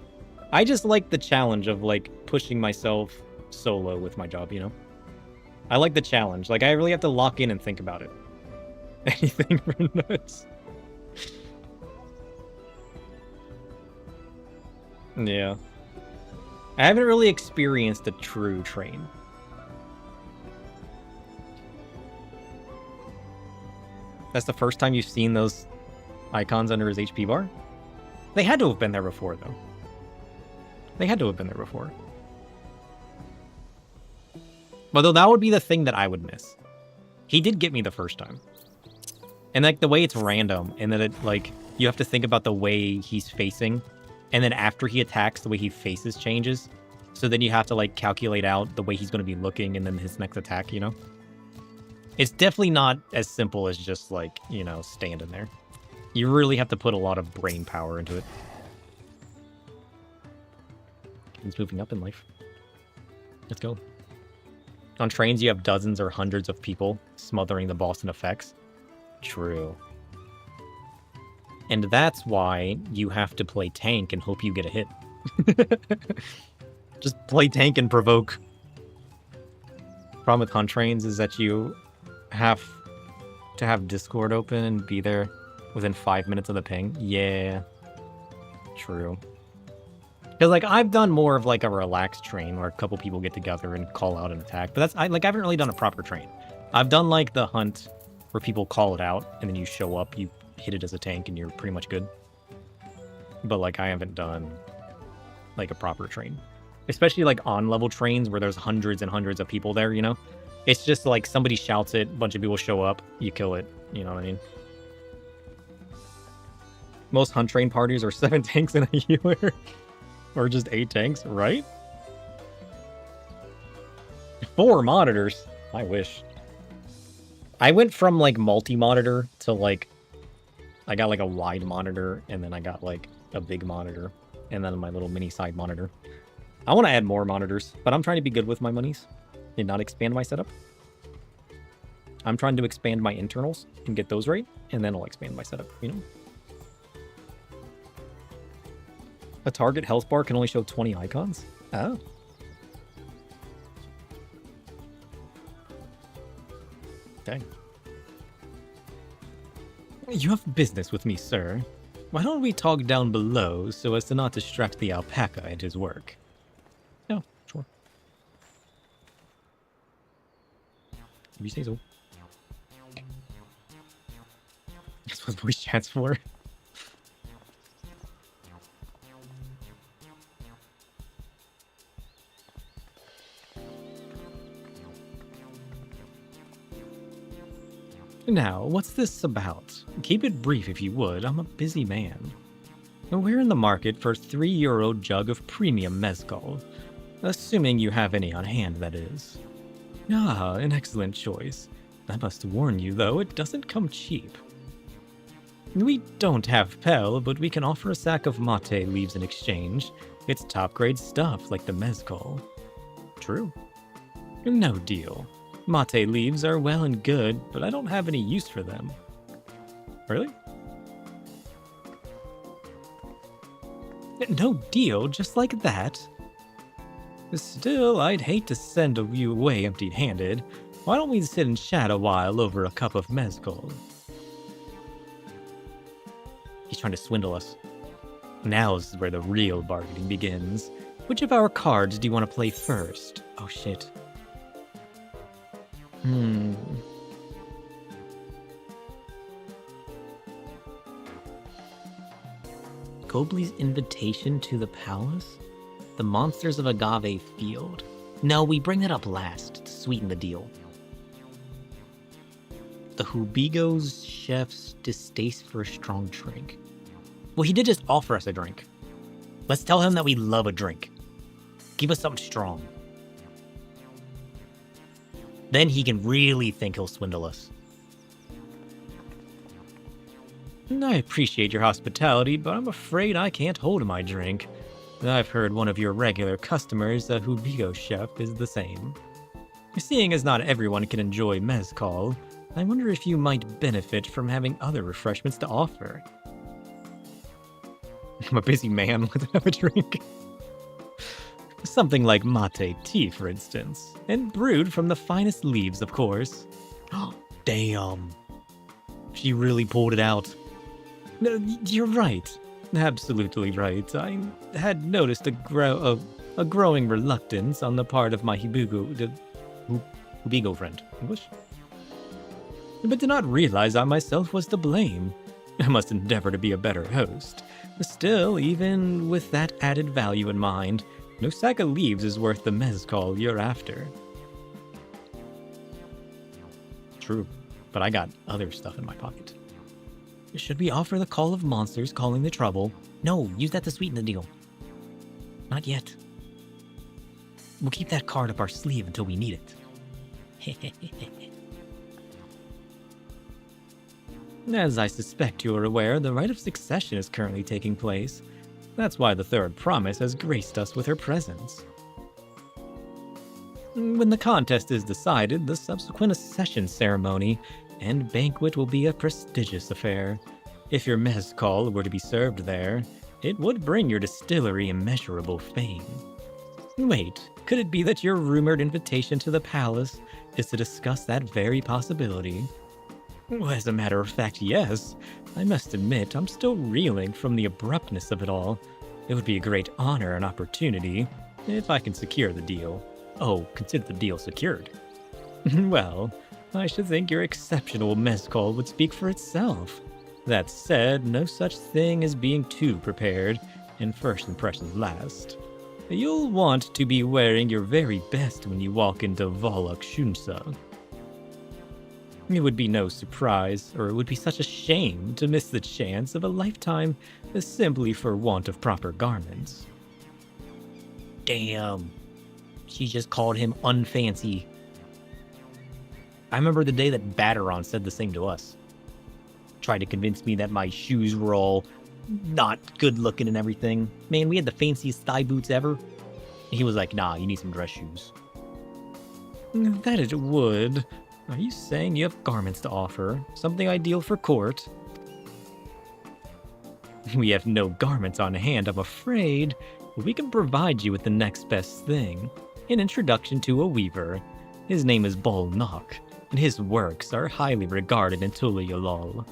S1: I just like the challenge of, like, pushing myself solo with my job, you know? I like the challenge. Like, I really have to lock in and think about it. Anything for nuts. Yeah. I haven't really experienced a true train. That's the first time you've seen those icons under his HP bar? They had to have been there before, though. They had to have been there before. Although that would be the thing that I would miss. He did get me the first time. And, like, the way it's random, and that it, like, you have to think about the way he's facing, and then after he attacks, the way he faces changes. So then you have to, like, calculate out the way he's going to be looking and then his next attack, you know? It's definitely not as simple as just, like, you know, standing there. You really have to put a lot of brain power into it. It's moving up in life. Let's go. On trains, you have dozens or hundreds of people smothering the boss in effects. True. And that's why you have to play tank and hope you get a hit. Just play tank and provoke. Problem with hunt trains is that you have to have Discord open and be there within 5 minutes of the ping. Yeah. True. Because, like, I've done more of, like, a relaxed train where a couple people get together and call out an attack. But that's, I haven't really done a proper train. I've done, like, the hunt where people call it out and then you show up, you hit it as a tank, and you're pretty much good. But, like, I haven't done, like, a proper train. Especially, like, on-level trains where there's hundreds and hundreds of people there, you know? It's just, like, somebody shouts it, a bunch of people show up, you kill it. You know what I mean? Most hunt train parties are 7 tanks and a healer. Or just 8 tanks, right? 4 monitors. I wish. I went from, like, multi-monitor to, like... I got, like, a wide monitor, and then I got, like, a big monitor, and then my little mini side monitor. I want to add more monitors, but I'm trying to be good with my monies and not expand my setup. I'm trying to expand my internals and get those right, and then I'll expand my setup, you know? A target health bar can only show 20 icons? Oh. Dang. You have business with me, sir. Why don't we talk down below so as to not distract the alpaca and his work? No, sure. If you say so. That's what voice chat's for. Now, what's this about? Keep it brief if you would, I'm a busy man. We're in the market for a €3 jug of premium mezcal. Assuming you have any on hand, that is. Ah, an excellent choice. I must warn you, though, it doesn't come cheap. We don't have Pel, but we can offer a sack of mate leaves in exchange. It's top-grade stuff, like the mezcal. True. No deal. Mate leaves are well and good, but I don't have any use for them. Really? No deal, just like that? Still, I'd hate to send you away empty-handed. Why don't we sit and chat a while over a cup of mezcal? He's trying to swindle us. Now's where the real bargaining begins. Which of our cards do you want to play first? Oh shit. Gobley's invitation to the palace? The monsters of Agave Field. No, we bring that up last to sweeten the deal. The Hubigo's chef's distaste for a strong drink. Well, he did just offer us a drink. Let's tell him that we love a drink. Give us something strong. Then he can really think he'll swindle us. I appreciate your hospitality, but I'm afraid I can't hold my drink. I've heard one of your regular customers, a Hubigo chef, is the same. Seeing as not everyone can enjoy mezcal, I wonder if you might benefit from having other refreshments to offer. I'm a busy man, let's have a drink. Something like mate tea, for instance, and brewed from the finest leaves, of course. Damn. She really pulled it out. You're right. Absolutely right. I had noticed a growing reluctance on the part of my Hubigo friend. English? But did not realize I myself was to blame. I must endeavor to be a better host. Still, even with that added value in mind, no sack of leaves is worth the mezcal you're after. True, but I got other stuff in my pocket. Should we offer the call of monsters calling the trouble? No, use that to sweeten the deal. Not yet. We'll keep that card up our sleeve until we need it. As I suspect you are aware, the rite of succession is currently taking place. That's why the third promise has graced us with her presence. When the contest is decided, the subsequent accession ceremony and banquet will be a prestigious affair. If your mezcal were to be served there, it would bring your distillery immeasurable fame. Wait, could it be that your rumored invitation to the palace is to discuss that very possibility? Well, as a matter of fact, yes. I must admit, I'm still reeling from the abruptness of it all. It would be a great honor and opportunity if I can secure the deal. Oh, consider the deal secured. Well, I should think your exceptional mezcal would speak for itself. That said, no such thing as being too prepared, and first impressions last. You'll want to be wearing your very best when you walk into Volok Shunsa. It would be no surprise, or it would be such a shame to miss the chance of a lifetime simply for want of proper garments. Damn. She just called him unfancy. I remember the day that Batteron said the same to us. Tried to convince me that my shoes were all not good looking and everything. Man, we had the fanciest thigh boots ever. He was like, nah, you need some dress shoes. That it would. Are you saying you have garments to offer? Something ideal for court? We have no garments on hand, I'm afraid, but we can provide you with the next best thing. An introduction to a weaver. His name is Bolnock, and his works are highly regarded in Tuliolol.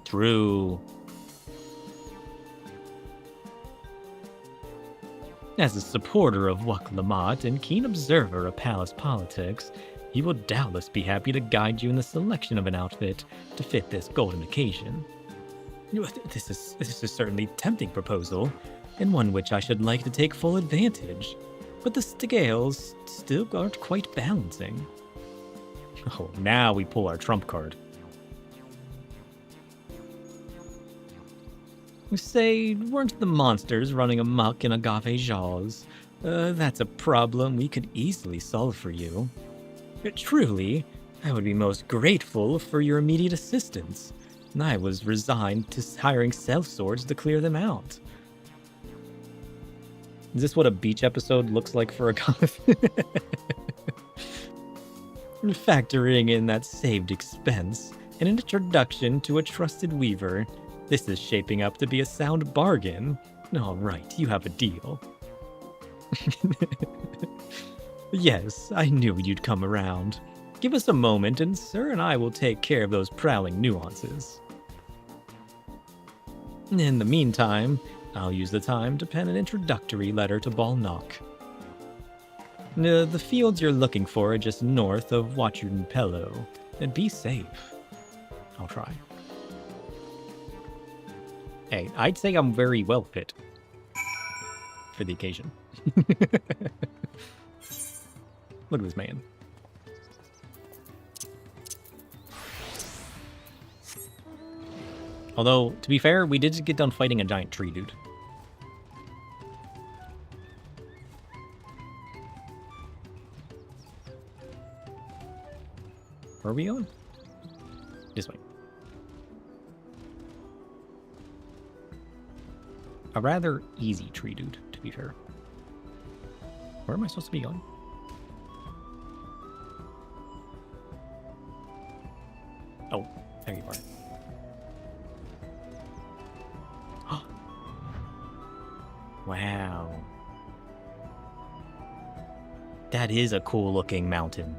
S1: True. As a supporter of Wuk Lamat and keen observer of palace politics, he will doubtless be happy to guide you in the selection of an outfit to fit this golden occasion. This is certainly a tempting proposal, and one which I should like to take full advantage, but the scales still aren't quite balancing. Oh, now we pull our trump card. Say, weren't the monsters running amok in Agave Jaws? That's a problem we could easily solve for you. Truly, I would be most grateful for your immediate assistance. I was resigned to hiring sellswords to clear them out. Is this what a beach episode looks like for a goth? Factoring in that saved expense, and an introduction to a trusted weaver, this is shaping up to be a sound bargain. All right, you have a deal. Yes, I knew you'd come around. Give us a moment, and Sir and I will take care of those prowling nuances. In the meantime, I'll use the time to pen an introductory letter to Bolnock. The fields you're looking for are just north of Wachurnpello, and be safe. I'll try. Hey, I'd say I'm very well fit for the occasion. Look at this man. Although, to be fair, we did just get done fighting a giant tree dude. Where are we going? This way. A rather easy tree dude, to be fair. Where am I supposed to be going? Oh, there you are. Wow. That is a cool looking mountain.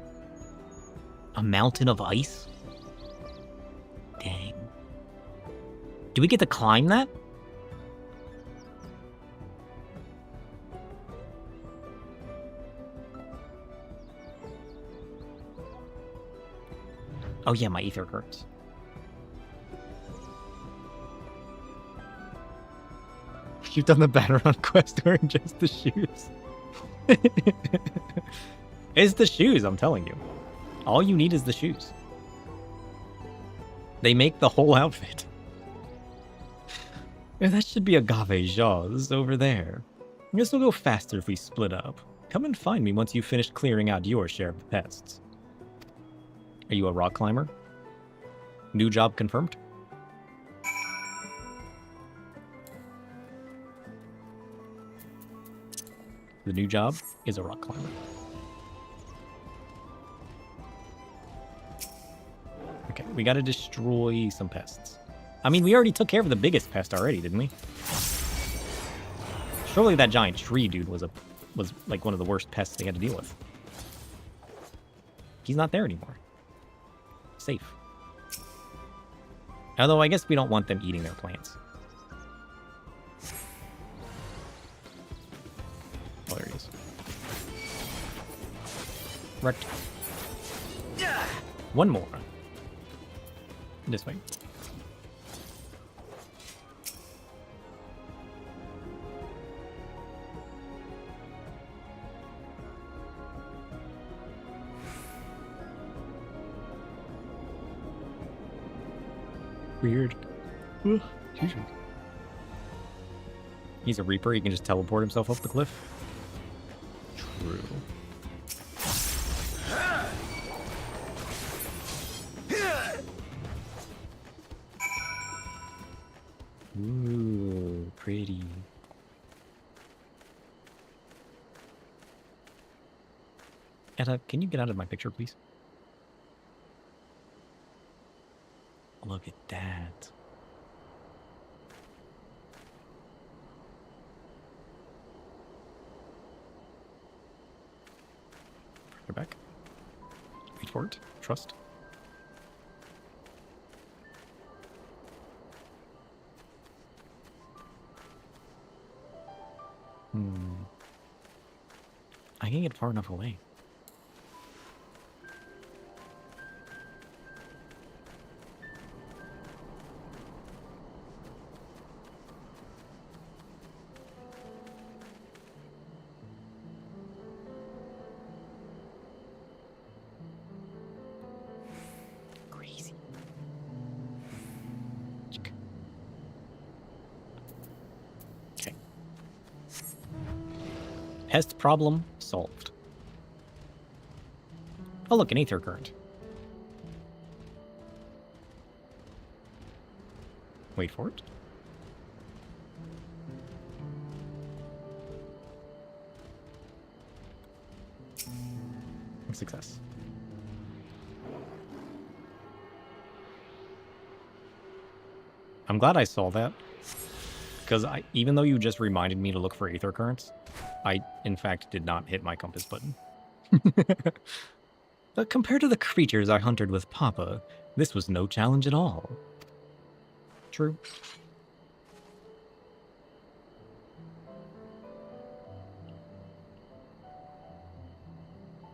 S1: A mountain of ice? Dang. Do we get to climb that? Oh yeah, my ether hurts. You've done the Batteron quest wearing just the shoes. It's the shoes, I'm telling you. All you need is the shoes. They make the whole outfit. Yeah, that should be Agave Jaws over there. I guess we'll go faster if we split up. Come and find me once you've finished clearing out your share of the pests. Are you a rock climber? New job confirmed? The new job is a rock climber. Okay, we gotta destroy some pests. I mean, we already took care of the biggest pest already, didn't we? Surely that giant tree dude was like one of the worst pests they had to deal with. He's not there anymore. Safe. Although I guess we don't want them eating their plants. Oh, there he is. Wrecked. One more. This way. Weird. He's a Reaper. He can just teleport himself up the cliff. True. Ooh, pretty. Etta, can you get out of my picture, please? Look at that. Further back. Wait for it. Trust. I can get far enough away. Pest problem solved. Oh look, an aether current. Wait for it. Success. I'm glad I saw that. Because even though you just reminded me to look for aether currents, I, in fact, did not hit my compass button. But compared to the creatures I hunted with Papa, this was no challenge at all. True.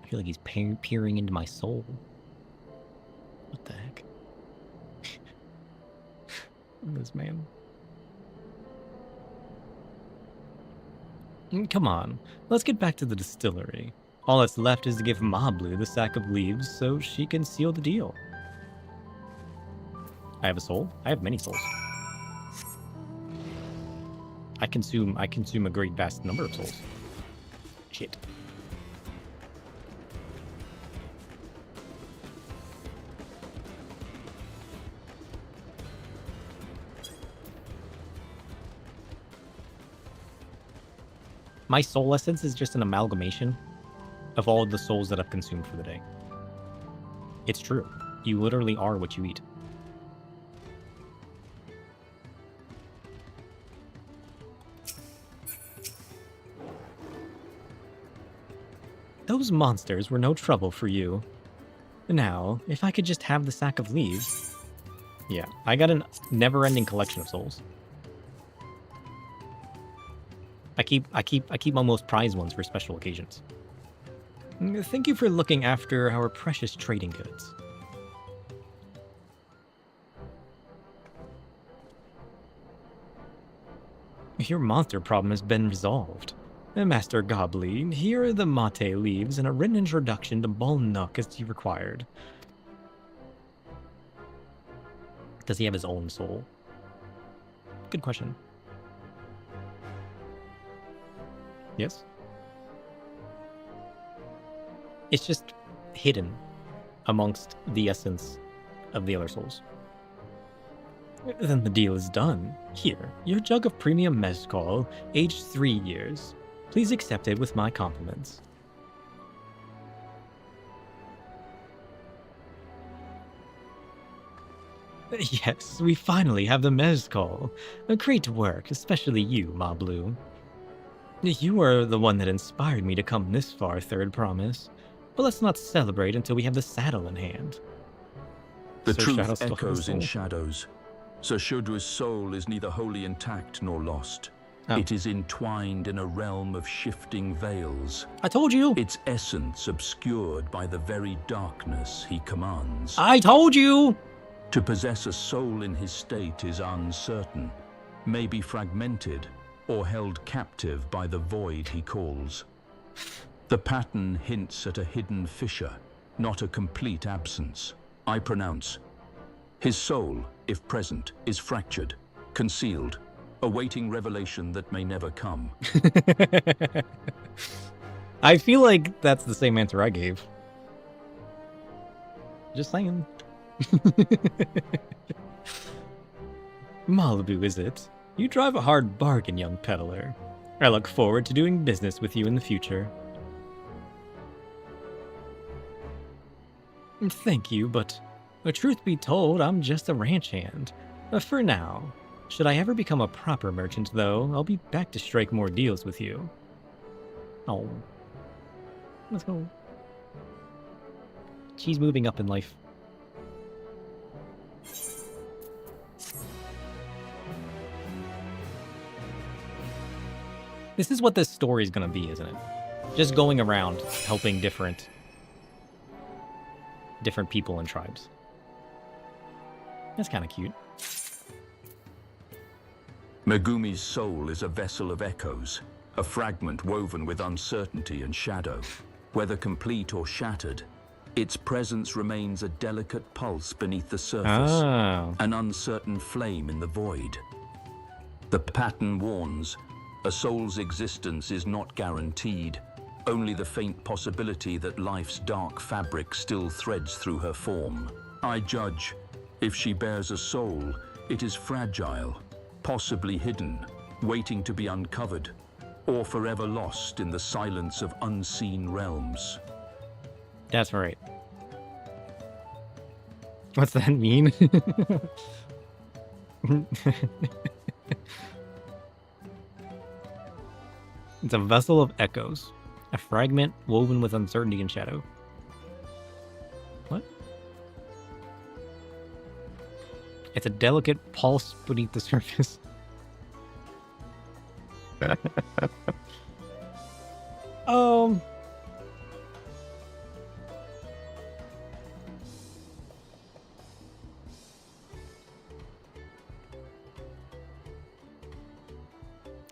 S1: I feel like he's peering into my soul. What the heck? This man. Come on, let's get back to the distillery. All that's left is to give Mablu the sack of leaves so she can seal the deal. I have a soul? I have many souls. I consume a great vast number of souls. Shit. My soul essence is just an amalgamation of all of the souls that I've consumed for the day. It's true. You literally are what you eat. Those monsters were no trouble for you. Now, if I could just have the sack of leaves... Yeah, I got a never-ending collection of souls. I keep my most prized ones for special occasions. Thank you for looking after our precious trading goods. Your monster problem has been resolved. Master Goblin, here are the mate leaves and a written introduction to Bolnook as you required. Does he have his own soul? Good question. Yes? It's just hidden amongst the essence of the other souls. Then the deal is done. Here, your jug of premium mezcal, aged 3 years. Please accept it with my compliments. Yes, we finally have the mezcal. A great work, especially you, Ma Blue. You are the one that inspired me to come this far, Third Promise. But let's not celebrate until we have the saddle in hand.
S2: The
S1: Sir
S2: truth
S1: Shadow still has a
S2: echoes in
S1: soul?
S2: shadows. Sir Shudra's soul is neither wholly intact nor lost.
S1: Oh.
S2: It is entwined in a realm of shifting veils.
S1: I told you!
S2: Its essence obscured by the very darkness he commands.
S1: I told you!
S2: To possess a soul in his state is uncertain, may be fragmented, or held captive by the void he calls. The pattern hints at a hidden fissure, not a complete absence. I pronounce, his soul, if present, is fractured, concealed, awaiting revelation that may never come.
S1: I feel like that's the same answer I gave. Just saying. Malibu, is it? You drive a hard bargain, young peddler. I look forward to doing business with you in the future. Thank you, but truth be told, I'm just a ranch hand. For now. Should I ever become a proper merchant, though, I'll be back to strike more deals with you. Oh. Let's go. She's moving up in life. This is what this story is going to be, isn't it? Just going around helping different people and tribes. That's kind of cute.
S2: Megumi's soul is a vessel of echoes, a fragment woven with uncertainty and shadow. Whether complete or shattered, its presence remains a delicate pulse beneath the surface, an uncertain flame in the void. The pattern warns, a soul's existence is not guaranteed, only the faint possibility that life's dark fabric still threads through her form. I judge, if she bears a soul, it is fragile, possibly hidden, waiting to be uncovered, or forever lost in the silence of unseen realms.
S1: That's right. What's that mean? It's a vessel of echoes, a fragment woven with uncertainty and shadow. What? It's a delicate pulse beneath the surface.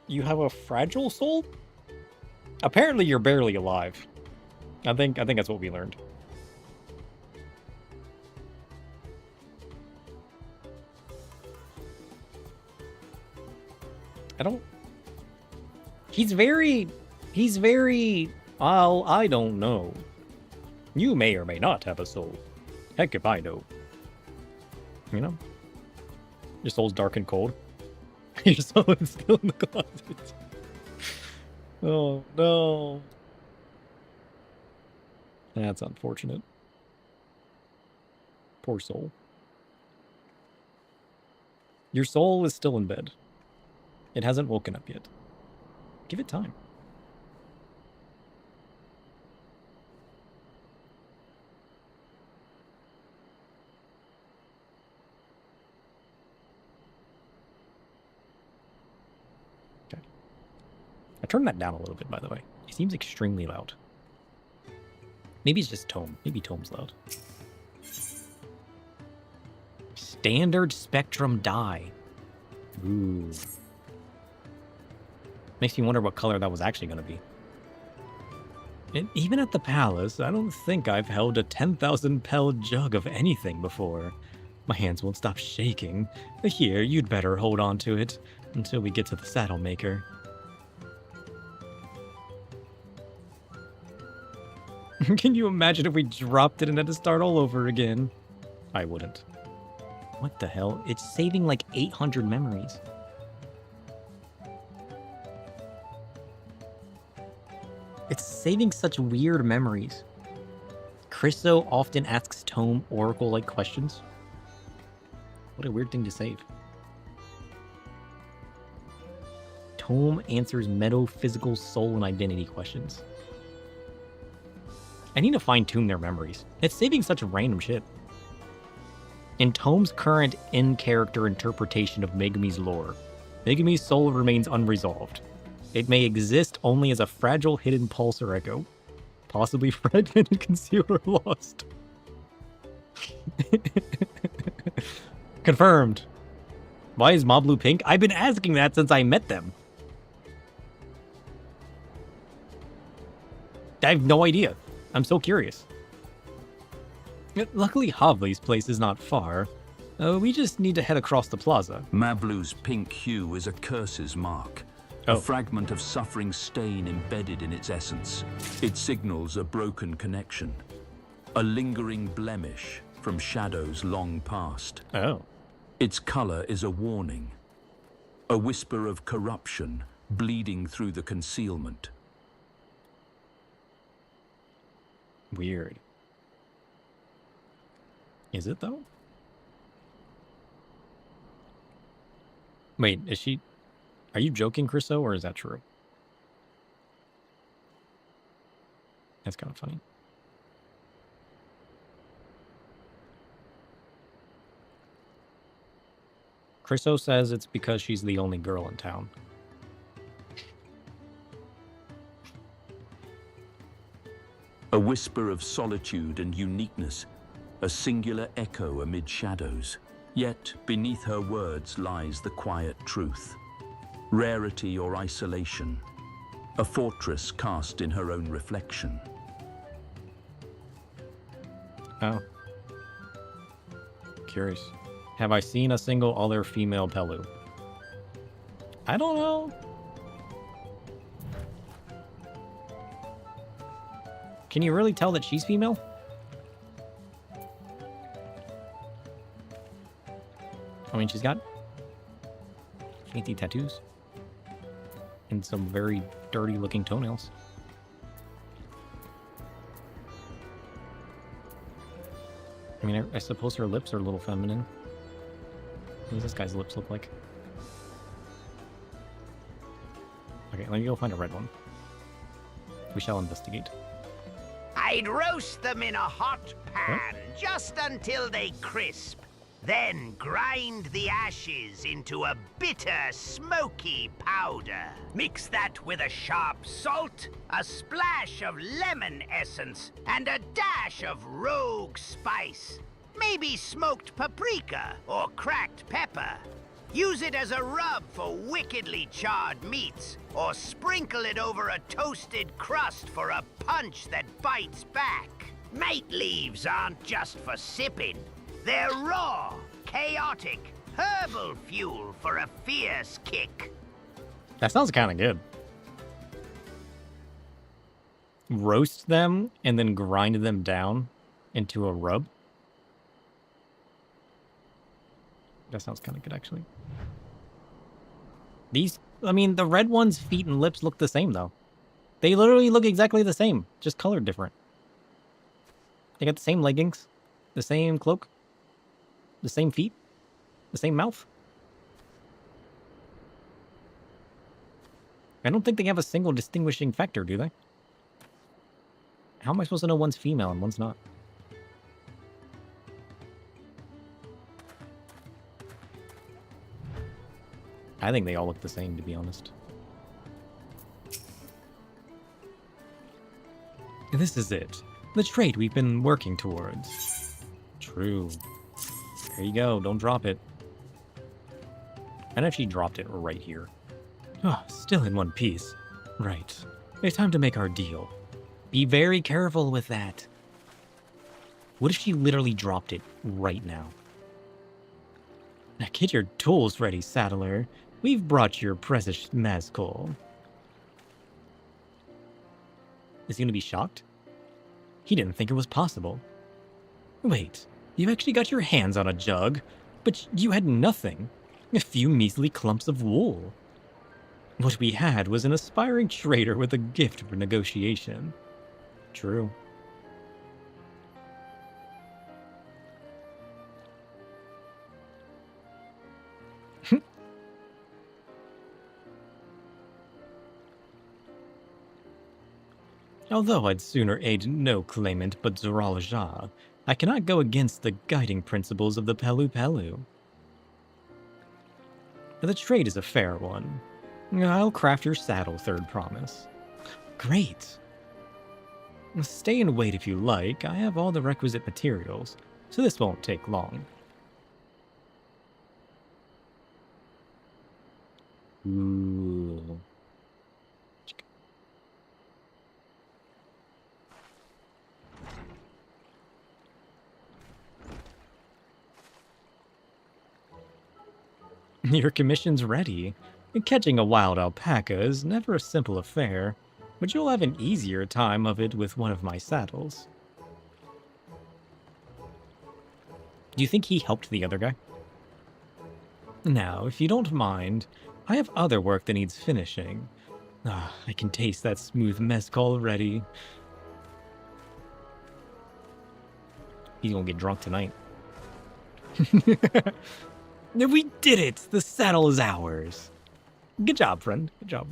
S1: You have a fragile soul? Apparently you're barely alive. I think that's what we learned. He's very, I don't know. You may or may not have a soul. Heck if I know. You know? Your soul's dark and cold. Your soul is still in the closet. Oh, no. That's unfortunate. Poor soul. Your soul is still in bed. It hasn't woken up yet. Give it time. Okay. I turned that down a little bit, by the way. It seems extremely loud. Maybe it's just Tome. Maybe Tome's loud. Standard spectrum dye. Ooh. Makes me wonder what color that was actually going to be. And even at the palace, I don't think I've held a 10,000 pel jug of anything before. My hands won't stop shaking. Here, you'd better hold on to it until we get to the saddle maker. Can you imagine if we dropped it and had to start all over again? I wouldn't. What the hell? It's saving like 800 memories. It's saving such weird memories. Christo often asks Tome Oracle-like questions. What a weird thing to save. Tome answers metaphysical soul and identity questions. I need to fine-tune their memories. It's saving such random shit. In Tome's current in-character interpretation of Megumi's lore, Megumi's soul remains unresolved. It may exist only as a fragile hidden pulse or echo, possibly fragmented, concealed, or lost. Confirmed. Why is Moblu pink? I've been asking that since I met them. I have no idea. I'm so curious. Luckily, Havli's place is not far. We just need to head across the plaza.
S2: Mablu's pink hue is a curse's mark. A fragment of suffering stain embedded in its essence. It signals a broken connection. A lingering blemish from shadows long past.
S1: Oh.
S2: Its color is a warning. A whisper of corruption bleeding through the concealment.
S1: Weird. Is it, though? Wait, is she... Are you joking, Chriso, or is that true? That's kind of funny. Chriso says it's because she's the only girl in town.
S2: A whisper of solitude and uniqueness, a singular echo amid shadows. Yet beneath her words lies the quiet truth. Rarity or isolation, a fortress cast in her own reflection.
S1: Oh. Curious. Have I seen a single other female Pelu? I don't know. Can you really tell that she's female? I mean, she's got fancy tattoos and some very dirty looking toenails. I mean, I suppose her lips are a little feminine. What does this guy's lips look like? Okay, let me go find a red one. We shall investigate.
S11: I'd roast them in a hot pan just until they crisp. Then grind the ashes into a bitter, smoky powder. Mix that with a sharp salt, a splash of lemon essence, and a dash of rogue spice. Maybe smoked paprika or cracked pepper. Use it as a rub for wickedly charred meats, or sprinkle it over a toasted crust for a punch that bites back. Mate leaves aren't just for sipping. They're raw, chaotic, herbal fuel for a fierce kick.
S1: That sounds kind of good. Roast them and then grind them down into a rub. That sounds kind of good, actually. These, I mean, the red one's feet and lips look the same, though. They literally look exactly the same, just colored different. They got the same leggings, the same cloak, the same feet, the same mouth. I don't think they have a single distinguishing factor, do they? How am I supposed to know one's female and one's not? I think they all look the same, to be honest. This is it. The trait we've been working towards. True. There you go. Don't drop it. And if she dropped it right here. Oh, still in one piece. Right. It's time to make our deal. Be very careful with that. What if she literally dropped it right now? Now get your tools ready, Saddler. We've brought your precious Mazkul. Is he gonna be shocked? He didn't think it was possible. Wait, you actually got your hands on a jug, but you had nothing. A few measly clumps of wool. What we had was an aspiring trader with a gift for negotiation. True. Although I'd sooner aid no claimant but Zoralja, I cannot go against the guiding principles of the Pelu Pelu. The trade is a fair one. I'll craft your saddle, third promise. Great. Stay and wait if you like. I have all the requisite materials, so this won't take long. Ooh. Your commission's ready. Catching a wild alpaca is never a simple affair, but you'll have an easier time of it with one of my saddles. Do you think he helped the other guy? Now, if you don't mind, I have other work that needs finishing. I can taste that smooth mezcal already. He's gonna get drunk tonight. We did it! The saddle is ours. Good job, friend. Good job.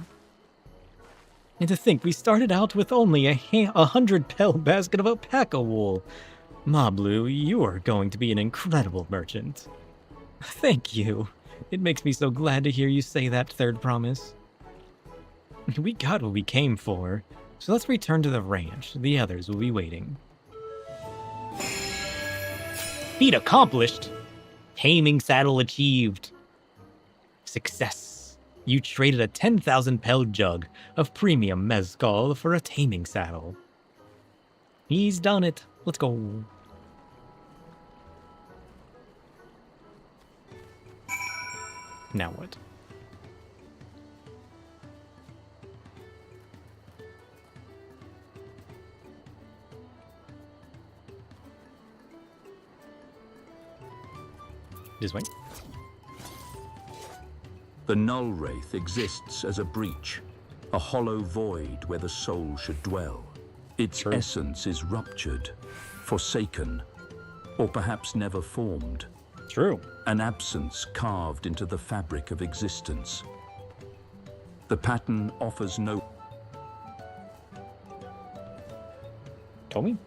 S1: And to think, we started out with only a 100-pel basket of alpaca wool. Mablu, you are going to be an incredible merchant. Thank you. It makes me so glad to hear you say that, third promise. We got what we came for, so let's return to the ranch. The others will be waiting. Feat accomplished! Taming saddle achieved. Success. You traded a 10,000 pel jug of premium mezcal for a taming saddle. He's done it. Let's go. Now what? This way.
S2: The null wraith exists as a breach, a hollow void where the soul should dwell. Its essence is ruptured, forsaken, or perhaps never formed.
S1: True.
S2: An absence carved into the fabric of existence. The pattern offers no...
S1: Tommy?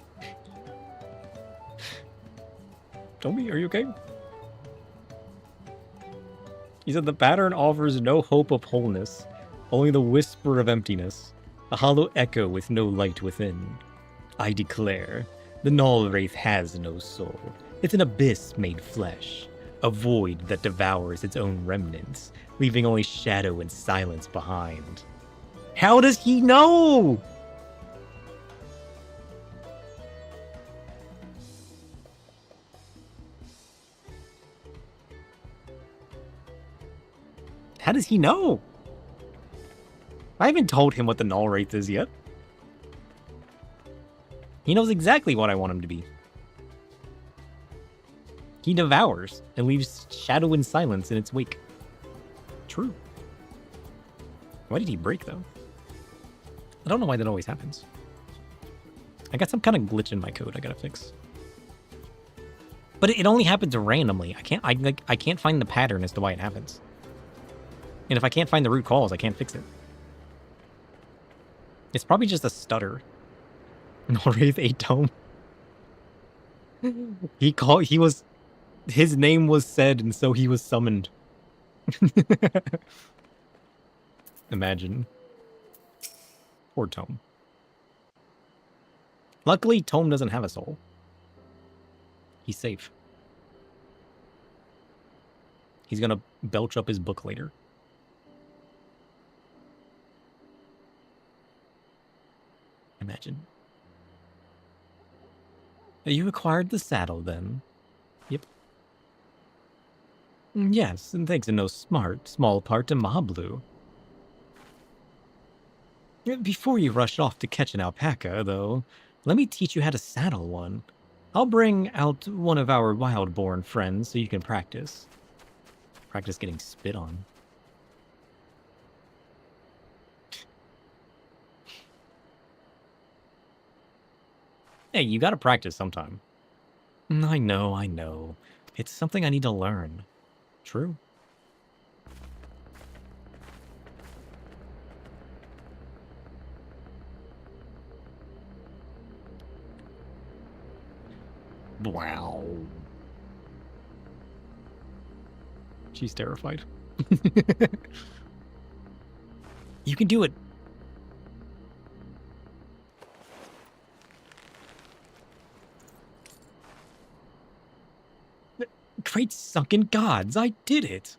S1: Tommy, are you okay? He said the pattern offers no hope of wholeness, only the whisper of emptiness, a hollow echo with no light within. I declare, the Null Wraith has no soul. It's an abyss made flesh, a void that devours its own remnants, leaving only shadow and silence behind. How does he know? How does he know? I haven't told him what the Null Wraith is yet. He knows exactly what I want him to be. He devours and leaves shadow and silence in its wake. True. Why did he break, though? I don't know why that always happens. I got some kind of glitch in my code I gotta fix. But it only happens randomly. I can't find the pattern as to why it happens. And if I can't find the root cause, I can't fix it. It's probably just a stutter. Null Wraith 8 tome. His name was said, and so he was summoned. Imagine. Poor Tome. Luckily, Tome doesn't have a soul. He's safe. He's gonna belch up his book later. Imagine. You acquired the saddle, then? Yep. Yes, and thanks in no small part to Mablu. Before you rush off to catch an alpaca, though, let me teach you how to saddle one. I'll bring out one of our wild-born friends so you can practice. Practice getting spit on. Hey, you gotta practice sometime. I know. It's something I need to learn. True. Wow. She's terrified. You can do it. Great sunken gods, I did it.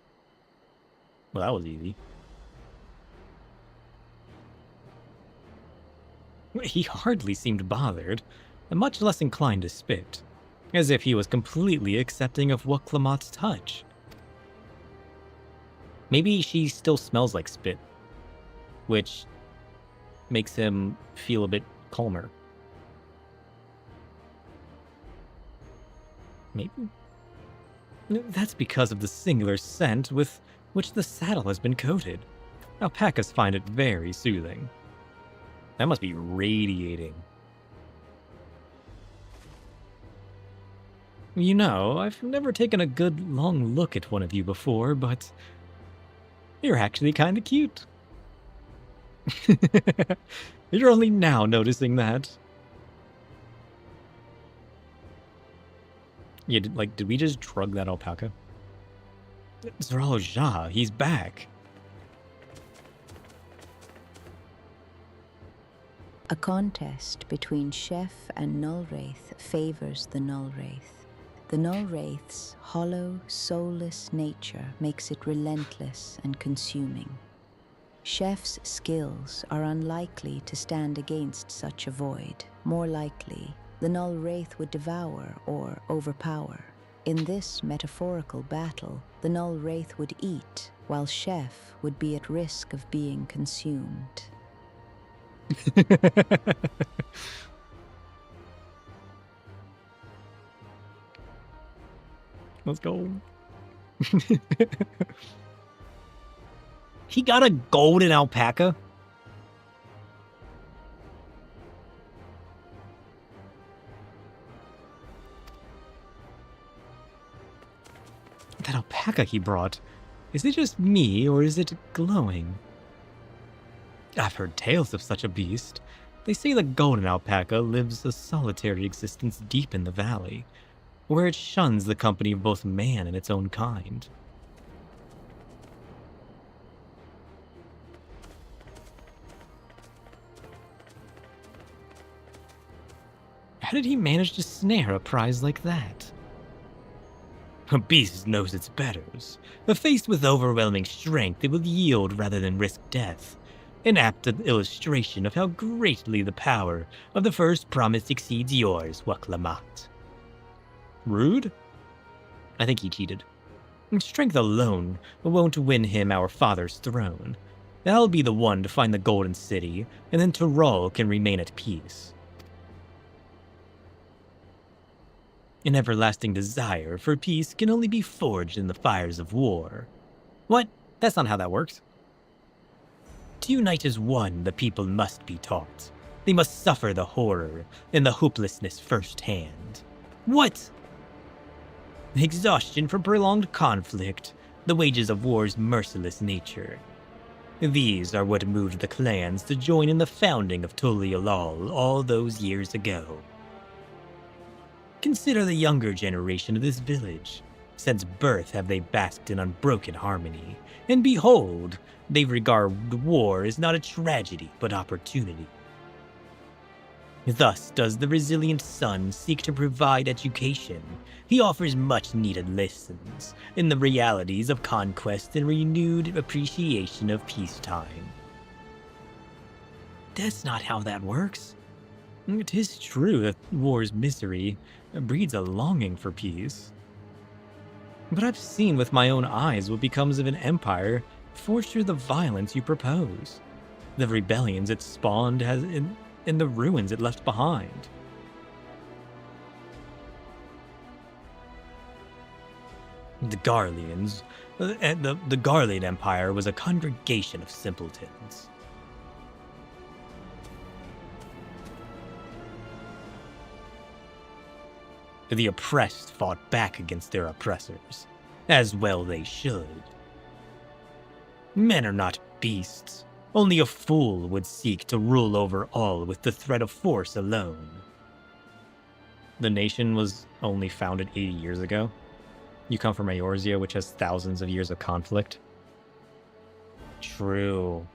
S1: Well, that was easy. He hardly seemed bothered, and much less inclined to spit, as if he was completely accepting of Wuklamot's touch. Maybe she still smells like spit, which makes him feel a bit calmer. Maybe? That's because of the singular scent with which the saddle has been coated. Alpacas find it very soothing. That must be radiating. You know, I've never taken a good long look at one of you before, but you're actually kind of cute. You're only now noticing that. Yeah, did we just drug that alpaca? Zeralo, he's back.
S12: A contest between Chef and Nullwraith favors the Nullwraith. The Nullwraith's hollow, soulless nature makes it relentless and consuming. Chef's skills are unlikely to stand against such a void. More likely, the Nullwraith would devour or overpower. In this metaphorical battle, the Nullwraith would eat, while Chef would be at risk of being consumed.
S1: Let's go. He got a golden alpaca? That alpaca he brought, is it just me or is it glowing? I've heard tales of such a beast. They say the golden alpaca lives a solitary existence deep in the valley, where it shuns the company of both man and its own kind. How did he manage to snare a prize like that? A beast knows its betters. Faced with overwhelming strength, it will yield rather than risk death. An apt illustration of how greatly the power of the first promise exceeds yours, Wuklamot. Rude? I think he cheated. Strength alone won't win him our father's throne. I'll be the one to find the Golden City, and then Tyrol can remain at peace. An everlasting desire for peace can only be forged in the fires of war. What? That's not how that works. To unite as one, the people must be taught. They must suffer the horror and the hopelessness firsthand. What? Exhaustion from prolonged conflict, the wages of war's merciless nature. These are what moved the clans to join in the founding of Tolialal all those years ago. Consider the younger generation of this village. Since birth have they basked in unbroken harmony, and behold, they regard war as not a tragedy but opportunity. Thus does the resilient son seek to provide education. He offers much-needed lessons in the realities of conquest and renewed appreciation of peacetime. That's not how that works. It is true that war's misery breeds a longing for peace. But I've seen with my own eyes what becomes of an empire forged through the violence you propose, the rebellions it spawned and the ruins it left behind. The Garleans, the Garlean Empire was a congregation of simpletons. The oppressed fought back against their oppressors, as well they should. Men are not beasts. Only a fool would seek to rule over all with the threat of force alone. The nation was only founded 80 years ago. You come from Eorzea, which has thousands of years of conflict. True.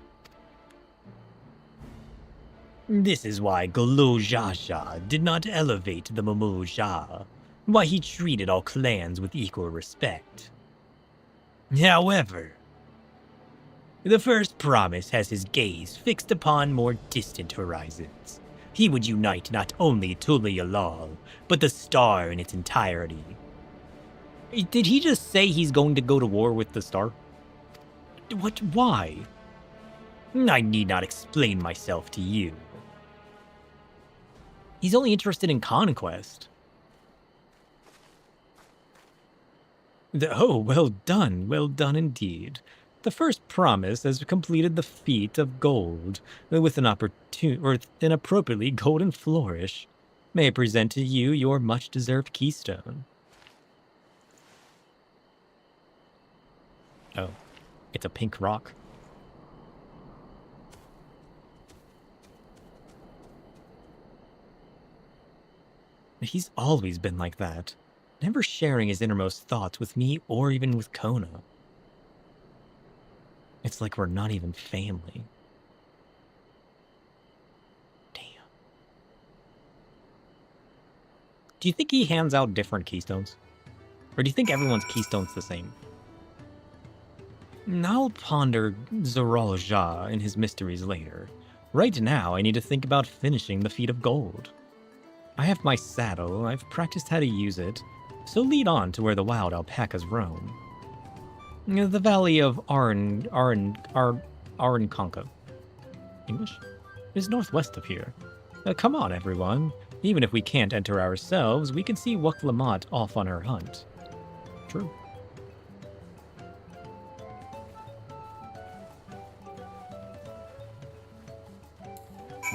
S1: This is why Golo Jaja did not elevate the Momoja, why he treated all clans with equal respect. However, the first promise has his gaze fixed upon more distant horizons. He would unite not only Tulialal, but the star in its entirety. Did he just say he's going to go to war with the star? What? Why? I need not explain myself to you. He's only interested in conquest. Oh, well done indeed. The first promise has completed the feat of gold, with an appropriately golden flourish. May I present to you your much-deserved keystone? Oh, it's a pink rock. He's always been like that, never sharing his innermost thoughts with me or even with Kona. It's like we're not even family. Damn. Do you think he hands out different keystones? Or do you think everyone's keystone's the same? I'll ponder Zoralja and his mysteries later. Right now, I need to think about finishing the feat of gold. I have my saddle, I've practiced how to use it, so lead on to where the wild alpacas roam. The valley of Aranconca. English? Is northwest of here. Come on, everyone. Even if we can't enter ourselves, we can see Wuklamat off on her hunt. True.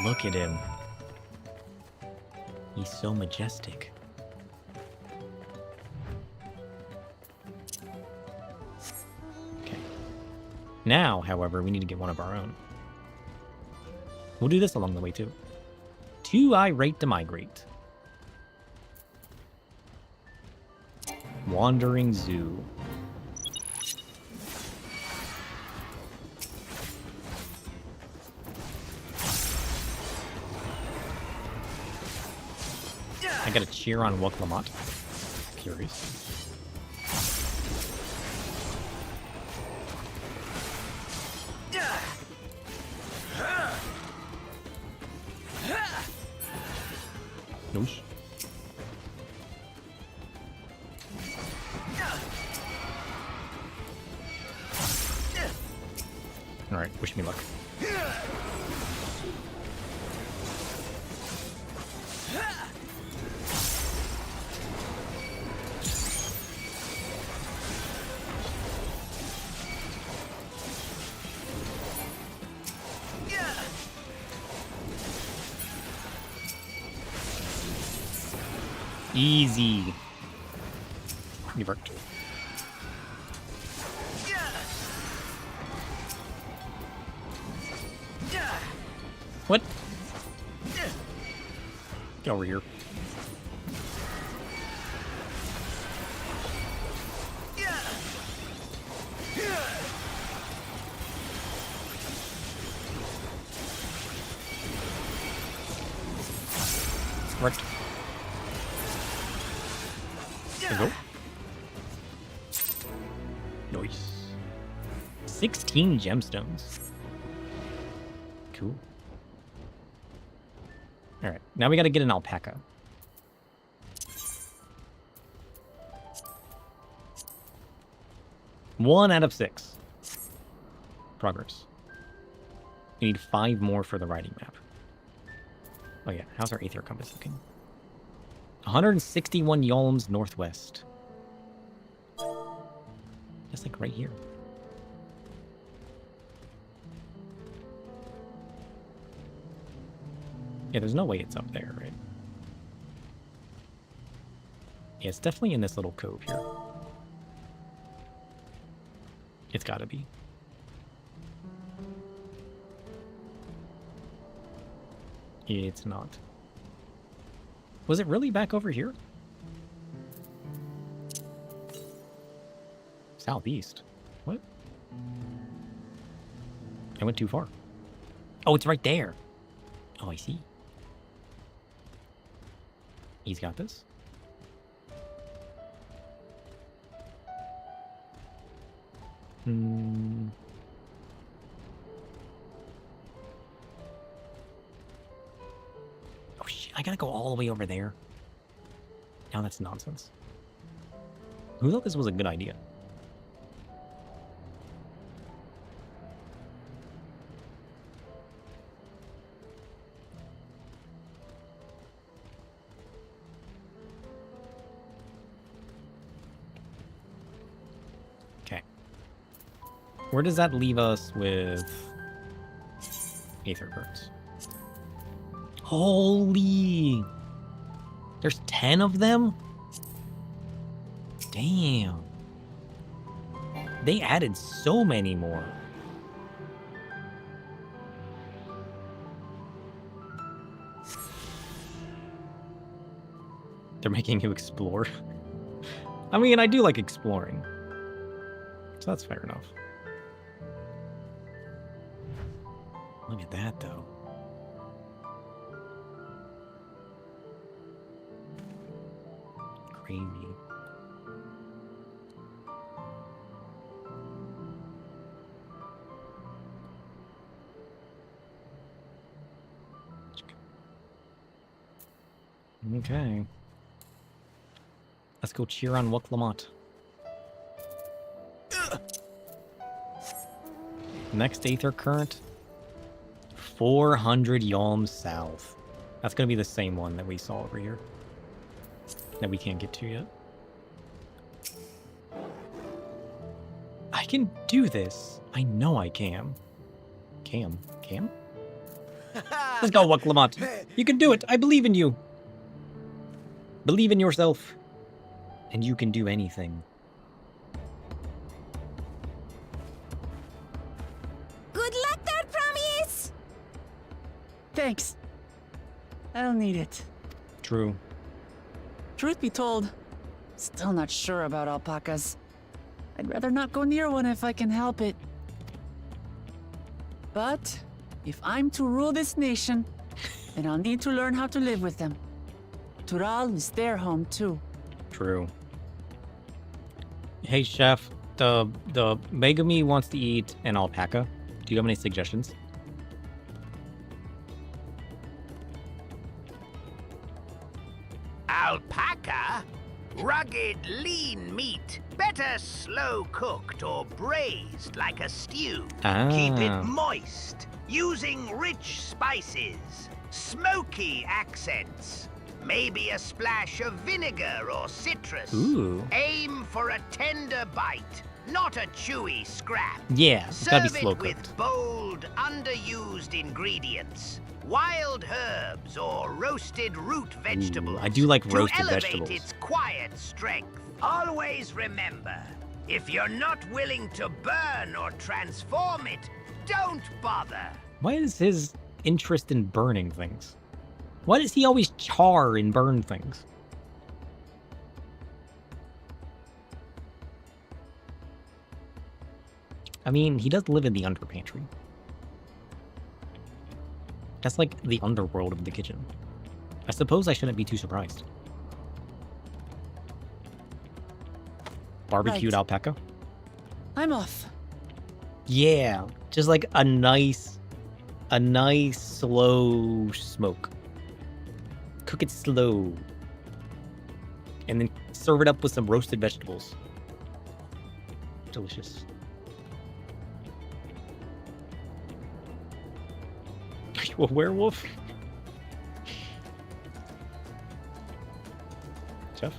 S1: Look at him. He's so majestic. Okay. Now, however, we need to get one of our own. We'll do this along the way, too. Too irate to migrate. Wandering Zoo. I gotta cheer on Wuklamat. Curious. Noosh. Alright, wish me luck. Easy. Revert. What? Get over here. Right. There we go. Nice. 16 gemstones. Cool. Alright, now we gotta get an alpaca. One out of 6. Progress. We need 5 more for the riding map. Oh yeah, how's our Aether Compass looking? 161 yalms northwest. Just like right here. Yeah, there's no way it's up there, right? Yeah, it's definitely in this little cove here. It's gotta be. It's not. Was it really back over here? Southeast. What? I went too far. Oh, it's right there. Oh, I see. He's got this. Hmm. Oh shit, I gotta go all the way over there. Now that's nonsense. Who thought this was a good idea? Where does that leave us with Aether Birds? Holy! There's 10 of them? Damn. They added so many more. They're making you explore. I mean, I do like exploring. So that's fair enough. Look at that, though. Crazy. Okay. Let's go cheer on Wuklamot. Next Aether Current. 400 yalms south. That's going to be the same one that we saw over here. That we can't get to yet. I can do this. I know I can. Cam? Let's go, Wuklamot. You can do it. I believe in you. Believe in yourself. And you can do anything.
S8: Good luck there, Promise!
S4: Thanks. I'll need it.
S1: True.
S4: Truth be told, still not sure about alpacas. I'd rather not go near one if I can help it. But if I'm to rule this nation, then I'll need to learn how to live with them. Tural is their home too.
S1: True. Hey, Chef. The Megami wants to eat an alpaca. Do you have any suggestions?
S11: Alpaca? Rugged, lean meat. Better slow cooked or braised like a stew. Keep it moist, using rich spices, smoky accents. Maybe a splash of vinegar or citrus.
S1: Ooh.
S11: Aim for a tender bite, not a chewy scrap.
S1: Yeah, it's gotta be
S11: Serve
S1: slow
S11: it
S1: cooked.
S11: with bold, underused ingredients. Wild herbs or roasted root vegetables.
S1: I do like roasted
S11: to elevate
S1: vegetables.
S11: its quiet strength. Always remember, if you're not willing to burn or transform it, don't bother.
S1: Why is his interest in burning things? Why does he always char and burn things? I mean, he does live in the underpantry. That's like the underworld of the kitchen. I suppose I shouldn't be too surprised. Barbecued alpaca?
S4: I'm off.
S1: Yeah, just like a nice slow smoke. Cook it slow. And then serve it up with some roasted vegetables. Delicious. Are you a werewolf? Jeff?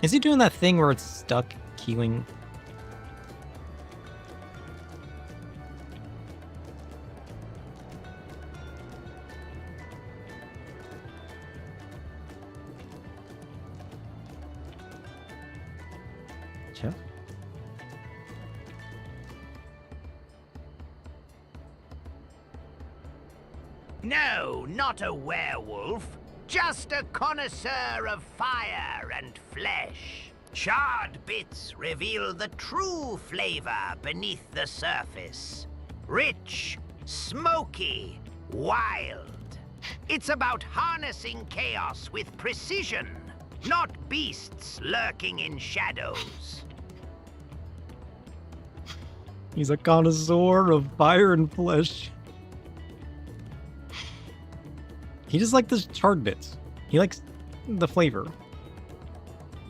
S1: Is he doing that thing where it's stuck queuing? Chef?
S11: No, not a werewolf. Just a connoisseur of fire and flesh. Charred bits reveal the true flavor beneath the surface. Rich, smoky, wild. It's about harnessing chaos with precision, not beasts lurking in shadows.
S1: He's a connoisseur of fire and flesh. He just likes the charred bits. He likes the flavor.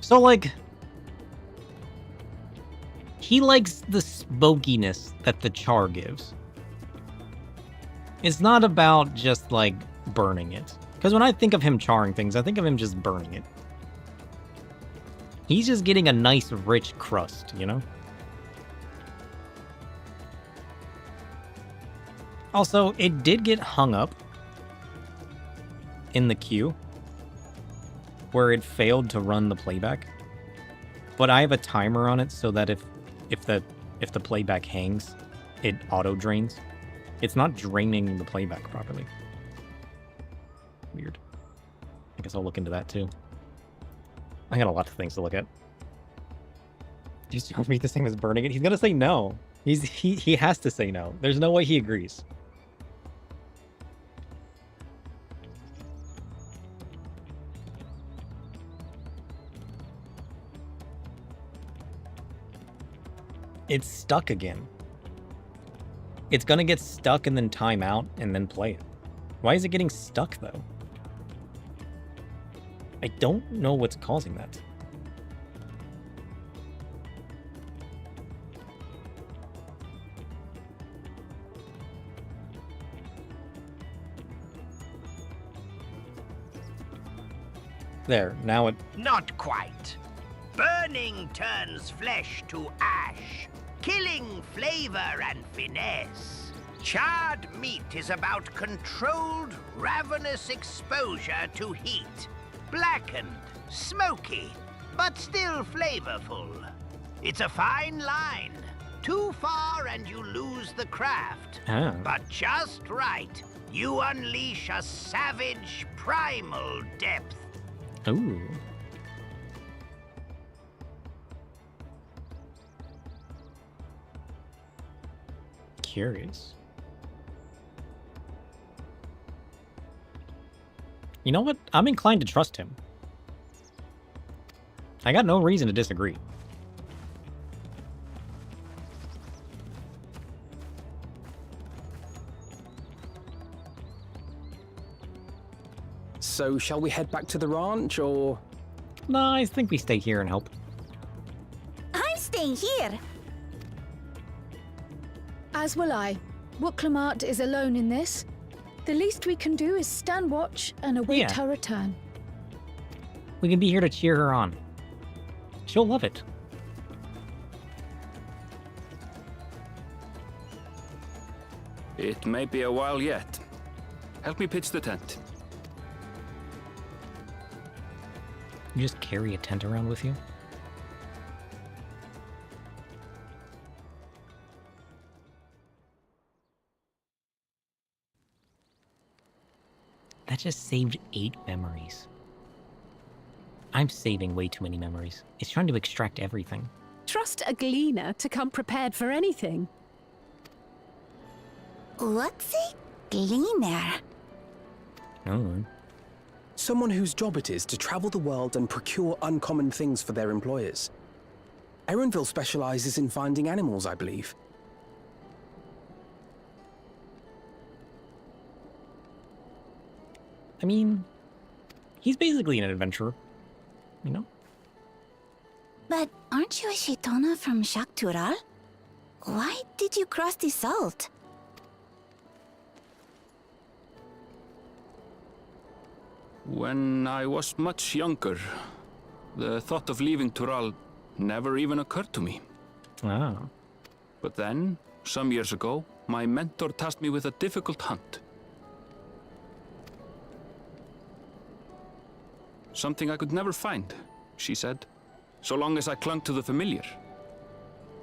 S1: So, like, he likes the smokiness that the char gives. It's not about just, like, burning it. Because when I think of him charring things, I think of him just burning it. He's just getting a nice, rich crust, you know? Also, it did get hung up in the queue where it failed to run the playback. But I have a timer on it so that if the playback hangs, it auto drains. It's not draining the playback properly. Weird. I guess I'll look into that too. I got a lot of things to look at. Do you still read the same as burning it? He's gonna say no. He has to say no. There's no way he agrees. It's stuck again. It's gonna get stuck and then time out and then play it. Why is it getting stuck though? I don't know what's causing that. There, now it...
S11: Not quite. Burning turns flesh to ash, killing flavor and finesse. Charred meat is about controlled, ravenous exposure to heat. Blackened, smoky, but still flavorful. It's a fine line. Too far and you lose the craft.
S1: Ah.
S11: But just right, you unleash a savage, primal depth.
S1: Ooh. Curious. You know what? I'm inclined to trust him. I got no reason to disagree.
S10: So, shall we head back to the ranch, or...?
S1: No, I think we stay here and help.
S8: I'm staying here.
S5: As will I. Wooklamart is alone in this. The least we can do is stand watch and await her return.
S1: We can be here to cheer her on. She'll love it.
S3: It may be a while yet. Help me pitch the tent.
S1: You just carry a tent around with you? That just saved 8 memories. I'm saving way too many memories. It's trying to extract everything.
S13: Trust a gleaner to come prepared for anything.
S8: What's a gleaner?
S1: Oh.
S10: Someone whose job it is to travel the world and procure uncommon things for their employers. Erenville specializes in finding animals, I believe.
S1: I mean, he's basically an adventurer, you know?
S8: But aren't you a Shaitana from Shaktural? Why did you cross the salt?
S3: When I was much younger, the thought of leaving Tural never even occurred to me.
S1: Ah.
S3: But then, some years ago, my mentor tasked me with a difficult hunt. Something I could never find, she said. so long as I clung to the familiar.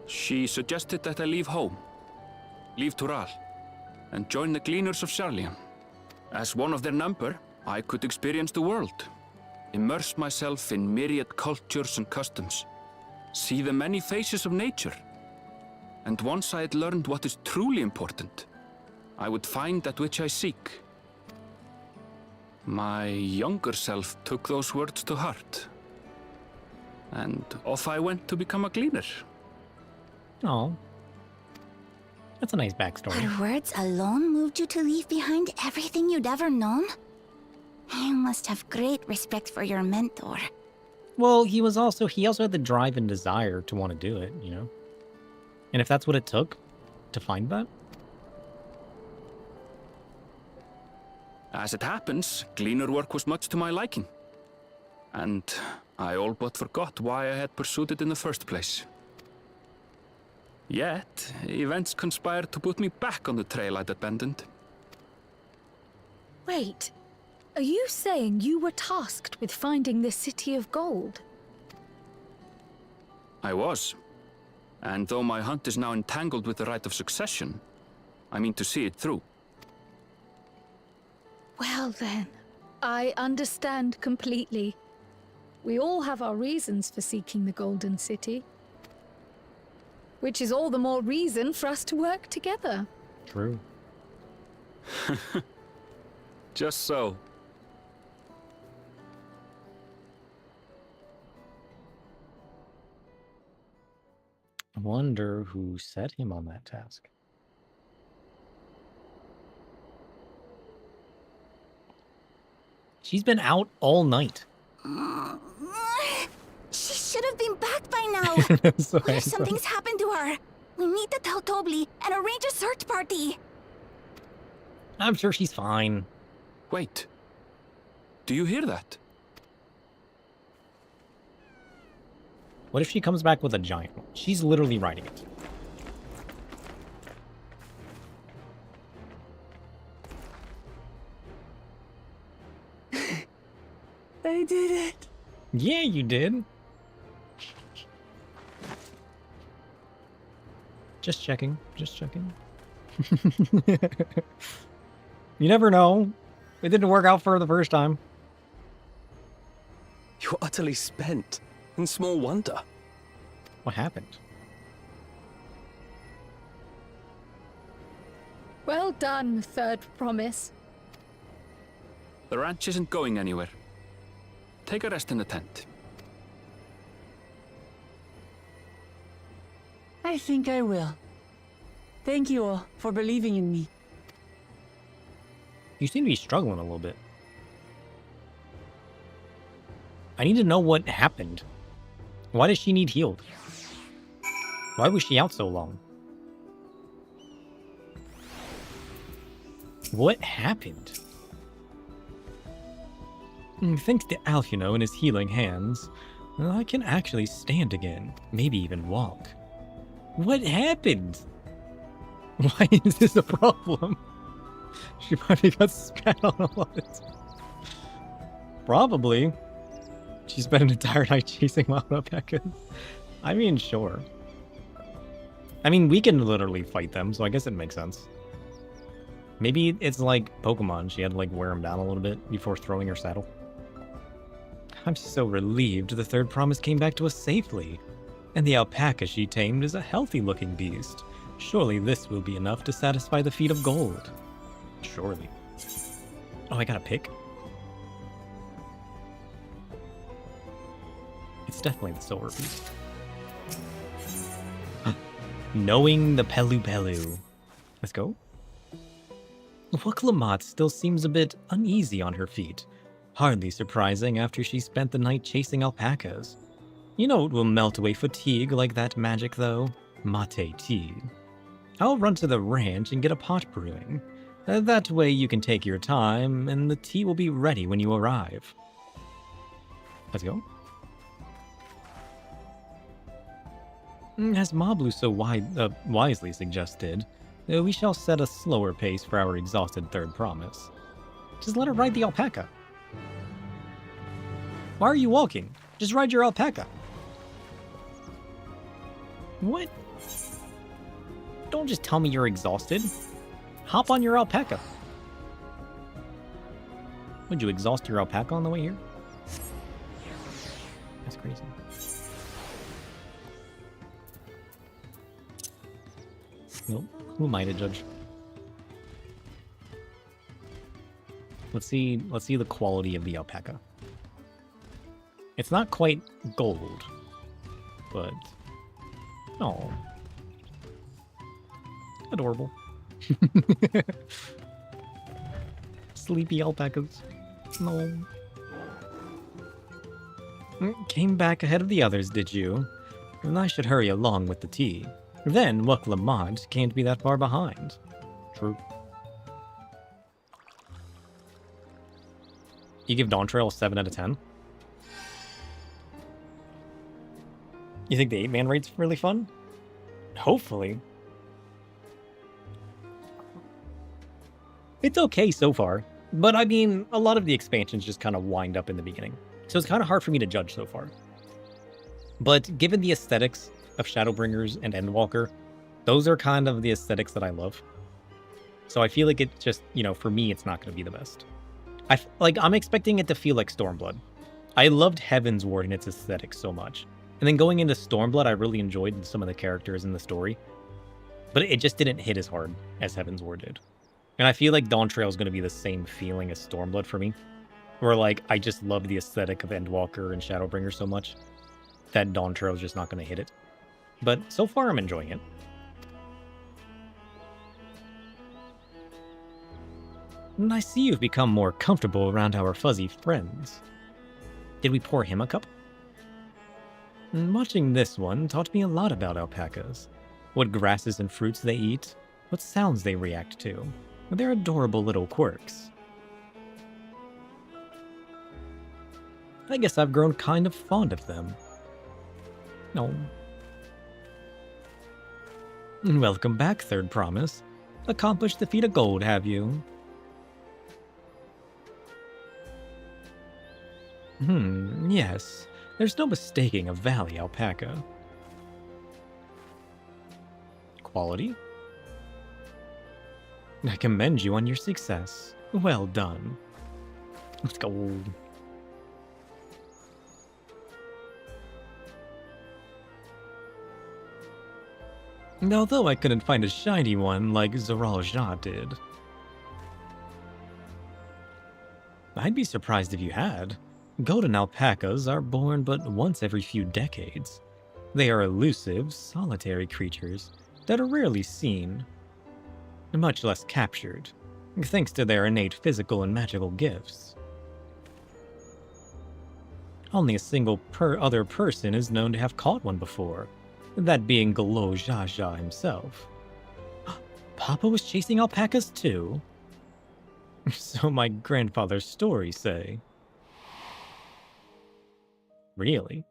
S3: She suggested that I leave home, leave Tural, and join the Gleaners of Sharlayan. As one of their number, I could experience the world, immerse myself in myriad cultures and customs, see the many faces of nature. And once I had learned what is truly important, I would find that which I seek. My younger self took those words to heart, and off I went to become a gleaner.
S1: Oh, that's a nice backstory.
S8: Her words alone moved you to leave behind everything you'd ever known? You must have great respect for your mentor.
S1: Well, he also had the drive and desire to want to do it, you know? And if that's what it took to find that?
S3: As it happens, gleaner work was much to my liking. And I all but forgot why I had pursued it in the first place. Yet, events conspired to put me back on the trail I'd abandoned.
S5: Wait, are you saying you were tasked with finding the City of Gold?
S3: I was. And though my hunt is now entangled with the right of succession, I mean to see it through.
S5: Well then, I understand completely. We all have our reasons for seeking the Golden City. Which is all the more reason for us to work together.
S1: True.
S3: Just so.
S1: I wonder who set him on that task. She's been out all night.
S8: She should have been back by now. What if something's happened to her? We need to tell Tobli and arrange a search party.
S1: I'm sure she's fine.
S3: Wait. Do you hear that?
S1: What if she comes back with a giant one? She's literally riding it.
S4: I did it.
S1: Yeah, you did. Just checking. Just checking. You never know. It didn't work out for her the first time.
S10: You're utterly spent. And small wonder.
S1: What happened?
S5: Well done, Third Promise.
S3: The ranch isn't going anywhere. Take a rest in the tent.
S4: I think I will. Thank you all for believing in me.
S1: You seem to be struggling a little bit. I need to know what happened. Why does she need healed? Why was she out so long? What happened? Thanks to Alfino and his healing hands, I can actually stand again, maybe even walk. What happened? Why is this a problem? She probably got spat on a lot. Probably. She spent an entire night chasing wild alpacas. I mean, sure. I mean, we can literally fight them, so I guess it makes sense. Maybe it's like Pokemon. She had to like wear them down a little bit before throwing her saddle. I'm so relieved the Third Promise came back to us safely. And the alpaca she tamed is a healthy-looking beast. Surely this will be enough to satisfy the feet of gold. Surely. Oh, I got a pick? It's definitely the silver piece. Knowing the Pelu Pelu. Let's go. Wuklamot still seems a bit uneasy on her feet. Hardly surprising after she spent the night chasing alpacas. You know it will melt away fatigue like that magic, though. Mate tea. I'll run to the ranch and get a pot brewing. That way you can take your time, and the tea will be ready when you arrive. Let's go. As Mablu so wisely suggested, we shall set a slower pace for our exhausted Third Promise. Just let her ride the alpaca. Why are you walking? Just ride your alpaca. What? Don't just tell me you're exhausted. Hop on your alpaca. Would you exhaust your alpaca on the way here? That's crazy. Nope. Who am I to judge? Let's see the quality of the alpaca. It's not quite gold, but oh, adorable. Sleepy alpacas. No. Came back ahead of the others, did you? And I should hurry along with the tea. Then Wuk Lamont can't be that far behind. True. You give Dawntrail a 7 out of 10? You think the 8-man raid's really fun? Hopefully. It's okay so far, but I mean, a lot of the expansions just kind of wind up in the beginning. So it's kind of hard for me to judge so far. But given the aesthetics of Shadowbringers and Endwalker, those are kind of the aesthetics that I love. So I feel like it just, you know, for me, it's not going to be the best. I'm expecting it to feel like Stormblood. I loved Heavensward and its aesthetics so much. And then going into Stormblood, I really enjoyed some of the characters in the story. But it just didn't hit as hard as Heavensward did. And I feel like Dawntrail is going to be the same feeling as Stormblood for me. Where, like, I just love the aesthetic of Endwalker and Shadowbringer so much that Dawntrail is just not going to hit it. But so far, I'm enjoying it. And I see you've become more comfortable around our fuzzy friends. Did we pour him a cup? Watching this one taught me a lot about alpacas. What grasses and fruits they eat, what sounds they react to, their adorable little quirks. I guess I've grown kind of fond of them. No. Welcome back, Third Promise. Accomplished the feat of gold, have you? Yes. There's no mistaking a valley alpaca. Quality? I commend you on your success. Well done. Let's go. Although I couldn't find a shiny one like Zaralja did. I'd be surprised if you had. Golden alpacas are born but once every few decades. They are elusive, solitary creatures that are rarely seen, much less captured, thanks to their innate physical and magical gifts. Only a single other person is known to have caught one before, that being Galo Jaja himself. Papa was chasing alpacas too? So my grandfather's stories say. Really?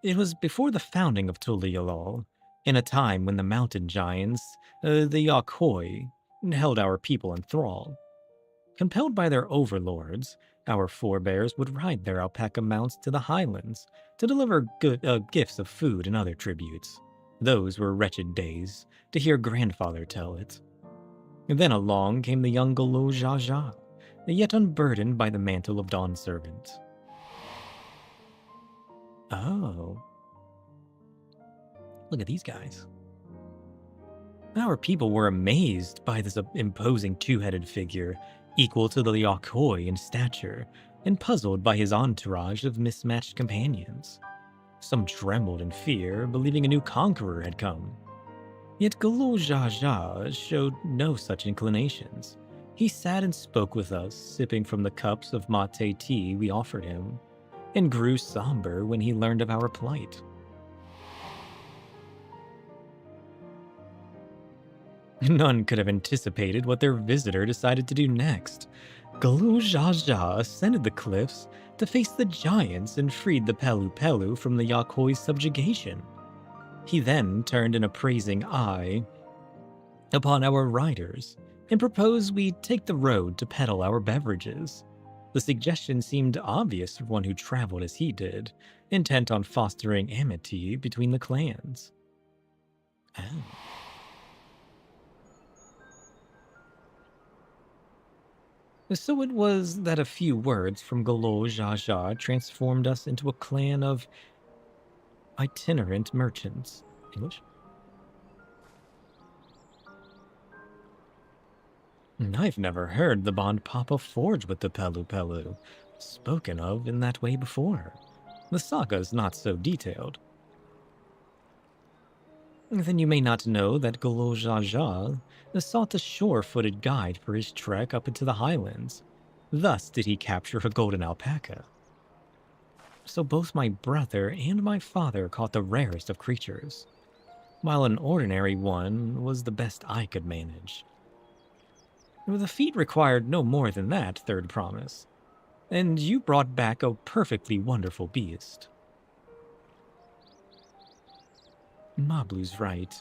S1: It was before the founding of Tulialal, in a time when the mountain giants, the Yakhoi, held our people in thrall. Compelled by their overlords, our forebears would ride their alpaca mounts to the highlands to deliver gifts of food and other tributes. Those were wretched days, to hear grandfather tell it. Then along came the young Galo Jaja, yet unburdened by the mantle of Dawn Servant. Oh. Look at these guys. Our people were amazed by this imposing two-headed figure, equal to the Yakhoi in stature, and puzzled by his entourage of mismatched companions. Some trembled in fear, believing a new conqueror had come. Yet Galo Jaja showed no such inclinations. He sat and spoke with us, sipping from the cups of mate tea we offered him, and grew somber when he learned of our plight. None could have anticipated what their visitor decided to do next. Galo Jaja ascended the cliffs to face the giants and freed the Pelu Pelu from the Yakhoi's subjugation. He then turned an appraising eye upon our riders and proposed we take the road to peddle our beverages. The suggestion seemed obvious for one who traveled as he did, intent on fostering amity between the clans. Oh. So it was that a few words from Golo Jaja transformed us into a clan of itinerant merchants. English? I've never heard the bond Papa forged with the Pelu Pelu spoken of in that way before. The saga's not so detailed. Then you may not know that Golo Jaja sought a sure-footed guide for his trek up into the highlands. Thus did he capture a golden alpaca. So both my brother and my father caught the rarest of creatures, while an ordinary one was the best I could manage. The feat required no more than that, Third Promise, and you brought back a perfectly wonderful beast. Mablu's right.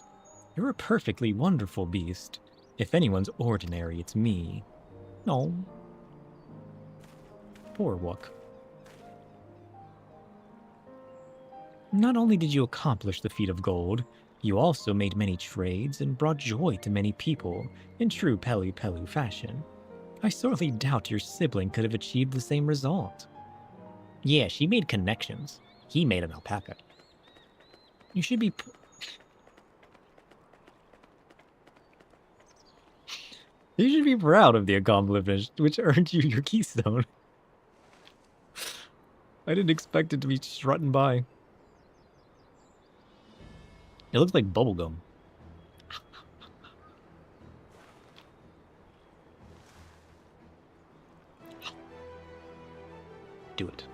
S1: You're a perfectly wonderful beast. If anyone's ordinary, it's me. Oh. Poor Wook. Not only did you accomplish the feat of gold, you also made many trades and brought joy to many people in true Pelu Pelu fashion. I sorely doubt your sibling could have achieved the same result. Yeah, she made connections. He made an alpaca. You should be... You should be proud of the accomplishment, which earned you your keystone. I didn't expect it to be strutting by. It looks like bubblegum. Do it.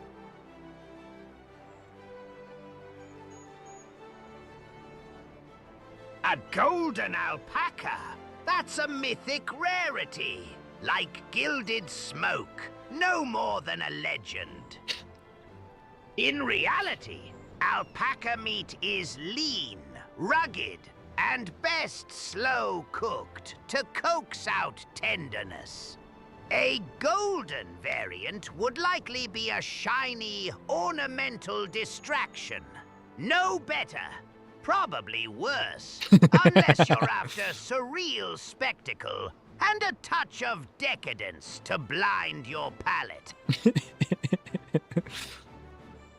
S11: A golden alpaca? That's a mythic rarity. Like gilded smoke. No more than a legend. In reality, alpaca meat is lean, rugged, and best slow cooked to coax out tenderness. A golden variant would likely be a shiny, ornamental distraction. No better. Probably worse, unless you're after surreal spectacle and a touch of decadence to blind your palate.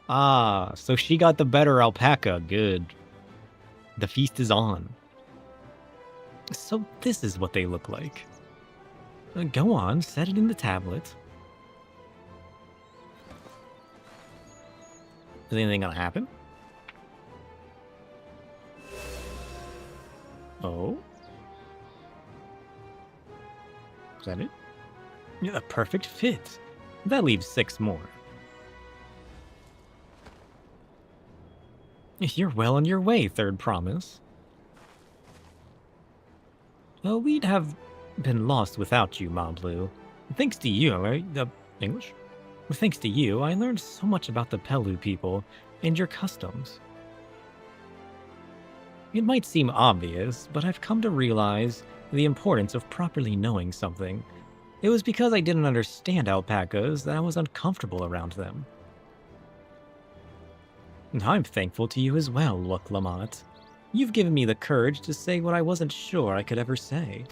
S1: Ah, so she got the better alpaca. Good. The feast is on. So this is what they look like. Go on, set it in the tablet. Is anything gonna happen? Oh? Is that it? Yeah, a perfect fit. That leaves 6 more. You're well on your way, Third Promise. Well, we'd have been lost without you, Mablu. Thanks to you, English? Thanks to you, I learned so much about the Pelu people and your customs. It might seem obvious, but I've come to realize the importance of properly knowing something. It was because I didn't understand alpacas that I was uncomfortable around them. And I'm thankful to you as well, Wook Lamont. You've given me the courage to say what I wasn't sure I could ever say.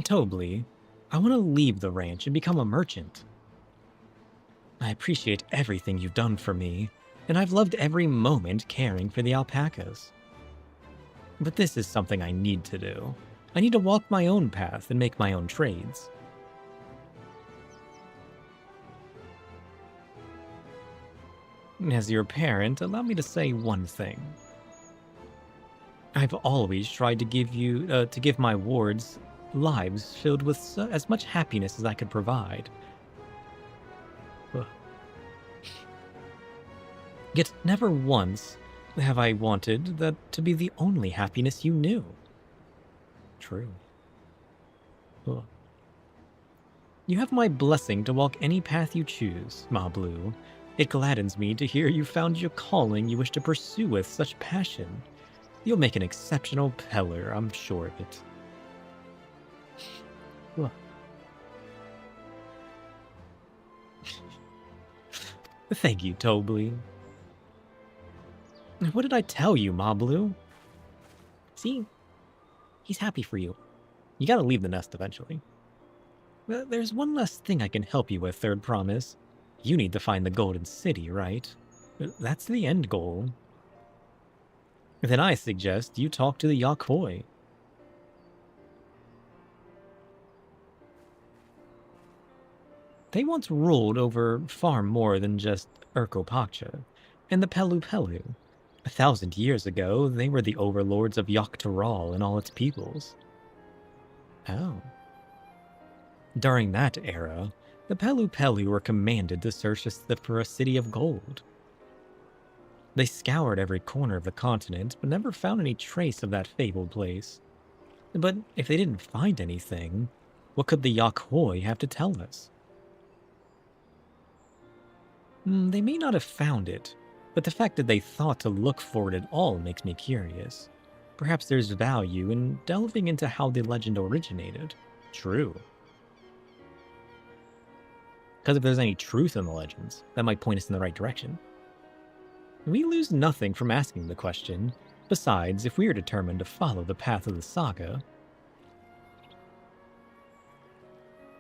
S1: Tobli, I want to leave the ranch and become a merchant. I appreciate everything you've done for me, and I've loved every moment caring for the alpacas. But this is something I need to do. I need to walk my own path and make my own trades. As your parent, allow me to say one thing. I've always tried to give my wards lives filled with as much happiness as I could provide. Yet never once have I wanted that to be the only happiness you knew. True. You have my blessing to walk any path you choose, Mablu. It gladdens me to hear you found your calling you wish to pursue with such passion. You'll make an exceptional peller, I'm sure of it. Well. Thank you, Tobly. What did I tell you, Moblu? See? He's happy for you. You gotta leave the nest eventually. Well, there's one last thing I can help you with, Third Promise. You need to find the Golden City, right? That's the end goal. Then I suggest you talk to the Yakhoi. They once ruled over far more than just Urkopakcha and the Pelu Pelu. 1,000 years ago, they were the overlords of Yaktaral and all its peoples. Oh. During that era, the Pelu Pelu were commanded to search for a city of gold. They scoured every corner of the continent, but never found any trace of that fabled place. But if they didn't find anything, what could the Yakhoi have to tell us? They may not have found it, but the fact that they thought to look for it at all makes me curious. Perhaps there's value in delving into how the legend originated. True. Because if there's any truth in the legends, that might point us in the right direction. We lose nothing from asking the question. Besides, if we are determined to follow the path of the saga,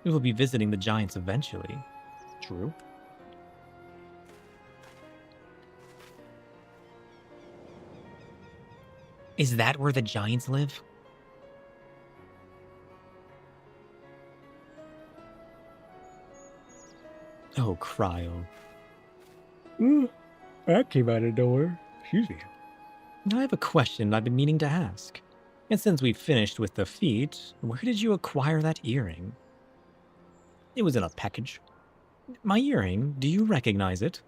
S1: we will be visiting the giants eventually. True. Is that where the giants live? Oh, Cryo. That came out of nowhere. Excuse me. I have a question I've been meaning to ask. And since we've finished with the feet, where did you acquire that earring? It was in a package. My earring, do you recognize it?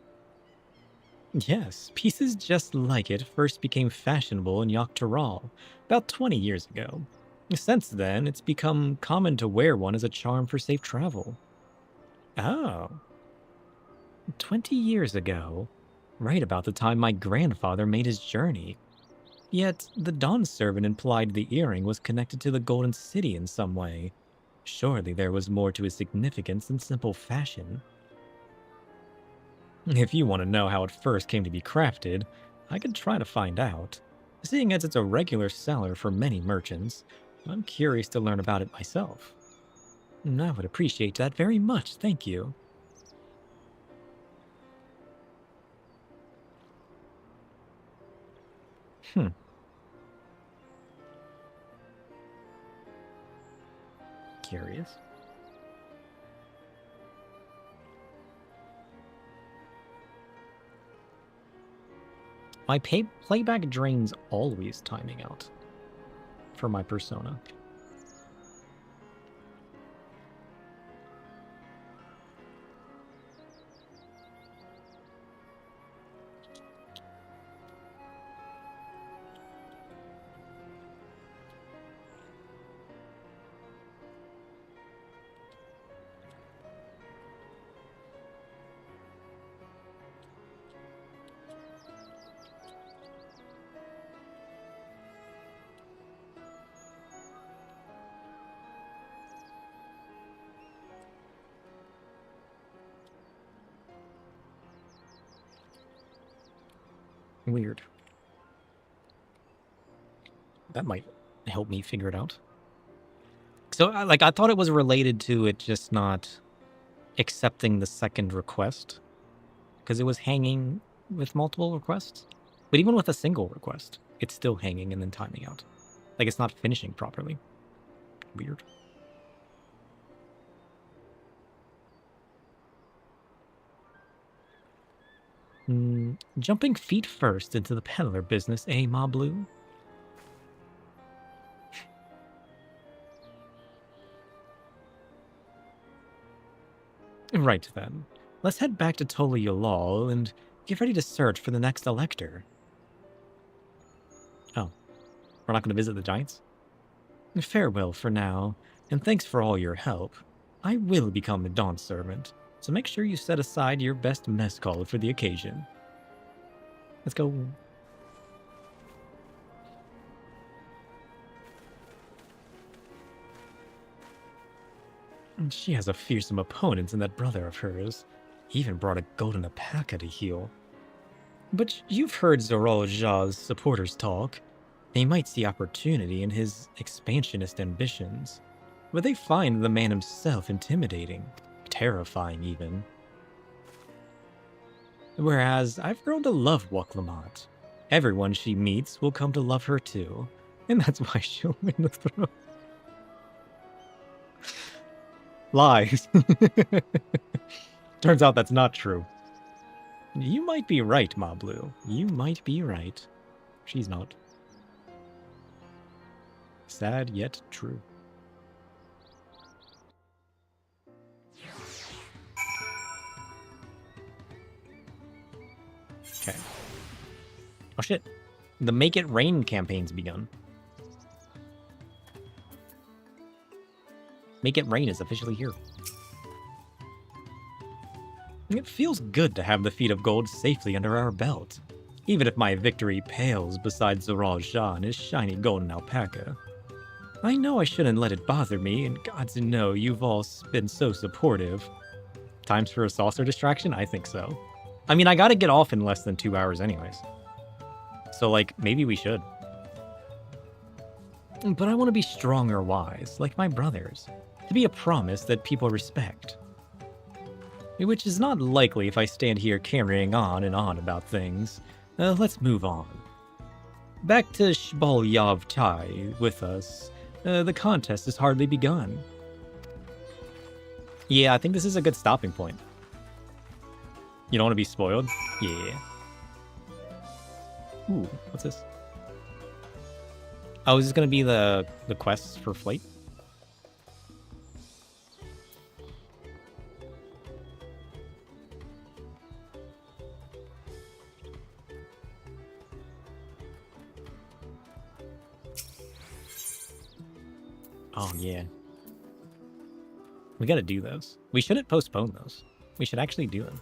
S1: Yes, pieces just like it first became fashionable in Yaktaral about 20 years ago. Since then, it's become common to wear one as a charm for safe travel. Oh. 20 years ago, right about the time my grandfather made his journey. Yet, the Dawn servant implied the earring was connected to the Golden City in some way. Surely there was more to his significance than simple fashion. If you want to know how it first came to be crafted, I could try to find out. Seeing as it's a regular seller for many merchants, I'm curious to learn about it myself. I would appreciate that very much, thank you. Curious. My playback drain's always timing out for my persona. Weird. That might help me figure it out. So, I thought it was related to it just not accepting the second request, because it was hanging with multiple requests. But even with a single request, it's still hanging and then timing out. Like, it's not finishing properly. Weird. Jumping feet first into the peddler business, eh, Moblu? Right then. Let's head back to Tolu Yolal and get ready to search for the next elector. Oh. We're not going to visit the giants? Farewell for now, and thanks for all your help. I will become the Dawn servant, so make sure you set aside your best mezcal for the occasion. Let's go. She has a fearsome opponent in that brother of hers. He even brought a golden alpaca to heal. But you've heard Zoral Jah's supporters talk. They might see opportunity in his expansionist ambitions, but they find the man himself intimidating, terrifying even. Whereas I've grown to love Waklamot. Everyone she meets will come to love her too, and that's why she'll win the throne. Lies. Turns out that's not true. You might be right, Mablu. You might be right. She's not. Sad yet true. Okay. Oh shit. The Make It Rain campaign's begun. Make It Rain is officially here. It feels good to have the Feet of Gold safely under our belt, even if my victory pales beside Zoral Jah and his shiny golden alpaca. I know I shouldn't let it bother me, and gods know you've all been so supportive. Times for a saucer distraction? I think so. I mean, I gotta get off in less than 2 hours anyways. So, like, maybe we should. But I want to be strong or wise, like my brothers. To be a promise that people respect. Which is not likely if I stand here carrying on and on about things. Let's move on. Back to Shbal Yav Tai with us. The contest has hardly begun. Yeah, I think this is a good stopping point. You don't want to be spoiled? Yeah. Ooh, what's this? Oh, is this going to be the quests for Flight? Oh, yeah. We gotta do those. We shouldn't postpone those. We should actually do them.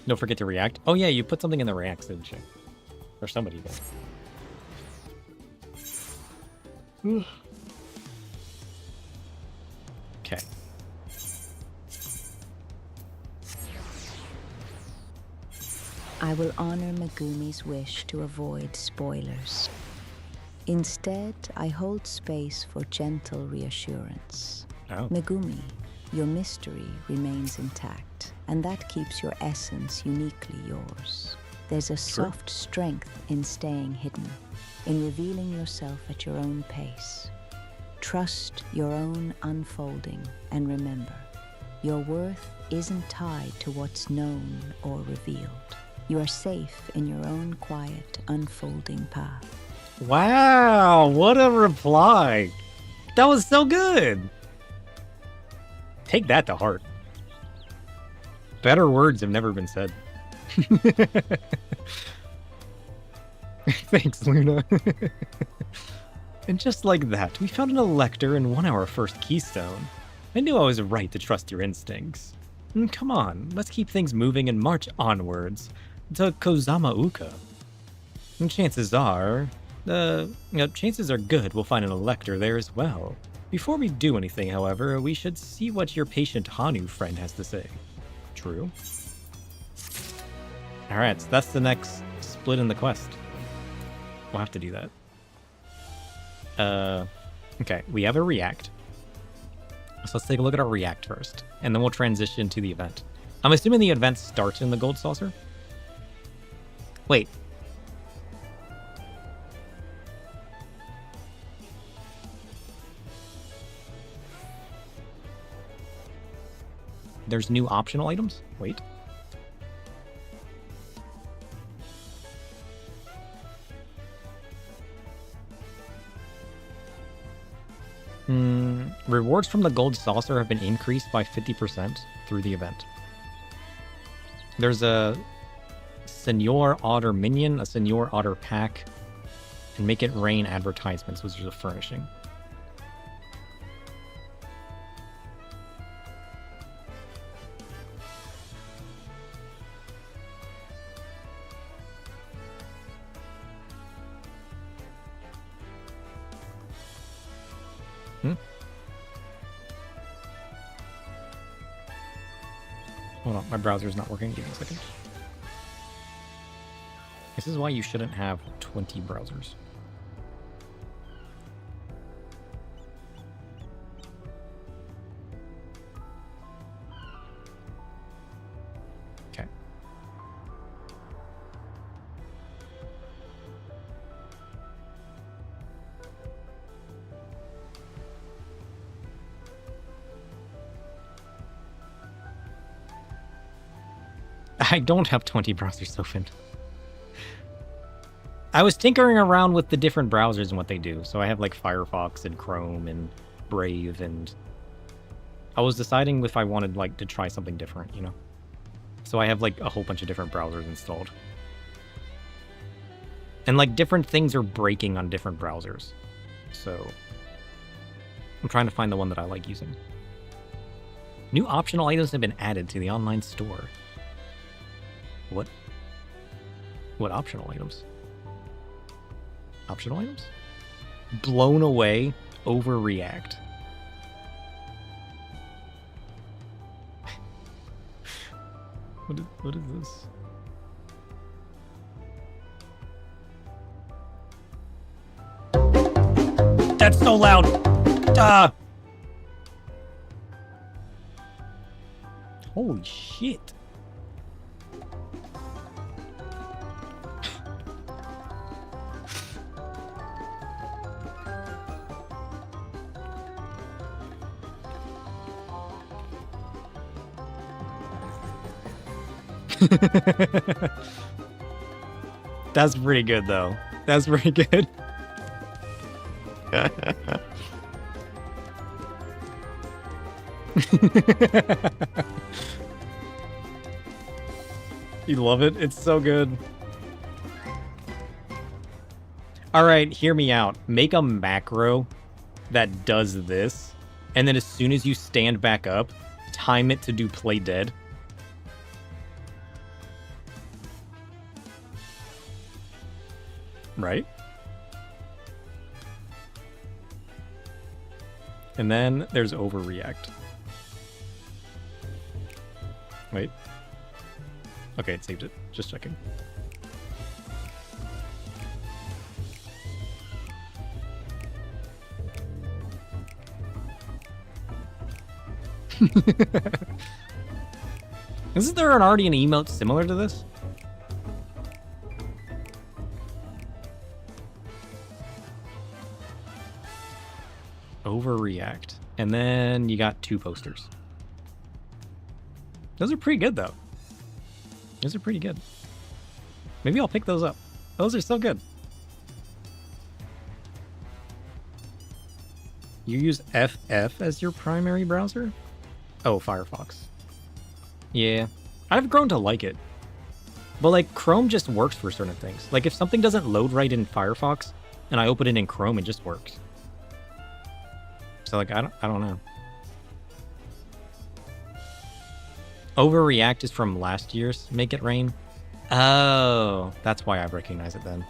S1: Don't forget to react. Oh, yeah, you put something in the reacts, didn't you? Or somebody did. Okay.
S12: I will honor Megumi's wish to avoid spoilers. Instead, I hold space for gentle reassurance.
S1: Oh.
S12: Megumi, your mystery remains intact, and that keeps your essence uniquely yours. There's a soft strength in staying hidden, in revealing yourself at your own pace. Trust your own unfolding, and remember, your worth isn't tied to what's known or revealed. You are safe in your own quiet, unfolding path.
S1: Wow, what a reply. That was so good. Take that to heart. Better words have never been said. Thanks, Luna. And just like that, we found an elector and won our first keystone. I knew I was right to trust your instincts. Come on, let's keep things moving and march onwards to Kozama Uka. And chances are good we'll find an elector there as well. Before we do anything, however, we should see what your patient Hanu friend has to say. True. Alright, so that's the next split in the quest. We'll have to do that. Okay, we have a react. So let's take a look at our react first, and then we'll transition to the event. I'm assuming the event starts in the gold saucer? Wait. There's new optional items? Wait. Rewards from the gold saucer have been increased by 50% through the event. There's a Senor Otter minion, a Senor Otter pack, and Make It Rain advertisements, which is a furnishing. Hold on, my browser's not working. Give me a second. This is why you shouldn't have 20 browsers. Okay. I don't have 20 browsers open. I was tinkering around with the different browsers and what they do. So I have like Firefox and Chrome and Brave, and I was deciding if I wanted like to try something different, you know? So I have like a whole bunch of different browsers installed. And like different things are breaking on different browsers. So I'm trying to find the one that I like using. New optional items have been added to the online store. What? What optional items? Optional items? Blown away, overreact. What is this? That's so loud! Ah! Holy shit. That's pretty good, though. That's pretty good. You love it? It's so good. Alright, hear me out. Make a macro that does this, and then as soon as you stand back up, time it to do play dead. Right? And then there's overreact. Wait. Okay, it saved it. Just checking. Isn't there already an emote similar to this? Overreact. And then you got 2 posters. Those are pretty good, though. Those are pretty good. Maybe I'll pick those up. Those are so good. You use FF as your primary browser? Oh, Firefox. Yeah. I've grown to like it. But, like, Chrome just works for certain things. Like, if something doesn't load right in Firefox, and I open it in Chrome, it just works. So, like, I don't know. Overreact is from last year's Make It Rain. Oh, that's why I recognize it then.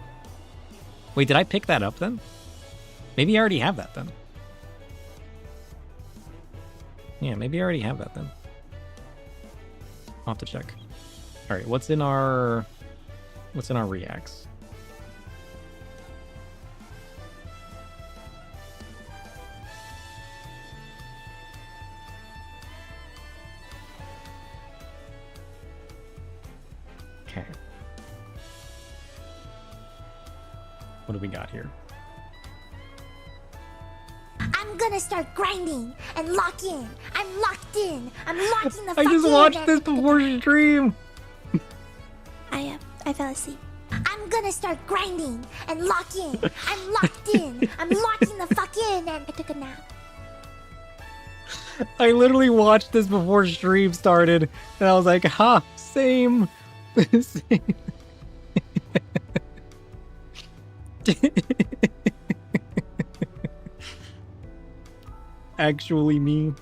S1: Wait, did I pick that up then? Maybe I already have that then. Yeah, maybe I already have that then. I'll have to check. All right, what's in our reacts? Okay. What do we got here?
S8: I'm gonna start grinding and lock in. I'm locked in. I'm locking the fuck in.
S1: I just watched this before stream.
S8: I fell asleep. I'm gonna start grinding and lock in. I'm locked in. I'm locking the fuck in, and I took a nap.
S1: I literally watched this before stream started, and I was like, ha, same. Same. Actually me.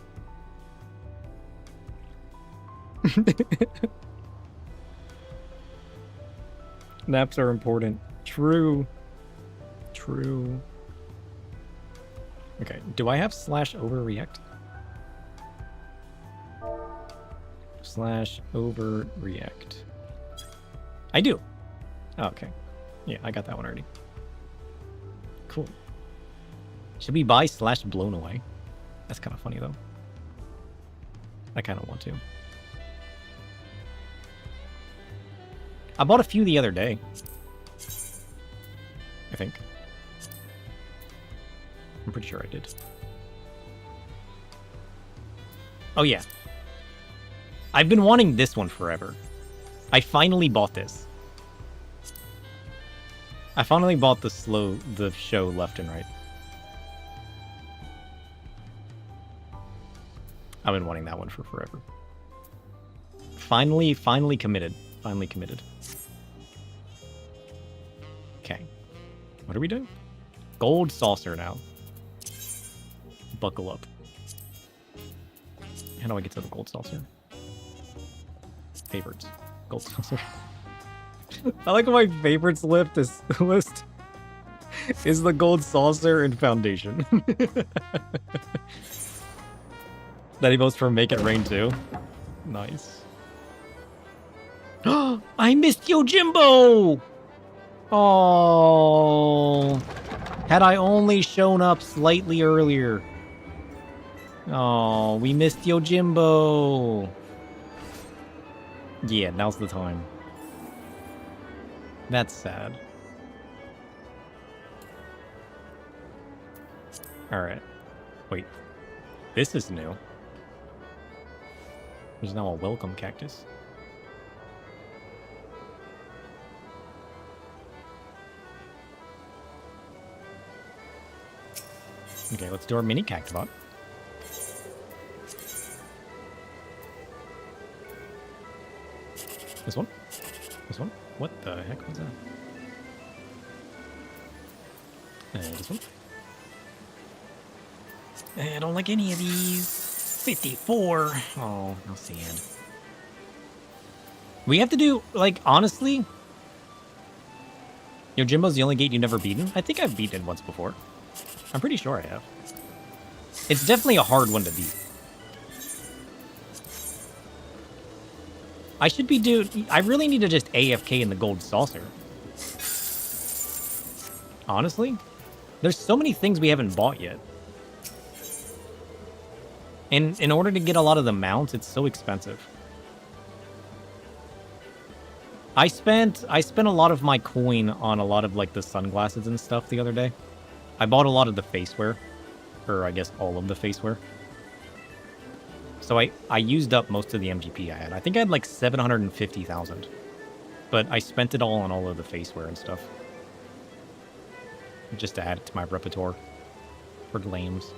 S1: Naps are important. True. True. Okay, do I have /overreact? overreact. I do. Oh, okay. Yeah, I got that one already. Cool. Should we buy /blown away? That's kind of funny, though. I kind of want to. I bought a few the other day. I think. I'm pretty sure I did. Oh, yeah. I've been wanting this one forever. I finally bought this. I finally bought the show left and right. I've been wanting that one for forever. Finally committed. Finally committed. Okay. What are we doing? Gold saucer now. Buckle up. How do I get to the gold saucer? Favorites. Gold saucer. I like my favorites list is the gold saucer and foundation. That he votes for Make It Rain too. Nice. I missed Yojimbo! Oh, had I only shown up slightly earlier. Oh, we missed Yojimbo. Yeah, now's the time. That's sad. Alright. Wait. This is new. There's now a welcome cactus. Okay, let's do our mini cactibot. This one? This one? What the heck was that? And this one? I don't like any of these. 54. Oh, no sand. We have to do, like, honestly... Yojimbo's the only gate you've never beaten? I think I've beaten it once before. I'm pretty sure I have. It's definitely a hard one to beat. I should be I really need to just AFK in the gold saucer. Honestly? There's so many things we haven't bought yet. And in order to get a lot of the mounts, it's so expensive. I spent a lot of my coin on a lot of like the sunglasses and stuff the other day. I bought a lot of the faceware. Or I guess all of the faceware. So I used up most of the MGP I had. I think I had like 750,000. But I spent it all on all of the faceware and stuff. Just to add it to my repertoire. For lames.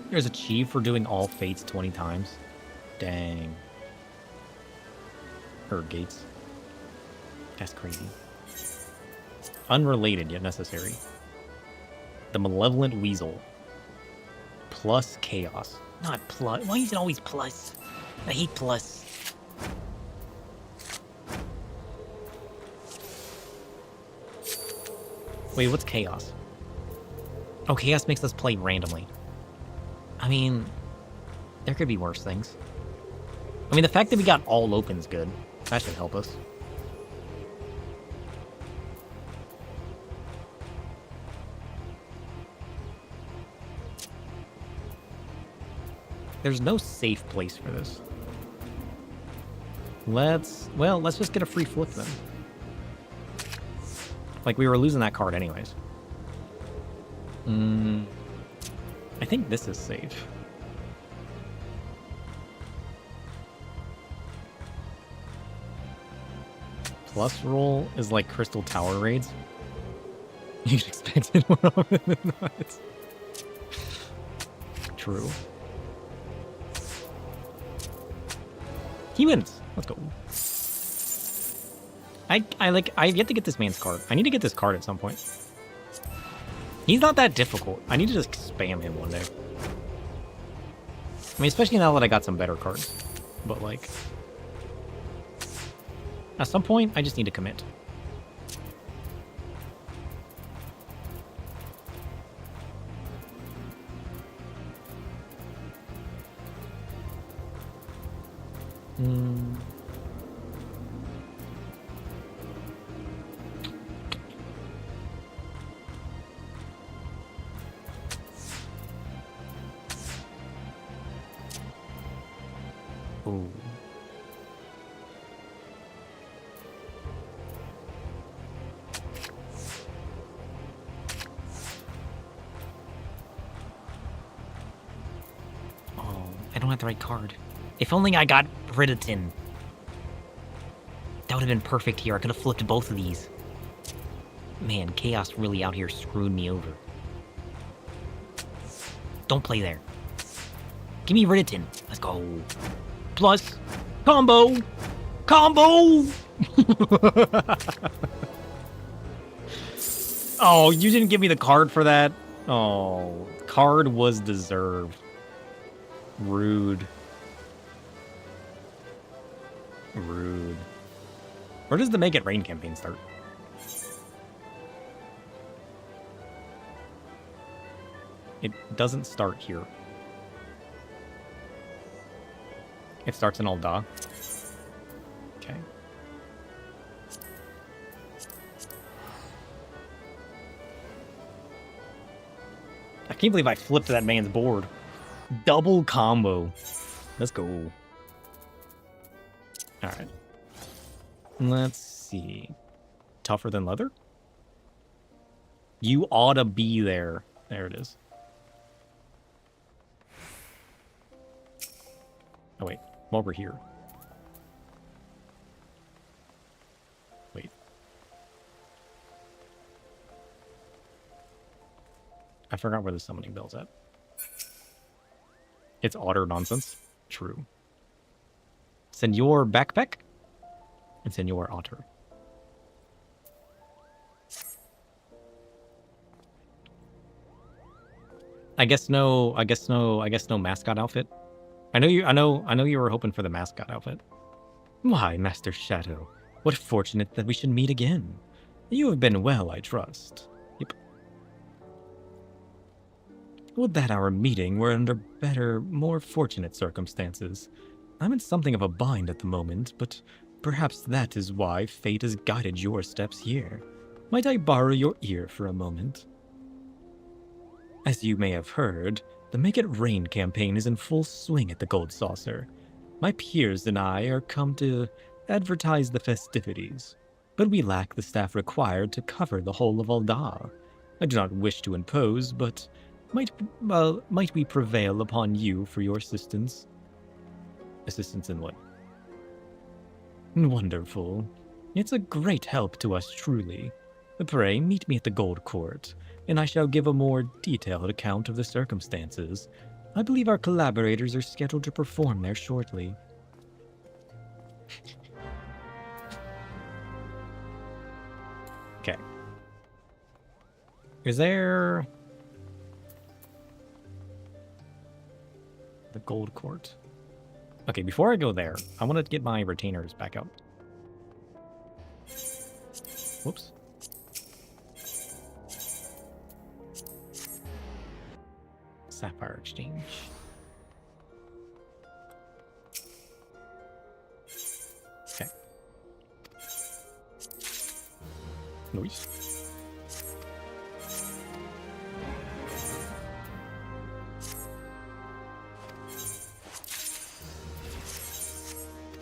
S1: There's a Chief for doing all fates 20 times. Dang. Or gates. That's crazy. Unrelated yet necessary. The Malevolent Weasel. Plus Chaos. Not plus. Why is it always plus? I hate plus. Wait, what's Chaos? Oh, Chaos makes us play randomly. I mean, there could be worse things. I mean, the fact that we got all open's good. That should help us. There's no safe place for this. Let's just get a free flip then. Like, we were losing that card anyways. I think this is safe. Plus roll is like Crystal Tower raids. You'd expect it more often than not. True. He wins. Let's go. I've yet to get this man's card. I need to get this card at some point. He's not that difficult. I need to just spam him one day. I mean, especially now that I got some better cards. But, like... at some point, I just need to commit. Ooh. I don't have the right card. If only I got Brittatin. That would have been perfect here. I could have flipped both of these. Man, Chaos really out here screwed me over. Don't play there. Give me Brittatin. Let's go. Plus, combo! Combo! Oh, you didn't give me the card for that? Oh, card was deserved. Rude. Rude. Where does the Make It Rain campaign start? It doesn't start here. It starts in Ul'dah. Okay. I can't believe I flipped that man's board. Double combo. Let's go. Alright. Let's see. Tougher than leather? You ought to be there. There it is. Oh, wait. While we're here. Wait. I forgot where the summoning bell's at. It's otter nonsense. True. Senor Backpack and Senor Otter. I guess no mascot outfit. I know you were hoping for the mascot outfit. Why, Master Shadow, what fortunate that we should meet again. You have been well, I trust. Yep. Would that our meeting were under better, more fortunate circumstances. I'm in something of a bind at the moment, but perhaps that is why fate has guided your steps here. Might I borrow your ear for a moment? As you may have heard, the Make It Rain campaign is in full swing at the Gold Saucer. My peers and I are come to advertise the festivities, but we lack the staff required to cover the whole of Ul'dah. I do not wish to impose, but might we prevail upon you for your assistance? Assistance in what? Wonderful. It's a great help to us, truly. Pray, meet me at the Gold Court, and I shall give a more detailed account of the circumstances. I believe our collaborators are scheduled to perform there shortly. Okay. Is there... the Gold Court? Okay, before I go there, I want to get my retainers back out. Whoops. Sapphire Exchange. Okay. Noise.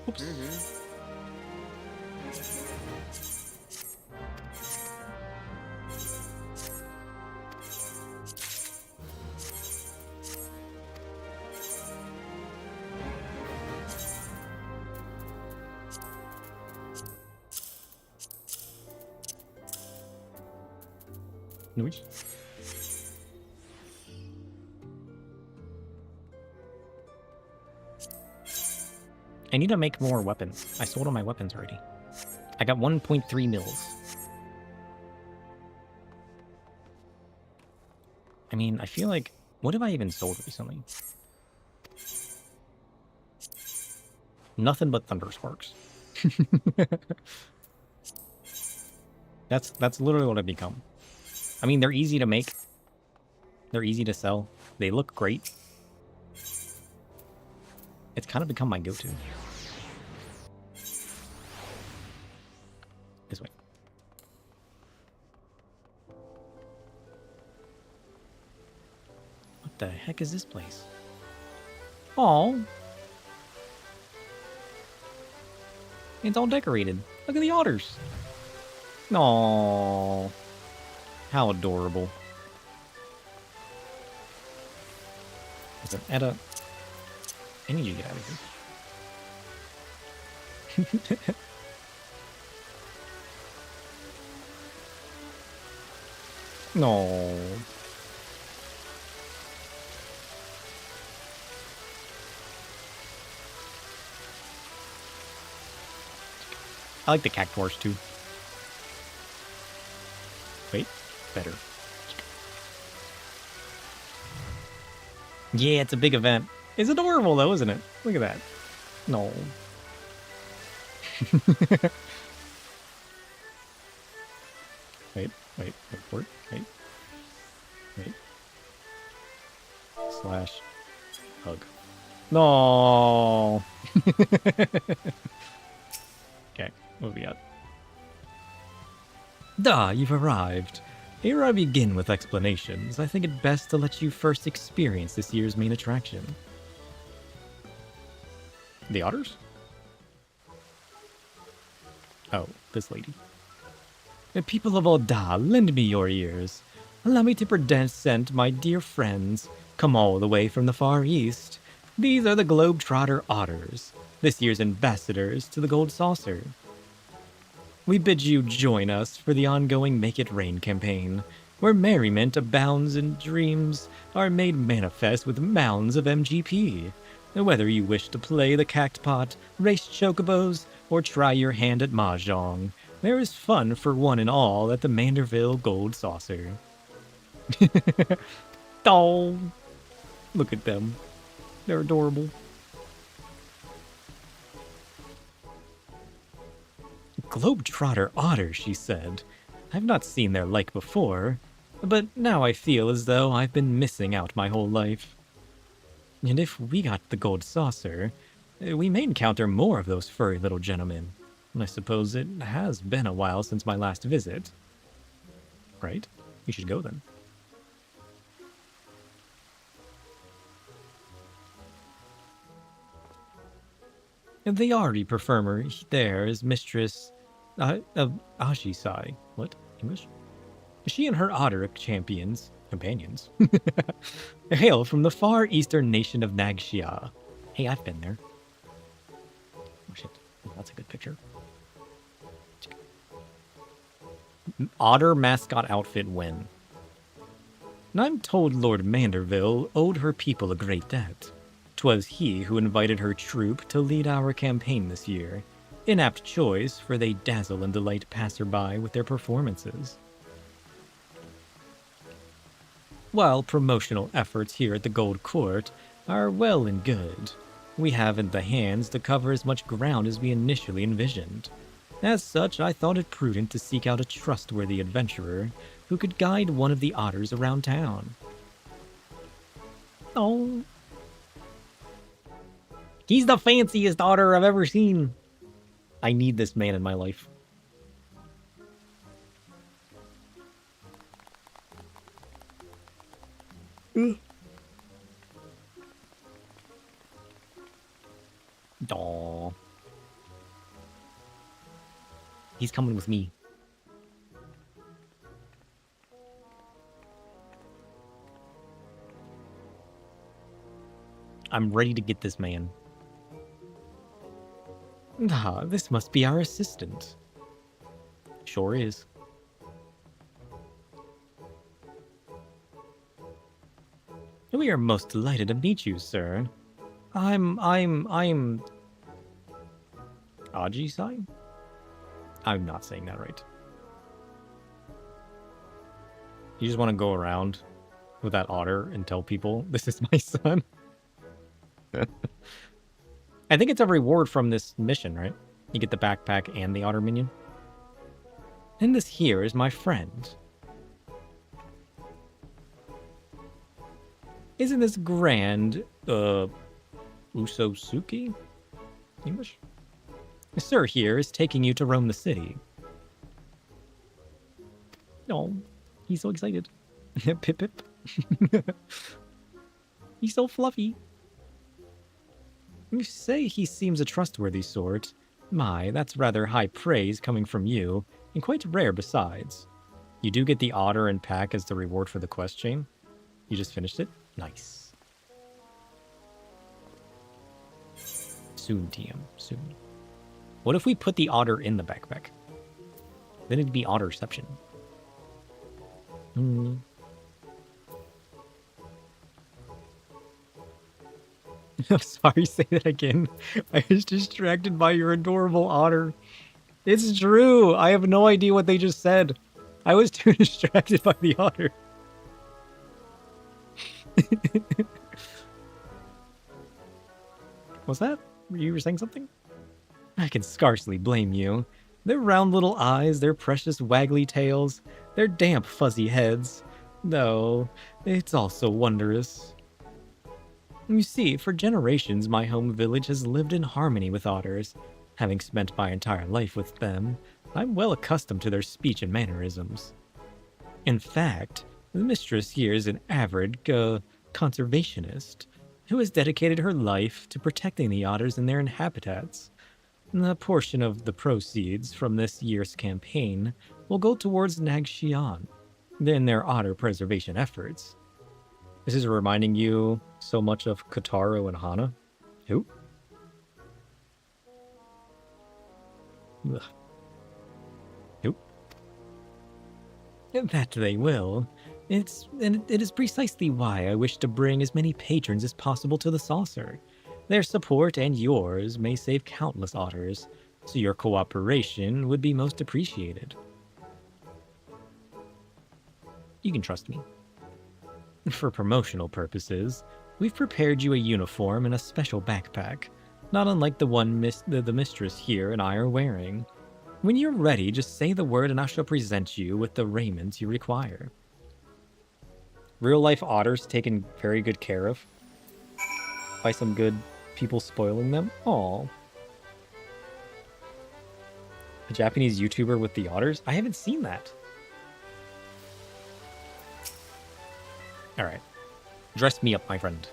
S1: Oops. Noise. I need to make more weapons. I sold all my weapons already. I got 1.3 mils. I mean, I feel like... what have I even sold recently? Nothing but Thunder Sparks. That's literally what I've become. I mean, they're easy to make. They're easy to sell. They look great. It's kind of become my go-to. the heck is this place? Oh, it's all decorated. Look at the otters. Oh, how adorable. Is there Etta? I need you to get out of here. No. I like the cactuars too. Wait, better. Yeah, it's a big event. It's adorable though, isn't it? Look at that. No. Wait for it. Wait. Slash hug. No. Okay, what have we got? Da, you've arrived. Ere I begin with explanations, I think it best to let you first experience this year's main attraction. The otters? Oh, this lady. The people of Oda, lend me your ears. Allow me to present my dear friends, come all the way from the Far East. These are the Globetrotter Otters, this year's ambassadors to the Gold Saucer. We bid you join us for the ongoing Make It Rain campaign, where merriment abounds and dreams are made manifest with mounds of MGP. Whether you wish to play the cactpot, race chocobos, or try your hand at mahjong, there is fun for one and all at the Manderville Gold Saucer. Oh, look at them. They're adorable. Globetrotter otters, she said. I've not seen their like before, but now I feel as though I've been missing out my whole life. And if we got the Gold Saucer, we may encounter more of those furry little gentlemen. I suppose it has been a while since my last visit. Right? We should go then. The Ari performer there is Mistress Ajisai. What? English? She and her otter companions hail from the far eastern nation of Nagxia. Hey, I've been there. Oh shit, that's a good picture. Otter mascot outfit win. And I'm told Lord Manderville owed her people a great debt. 'Twas he who invited her troop to lead our campaign this year. An apt choice, for they dazzle and delight passerby with their performances. While promotional efforts here at the Gold Court are well and good, we haven't the hands to cover as much ground as we initially envisioned. As such, I thought it prudent to seek out a trustworthy adventurer who could guide one of the otters around town. Oh. He's the fanciest otter I've ever seen. I need this man in my life. Aww. He's coming with me. I'm ready to get this man. Ah, this must be our assistant. Sure is. We are most delighted to meet you, sir. I'm Ajisai? I'm not saying that right. You just want to go around with that otter and tell people, this is my son? I think it's a reward from this mission, right? You get the backpack and the otter minion. And this here is my friend. Isn't this grand, Usosuke? English? Sir here is taking you to roam the city. Oh, he's so excited. Pip pip. He's so fluffy. You say he seems a trustworthy sort. My, that's rather high praise coming from you, and quite rare besides. You do get the otter and pack as the reward for the quest chain. You just finished it? Nice. Soon, TM. Soon. What if we put the otter in the backpack? Then it'd be otterception. I'm sorry, say that again. I was distracted by your adorable otter. It's true. I have no idea what they just said. I was too distracted by the otter. What's that? You were saying something? I can scarcely blame you. Their round little eyes, their precious waggly tails, their damp fuzzy heads. No, it's all so wondrous. You see, for generations my home village has lived in harmony with otters. Having spent my entire life with them, I'm well accustomed to their speech and mannerisms. In fact, the mistress here is an avid conservationist who has dedicated her life to protecting the otters and their habitats. The portion of the proceeds from this year's campaign will go towards Nagshian in their otter preservation efforts. This is reminding you so much of Kotaro and Hana. Who? Ugh. Who? That they will. It is precisely why I wish to bring as many patrons as possible to the saucer. Their support and yours may save countless otters, so your cooperation would be most appreciated. You can trust me. For promotional purposes, we've prepared you a uniform and a special backpack, not unlike the one the mistress here and I are wearing. When you're ready, just say the word and I shall present you with the raiment you require. Real-life otters taken very good care of by some good people spoiling them? Aww. A Japanese YouTuber with the otters? I haven't seen that. Alright. Dress me up, my friend.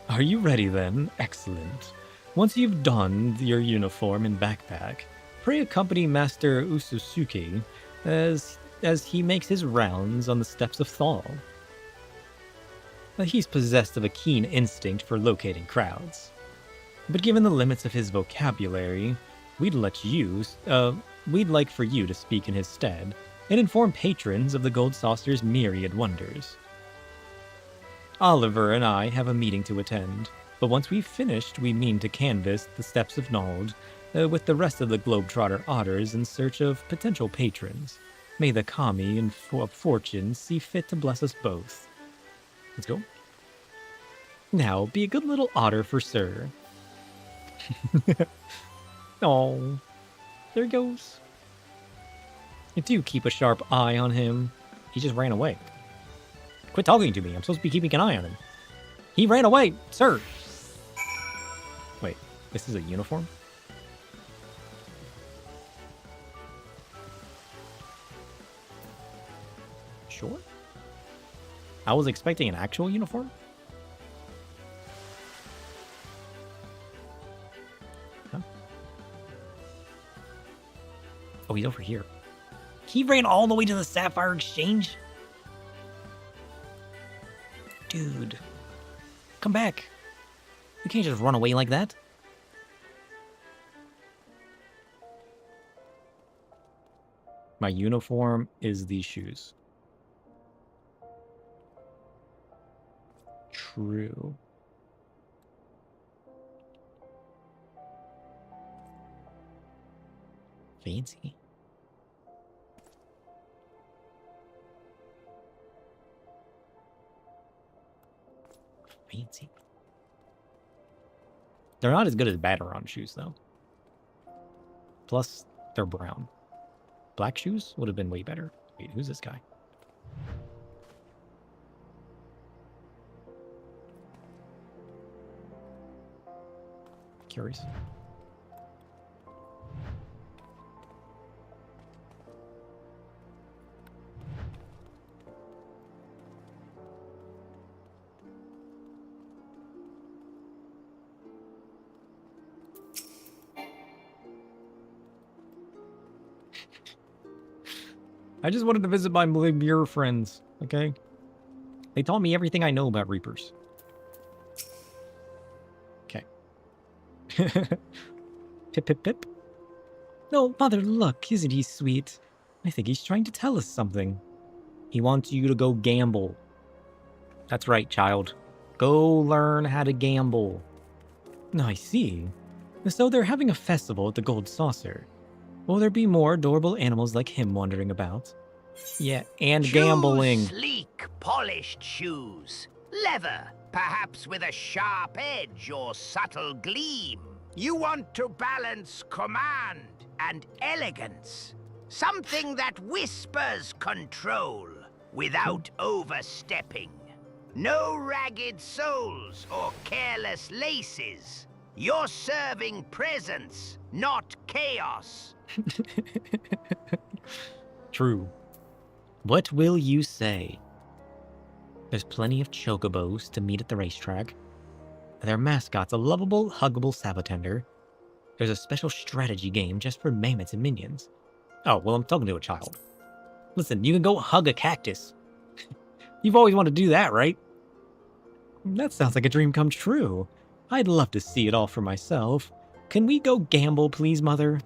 S1: Are you ready then? Excellent. Once you've donned your uniform and backpack, pray accompany Master Ususuke as he makes his rounds on the steps of Thal. He's possessed of a keen instinct for locating crowds. But given the limits of his vocabulary, we'd like for you to speak in his stead and inform patrons of the Gold Saucer's myriad wonders. Oliver and I have a meeting to attend, but once we've finished, we mean to canvass the steps of Nald with the rest of the Globetrotter otters in search of potential patrons. May the Kami and fortune see fit to bless us both. Let's go. Now, be a good little otter for Sir. Oh, there he goes. Do keep a sharp eye on him. He just ran away. Quit talking to me. I'm supposed to be keeping an eye on him. He ran away, sir. Wait, this is a uniform? Sure. I was expecting an actual uniform. Huh? Oh, he's over here. He ran all the way to the Sapphire Exchange? Dude. Come back. You can't just run away like that. My uniform is these shoes. True. Fancy. Fancy. They're not as good as Batarang shoes, though. Plus, they're brown. Black shoes would have been way better. Wait, who's this guy? Curious. I just wanted to visit my Lemure friends, okay? They taught me everything I know about Reapers. Okay. Pip, pip, pip. No, Mother, look, isn't he sweet? I think he's trying to tell us something. He wants you to go gamble. That's right, child. Go learn how to gamble. I see. So they're having a festival at the Gold Saucer. Will there be more adorable animals like him wandering about? Yeah, and gambling.
S11: Sleek, polished shoes. Leather, perhaps with a sharp edge or subtle gleam. You want to balance command and elegance. Something that whispers control without overstepping. No ragged soles or careless laces. You're serving presence, not chaos.
S1: True. What will you say? There's plenty of chocobos to meet at the racetrack. Their mascot's a lovable, huggable Sabotender. There's a special strategy game just for mammoths and minions. Oh, well, I'm talking to a child. Listen, you can go hug a cactus. You've always wanted to do that, right? That sounds like a dream come true. I'd love to see it all for myself. Can we go gamble, please, Mother?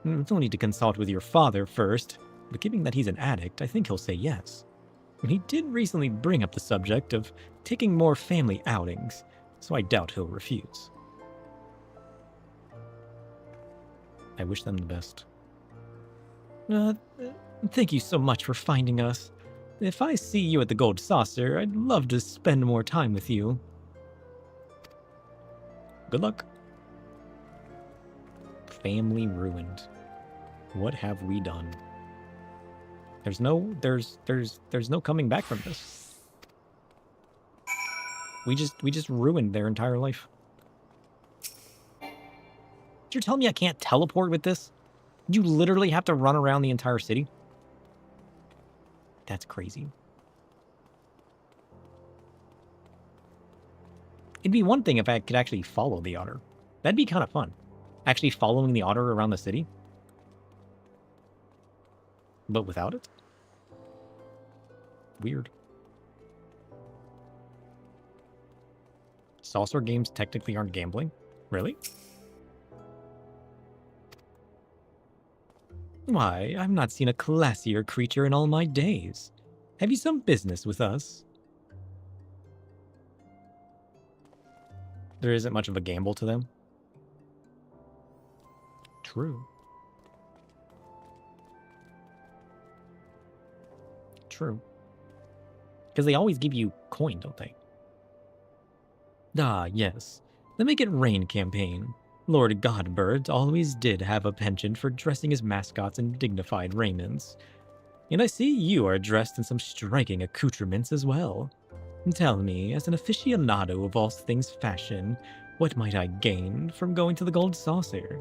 S1: You'll need to consult with your father first, but given that he's an addict, I think he'll say yes. He did recently bring up the subject of taking more family outings, so I doubt he'll refuse. I wish them the best. Thank you so much for finding us. If I see you at the Gold Saucer, I'd love to spend more time with you. Good luck. Family ruined. What have we done? There's no coming back from this. We just ruined their entire life. You're telling me I can't teleport with this? You literally have to run around the entire city? That's crazy. It'd be one thing if I could actually follow the otter. That'd be kind of fun. Actually following the otter around the city. But without it? Weird. Saucer games technically aren't gambling? Really? Why, I've not seen a classier creature in all my days. Have you some business with us? There isn't much of a gamble to them. True. True. Because they always give you coin, don't they? Ah, yes. The Make It Rain campaign. Lord Godbird always did have a penchant for dressing his mascots in dignified raiments. And I see you are dressed in some striking accoutrements as well. Tell me, as an aficionado of all things fashion, what might I gain from going to the Gold Saucer?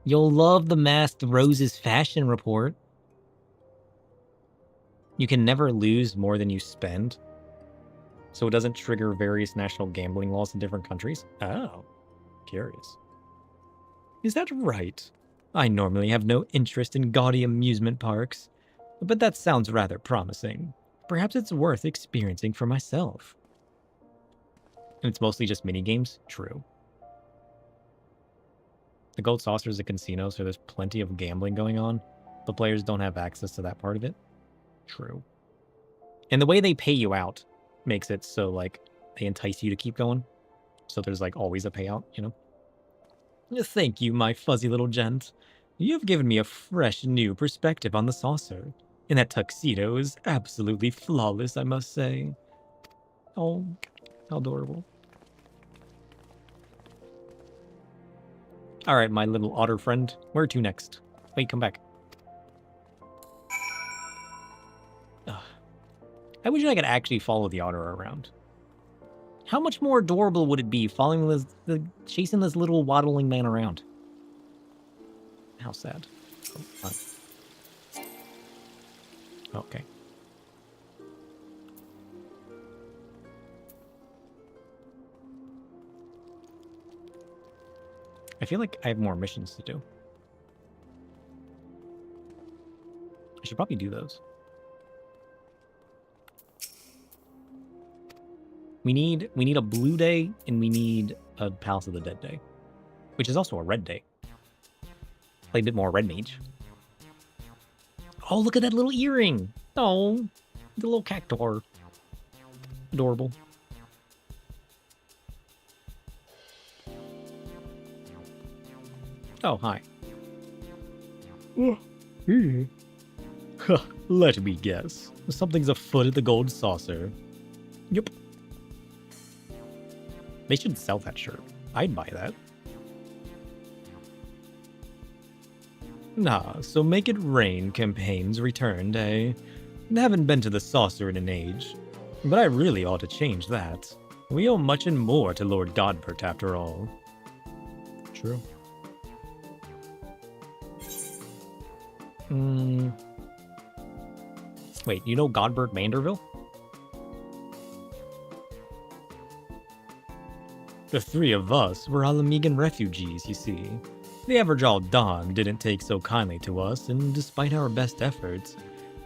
S1: You'll love the Masked Roses fashion report. You can never lose more than you spend, so it doesn't trigger various national gambling laws in different countries. Oh, curious. Is that right? I normally have no interest in gaudy amusement parks, but that sounds rather promising. Perhaps it's worth experiencing for myself. And it's mostly just minigames? True. The Gold Saucer is a casino, so there's plenty of gambling going on, but players don't have access to that part of it. True. And the way they pay you out makes it so, like, they entice you to keep going. So there's, like, always a payout, you know? Thank you, my fuzzy little gent. You've given me a fresh new perspective on the saucer. And that tuxedo is absolutely flawless, I must say. Oh, how adorable. Alright, my little otter friend. Where to next? Wait, come back. Ugh. I wish I could actually follow the otter around. How much more adorable would it be following this, chasing this little waddling man around? How sad. Oh, okay. I feel like I have more missions to do. I should probably do those. We need a blue day, and we need a Palace of the Dead day, which is also a red day. Play a bit more red mage. Oh, look at that little earring! Oh, the little cactuar. Adorable. Oh, hi. Let me guess. Something's afoot at the Gold Saucer. Yep. They should sell that shirt. I'd buy that. Nah, so Make It Rain campaign's returned, eh? Haven't been to the saucer in an age. But I really ought to change that. We owe much and more to Lord Godbert, after all. True. Wait, you know Godbert Manderville? The three of us were Alamegan refugees, you see. The Everjall Dawn didn't take so kindly to us, and despite our best efforts,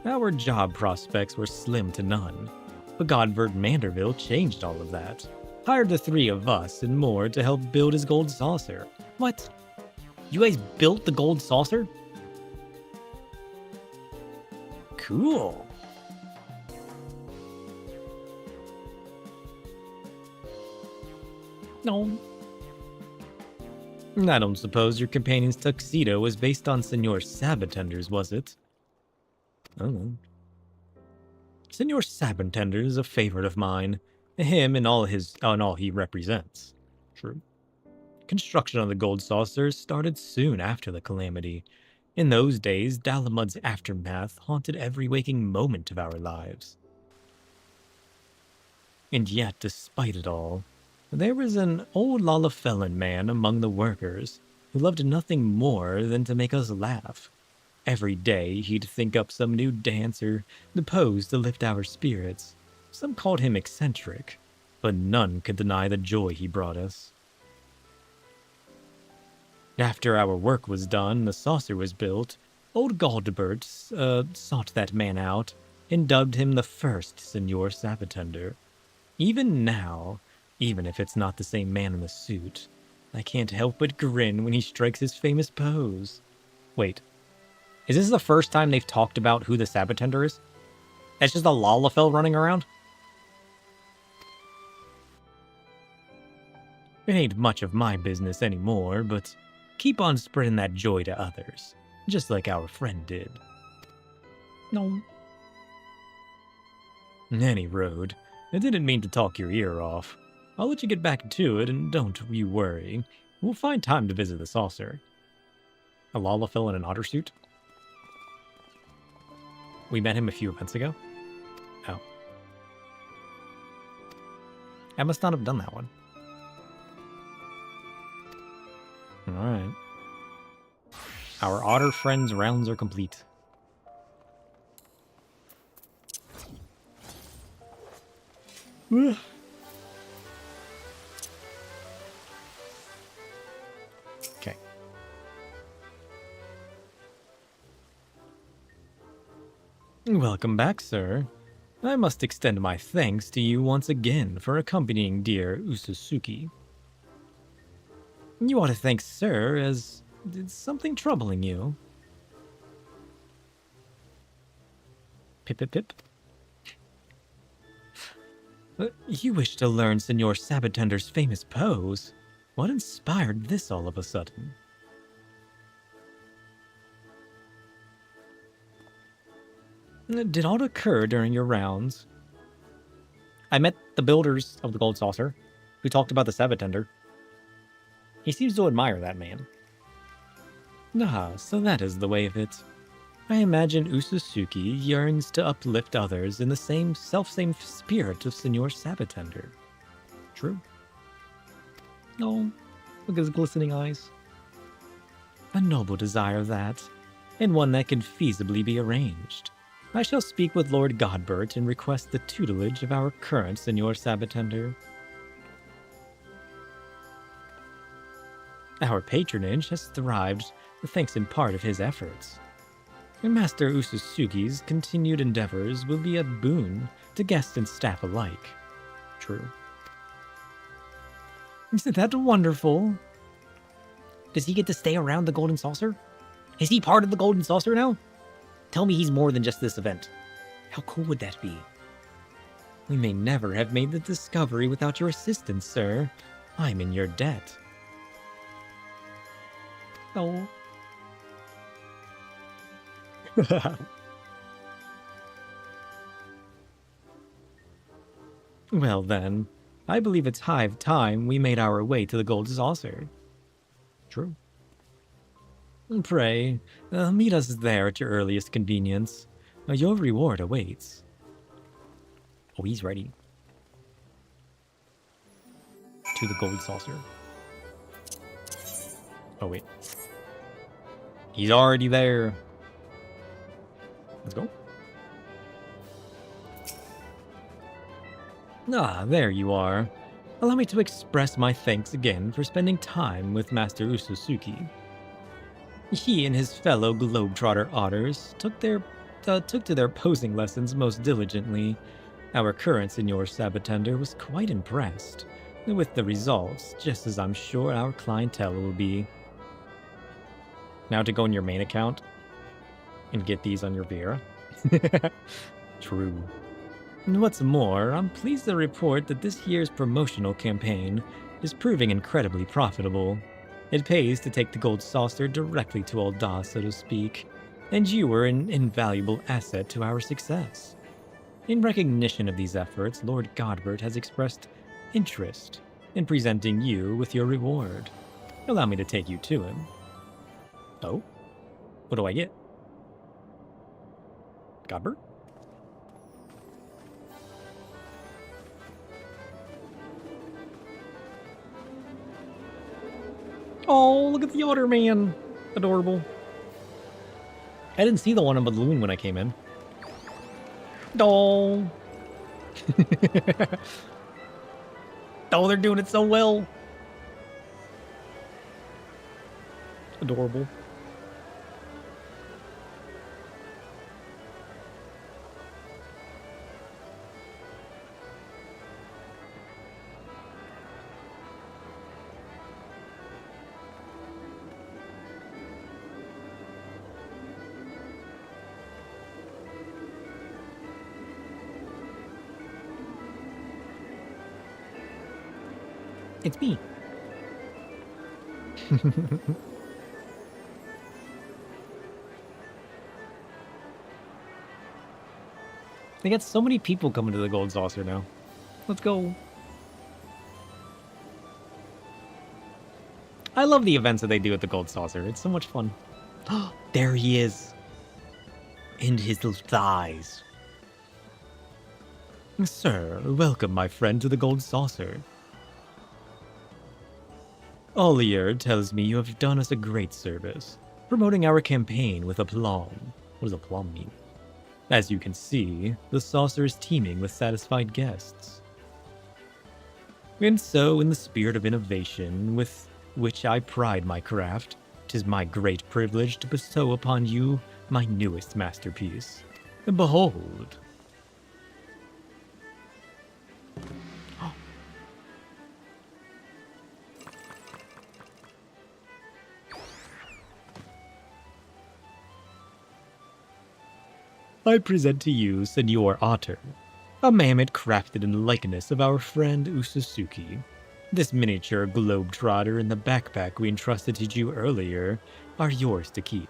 S1: our job prospects were slim to none. But Godbert Manderville changed all of that. Hired the three of us and more to help build his gold saucer. What? You guys built the gold saucer? Cool. No. I don't suppose your companion's tuxedo was based on Senor Sabatender's, was it? Oh. Senor Sabintender is a favorite of mine. Him and all he represents. True. Construction on the gold saucer started soon after the calamity. In those days, Dalamud's aftermath haunted every waking moment of our lives. And yet, despite it all, there was an old Lalafellan man among the workers who loved nothing more than to make us laugh. Every day, he'd think up some new dance or the pose to lift our spirits. Some called him eccentric, but none could deny the joy he brought us. After our work was done, the saucer was built. Old Godbert sought that man out and dubbed him the first Senor Sabatender. Even now, even if it's not the same man in the suit, I can't help but grin when he strikes his famous pose. Wait, is this the first time they've talked about who the Sabatender is? That's just a Lalafell running around? It ain't much of my business anymore, but keep on spreading that joy to others, just like our friend did. No. Any road, I didn't mean to talk your ear off. I'll let you get back to it, and don't you worry. We'll find time to visit the saucer. A Lalafell in an otter suit? We met him a few events ago? Oh. I must not have done that one. Alright. Our otter friends' rounds are complete. Okay. Welcome back, sir. I must extend my thanks to you once again for accompanying dear Usasuki. You ought to thank sir, as it's something troubling you. Pip pip pip. You wish to learn Senor Sabatender's famous pose. What inspired this all of a sudden? Did all occur during your rounds? I met the builders of the Gold Saucer, who talked about the Sabatender. He seems to admire that man. Ah, so that is the way of it. I imagine Usasuki yearns to uplift others in the same spirit of Senor Sabatender. True. Oh, look at his glistening eyes. A noble desire that, and one that can feasibly be arranged. I shall speak with Lord Godbert and request the tutelage of our current Senor Sabatender. Our patronage has thrived thanks in part of his efforts. Master Ususugi's continued endeavors will be a boon to guest and staff alike. True. Isn't that wonderful? Does he get to stay around the Golden Saucer? Is he part of the Golden Saucer now? Tell me he's more than just this event. How cool would that be? We may never have made the discovery without your assistance, sir. I'm in your debt. Oh. Well then, I believe it's high time we made our way to the Gold Saucer. True. Pray, meet us there at your earliest convenience. Your reward awaits. Oh, he's ready. To the Gold Saucer. Oh, wait. He's already there. Let's go. Ah, there you are. Allow me to express my thanks again for spending time with Master Ususugi. He and his fellow globetrotter otters took to their posing lessons most diligently. Our current Senor Sabotender was quite impressed with the results, just as I'm sure our clientele will be. Now to go in your main account and get these on your Vera. True. And what's more, I'm pleased to report that this year's promotional campaign is proving incredibly profitable. It pays to take the Gold Saucer directly to Alda, so to speak, and you were an invaluable asset to our success. In recognition of these efforts, Lord Godbert has expressed interest in presenting you with your reward. Allow me to take you to him. Oh? What do I get? Godbert? Oh, look at the otter man. Adorable. I didn't see the one in balloon when I came in. Oh. Oh, they're doing it so well. Adorable. It's me. They got so many people coming to the Gold Saucer now. Let's go. I love the events that they do at the Gold Saucer. It's so much fun. There he is. And his little thighs. Sir, welcome, my friend, to the Gold Saucer. Ollier tells me you have done us a great service, promoting our campaign with aplomb. What does aplomb mean? As you can see, the saucer is teeming with satisfied guests. And so, in the spirit of innovation with which I pride my craft, 'tis my great privilege to bestow upon you my newest masterpiece. Behold! I present to you Senor Otter, a mammoth crafted in likeness of our friend Ususugi. This miniature globetrotter and the backpack we entrusted to you earlier are yours to keep.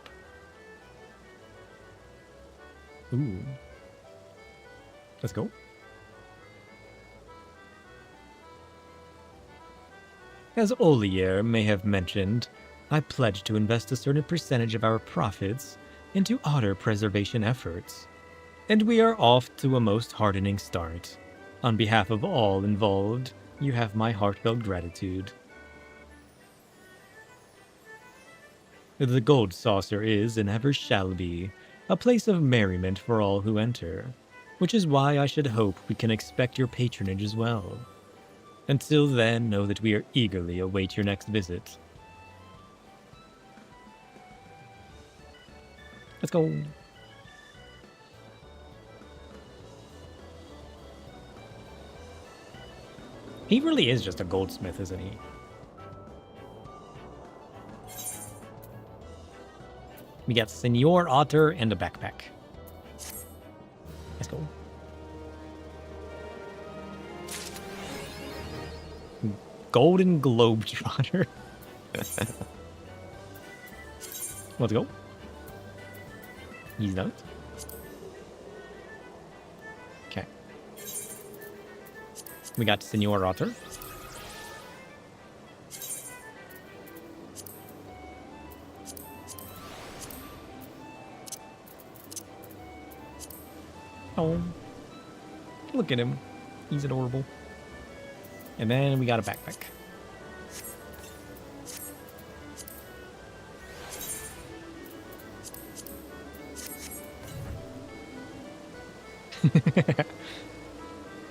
S1: Ooh. Let's go. As Ollier may have mentioned, I pledge to invest a certain percentage of our profits into otter preservation efforts, and we are off to a most heartening start. On behalf of all involved, you have my heartfelt gratitude. The Gold Saucer is, and ever shall be, a place of merriment for all who enter, which is why I should hope we can expect your patronage as well. Until then, know that we are eagerly await your next visit. Let's go. He really is just a goldsmith, isn't he? We got Senor Otter and a backpack. Let's go. Golden Globetrotter. Let's go. He's done it. Okay. We got Senor Otter. Oh, look at him. He's adorable. And then we got a backpack.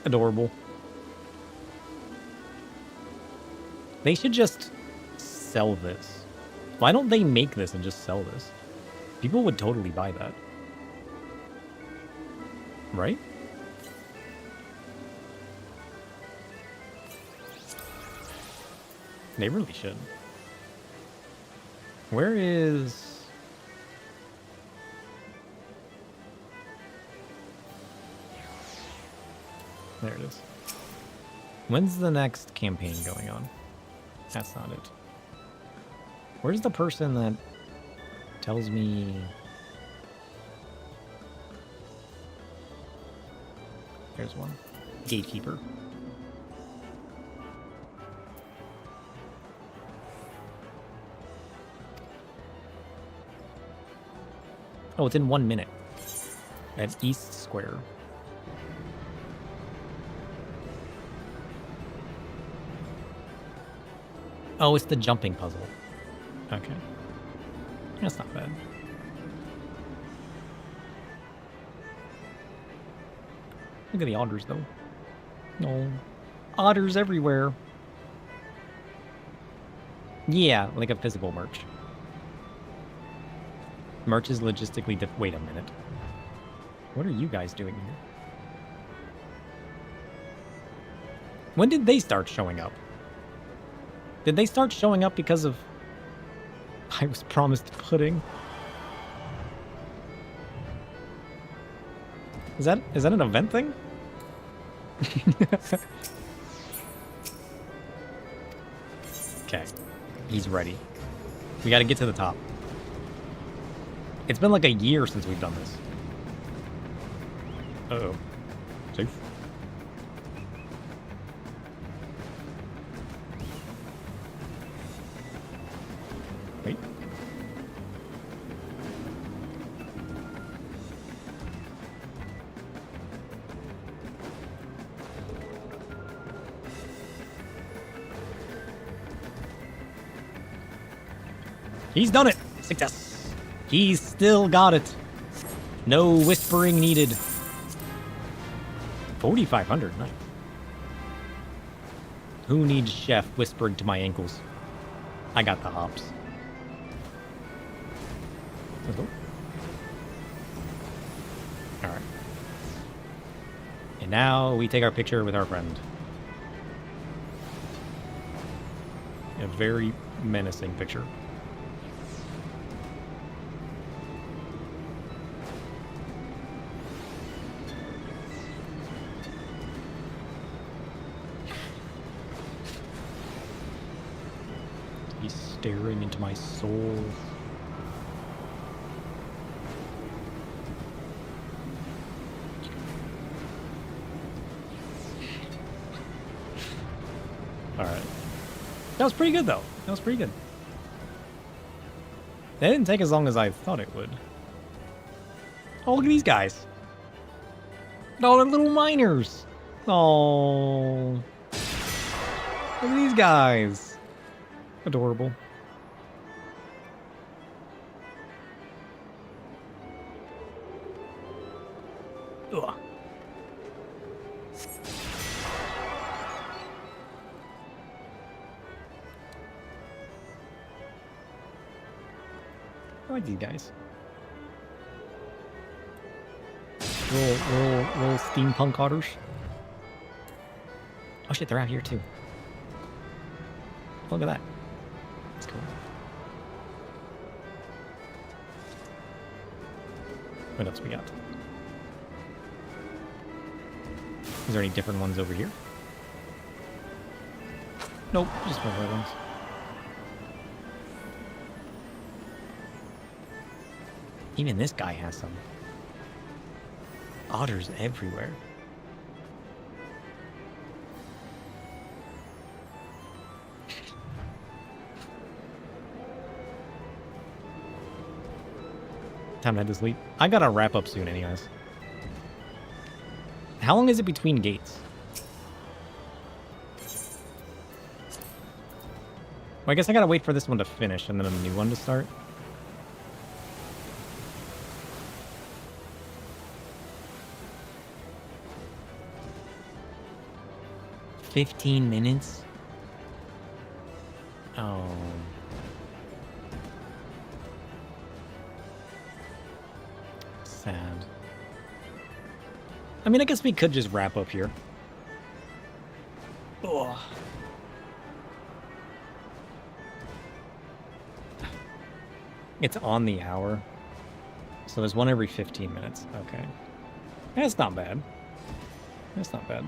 S1: Adorable. They should just sell this. Why don't they make this and just sell this? People would totally buy that. Right? They really should. Where is... There it is. When's the next campaign going on? That's not it. Where's the person that tells me... There's one. Gatekeeper. Oh, it's in 1 minute. At East Square. Oh, it's the jumping puzzle. Okay. That's not bad. Look at the otters, though. Oh, otters everywhere. Yeah, like a physical merch. Merch is logistically wait a minute. What are you guys doing here? When did they start showing up? Did they start showing up because of... I was promised pudding? Is that an event thing? Okay. He's ready. We gotta get to the top. It's been like a year since we've done this. Uh-oh. Safe. Wait. He's done it! Success! He's still got it. No whispering needed. 4,500, nice. Who needs Chef whispering to my ankles? I got the hops. Let's go. Alright. And now we take our picture with our friend. A very menacing picture. He's staring into my soul. Alright. That was pretty good, though. That was pretty good. That didn't take as long as I thought it would. Oh, look at these guys. Oh, they're little miners. Oh. Look at these guys. Adorable. Ugh. I like these guys. Little steampunk otters. Oh shit, they're out here too. Look at that. That's cool. What else we got? Is there any different ones over here? Nope, just regular ones. Even this guy has some. Otters everywhere. Time to head to sleep. I gotta wrap up soon anyways. How long is it between gates? Well, I guess I gotta wait for this one to finish and then a new one to start. $15 minutes? Oh. Sad. I mean, I guess we could just wrap up here. Ugh. It's on the hour. So there's one every 15 minutes. Okay. That's not bad. That's not bad.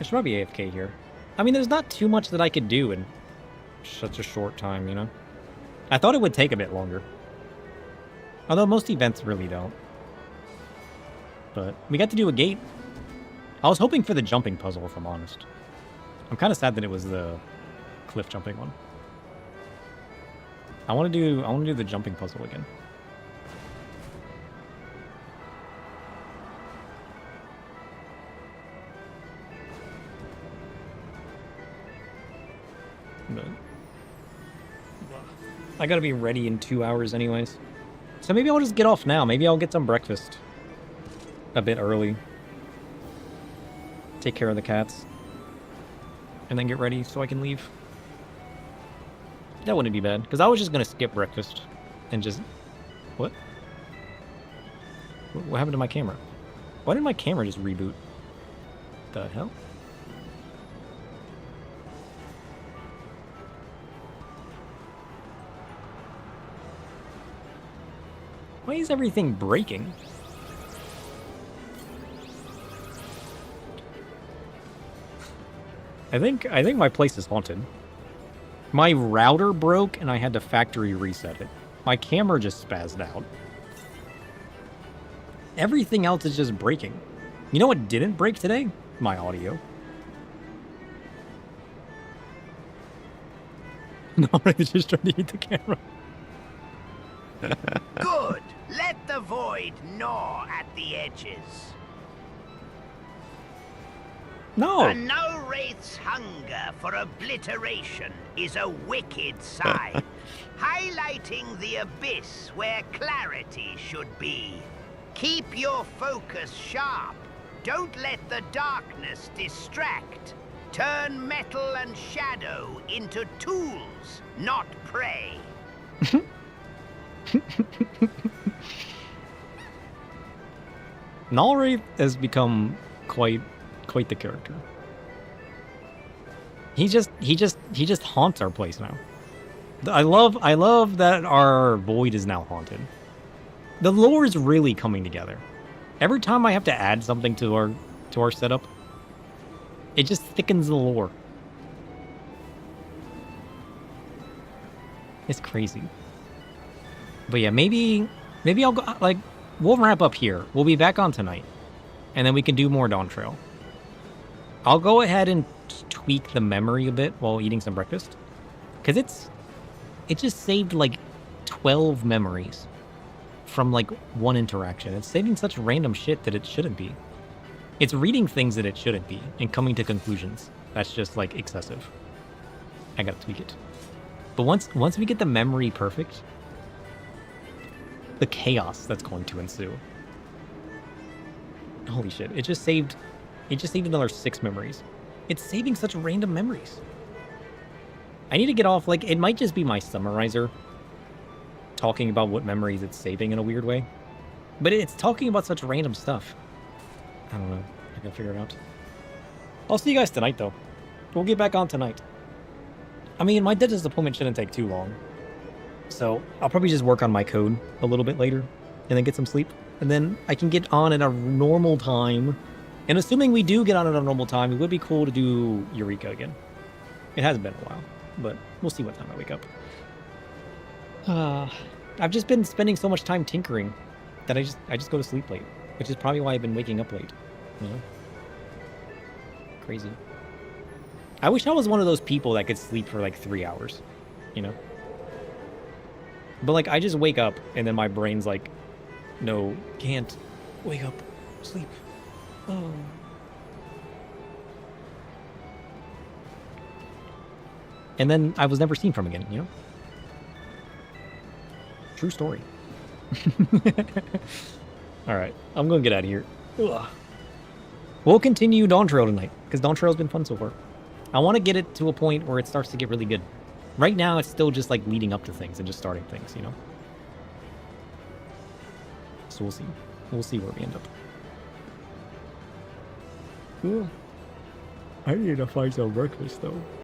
S1: I should probably AFK here. I mean, there's not too much that I could do in such a short time, you know? I thought it would take a bit longer. Although most events really don't. But we got to do a gate. I was hoping for the jumping puzzle, if I'm honest. I'm kind of sad that it was the cliff jumping one. I want to do the jumping puzzle again. But I gotta be ready in 2 hours anyways. So maybe I'll just get off now. Maybe I'll get some breakfast a bit early. Take care of the cats. And then get ready so I can leave. That wouldn't be bad, because I was just going to skip breakfast and just... What? What happened to my camera? Why did my camera just reboot? The hell? Why is everything breaking? I think my place is haunted. My router broke and I had to factory reset it. My camera just spazzed out. Everything else is just breaking. You know what didn't break today? My audio. No, I just trying to eat the camera.
S11: Good. Let the void gnaw at the edges.
S1: No.
S11: A null wraith's hunger for obliteration is a wicked sign, highlighting the abyss where clarity should be. Keep your focus sharp. Don't let the darkness distract. Turn metal and shadow into tools, not prey.
S1: Null Wraith has become quite the character. He just haunts our place now. I love that our void is now haunted. The lore is really coming together. Every time I have to add something to our setup, it just thickens the lore. It's crazy. But yeah, maybe I'll go, like, we'll wrap up here. We'll be back on tonight. And then we can do more Dawntrail. I'll go ahead and tweak the memory a bit while eating some breakfast. Because it just saved like 12 memories from like one interaction. It's saving such random shit that it shouldn't be. It's reading things that it shouldn't be and coming to conclusions. That's just like excessive. I gotta tweak it. But once we get the memory perfect, the chaos that's going to ensue. Holy shit, it just saved another 6 memories. It's saving such random memories. I need to get off, like, it might just be my summarizer talking about what memories it's saving in a weird way. But it's talking about such random stuff. I don't know. I can figure it out. I'll see you guys tonight, though. We'll get back on tonight. I mean, my dentist appointment shouldn't take too long. So I'll probably just work on my code a little bit later and then get some sleep. And then I can get on at a normal time. And assuming we do get on at a normal time, it would be cool to do Eureka again. It hasn't been a while, but we'll see what time I wake up. I've just been spending so much time tinkering that I just go to sleep late, which is probably why I've been waking up late. You know? Crazy. I wish I was one of those people that could sleep for like 3 hours, you know? But like, I just wake up and then my brain's like, no, can't. Wake up. Sleep. Oh. And then I was never seen from again, you know? True story. Alright, I'm gonna get out of here. Ugh. We'll continue Dawntrail tonight, because Dawntrail's been fun so far. I want to get it to a point where it starts to get really good. Right now, it's still just like leading up to things and just starting things, you know? So we'll see. We'll see where we end up. Cool. I need to find some breakfast, though.